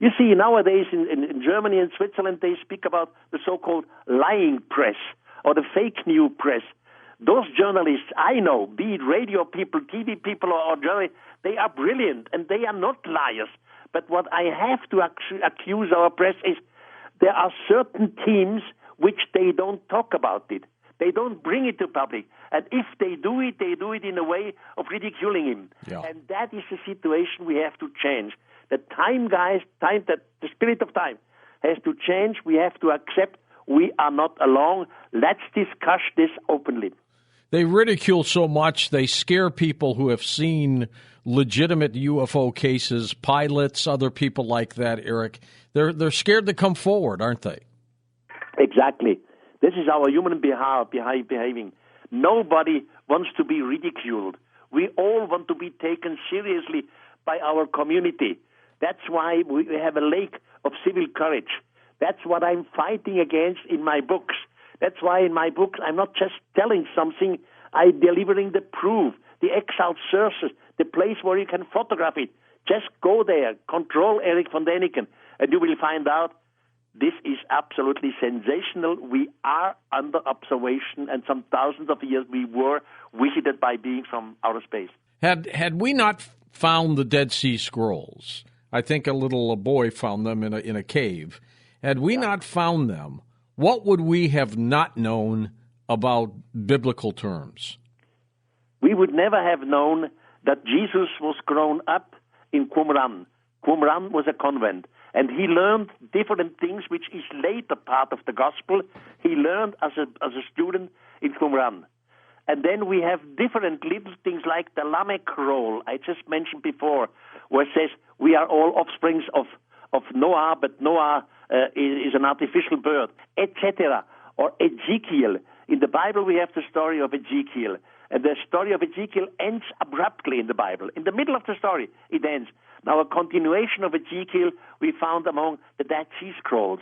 You see, nowadays in Germany and Switzerland, they speak about the so-called lying press or the fake news press. Those journalists, I know, be it radio people, TV people, or journalists, they are brilliant and they are not liars. But what I have to accuse our press is there are certain teams which they don't talk about it. They don't bring it to public. And if they do it in a way of ridiculing him. Yeah. And that is the situation we have to change. The time, guys, the spirit of time has to change. We have to accept we are not alone. Let's discuss this openly. They ridicule so much, they scare people who have seen legitimate UFO cases, pilots, other people like that, Erich. They're scared to come forward, aren't they? Exactly. This is our human behaving. Nobody wants to be ridiculed. We all want to be taken seriously by our community. That's why we have a lack of civil courage. That's what I'm fighting against in my books. That's why in my books I'm not just telling something, I'm delivering the proof, the exact sources, the place where you can photograph it. Just go there, control Erich von Däniken, and you will find out this is absolutely sensational. We are under observation, and some thousands of years we were visited by beings from outer space. Had we not found the Dead Sea Scrolls, I think a little boy found them in a cave. Had we not found them, what would we have not known about biblical terms? We would never have known that Jesus was grown up in Qumran. Qumran was a convent, and he learned different things, which is later part of the gospel. He learned as a student in Qumran. And then we have different little things like the Lamech roll I just mentioned before, where it says we are all offsprings of Noah, but Noah is an artificial birth, etc. Or Ezekiel. In the Bible, we have the story of Ezekiel. And the story of Ezekiel ends abruptly in the Bible. In the middle of the story, it ends. Now, a continuation of Ezekiel we found among the Dead Sea Scrolls.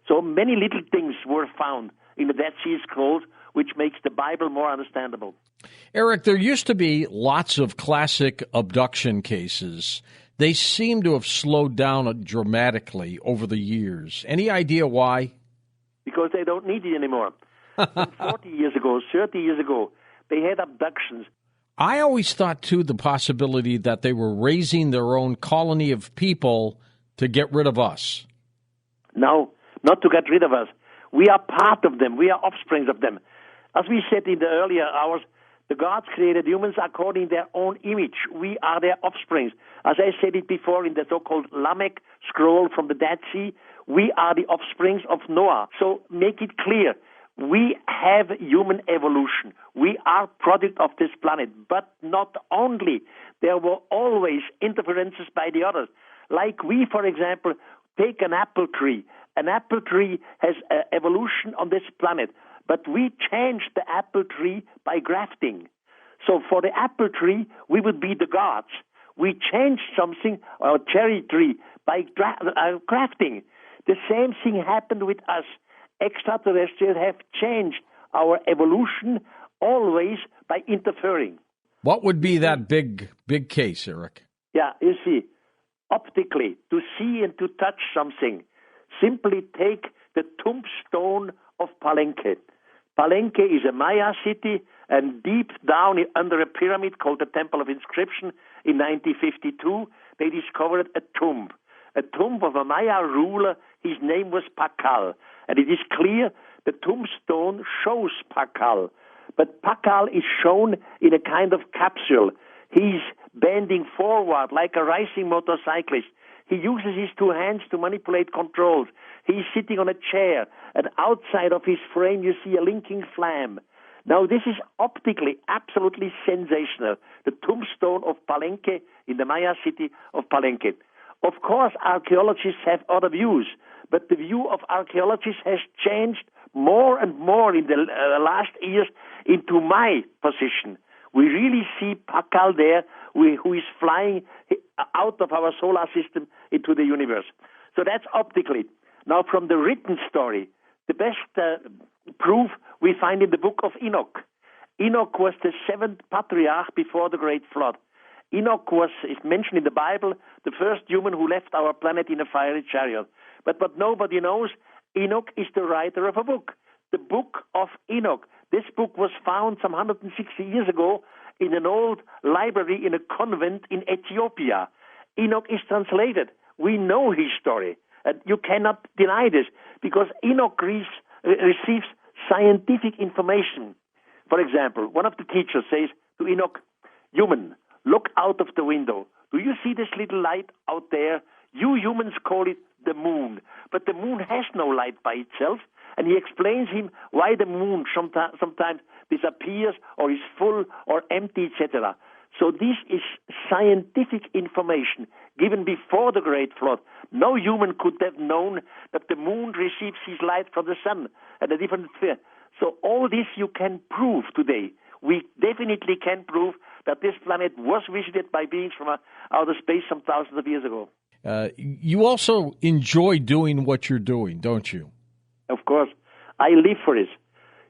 So many little things were found in the Dead Sea Scrolls, which makes the Bible more understandable. Erich, there used to be lots of classic abduction cases. They seem to have slowed down dramatically over the years. Any idea why? Because they don't need it anymore. 40 years ago, 30 years ago, they had abductions. I always thought, too, the possibility that they were raising their own colony of people to get rid of us. No, not to get rid of us. We are part of them. We are offsprings of them. As we said in the earlier hours, the gods created humans according to their own image. We are their offsprings. As I said it before in the so-called Lamech scroll from the Dead Sea, we are the offsprings of Noah. So make it clear. We have human evolution. We are product of this planet. But not only. There were always interferences by the others. Like we, for example, take an apple tree. An apple tree has evolution on this planet. But we changed the apple tree by grafting. So for the apple tree, we would be the gods. We changed something, our cherry tree, by grafting. The same thing happened with us. Extraterrestrials have changed our evolution always by interfering. What would be that big case, Erich? Yeah, you see, optically, to see and to touch something, simply take the tombstone of Palenque. Palenque is a Maya city, and deep down under a pyramid called the Temple of Inscription in 1952, they discovered a tomb of a Maya ruler. His name was Pakal. And it is clear the tombstone shows Pakal. But Pakal is shown in a kind of capsule. He's bending forward like a racing motorcyclist. He uses his two hands to manipulate controls. He's sitting on a chair, and outside of his frame you see a linking flame. Now this is optically absolutely sensational. The tombstone of Palenque in the Maya city of Palenque. Of course, archaeologists have other views, but the view of archaeologists has changed more and more in the last years into my position. We really see Pakal there, who is flying out of our solar system into the universe. So that's optically. Now, from the written story, the best proof we find in the book of Enoch. Enoch was the seventh patriarch before the Great Flood. Enoch is mentioned in the Bible, the first human who left our planet in a fiery chariot. But what nobody knows, Enoch is the writer of a book, the Book of Enoch. This book was found some 160 years ago in an old library in a convent in Ethiopia. Enoch is translated. We know his story. And you cannot deny this, because Enoch receives scientific information. For example, one of the teachers says to Enoch, "Human, look out of the window. Do you see this little light out there? You humans call it the moon, but the moon has no light by itself." And he explains him why the moon sometimes disappears or is full or empty, etc. So this is scientific information given before the Great Flood. No human could have known that the moon receives his light from the sun and a different sphere. So all this you can prove today. We definitely can prove that this planet was visited by beings from outer space some thousands of years ago. You also enjoy doing what you're doing, don't you? Of course. I live for it.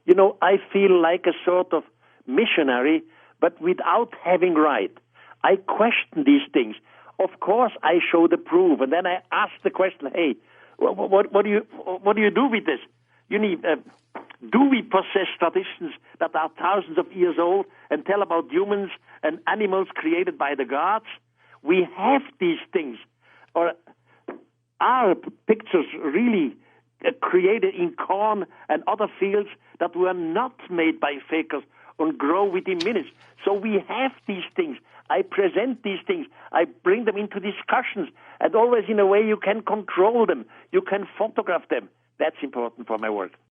You know, I feel like a sort of missionary, but without having right. I question these things. Of course, I show the proof, and then I ask the question, hey, what do you do with this? Do we possess traditions that are thousands of years old and tell about humans and animals created by the gods? We have these things. Or are pictures really created in corn and other fields that were not made by fakers and grow within minutes. So we have these things. I present these things. I bring them into discussions, and always in a way you can control them. You can photograph them. That's important for my work.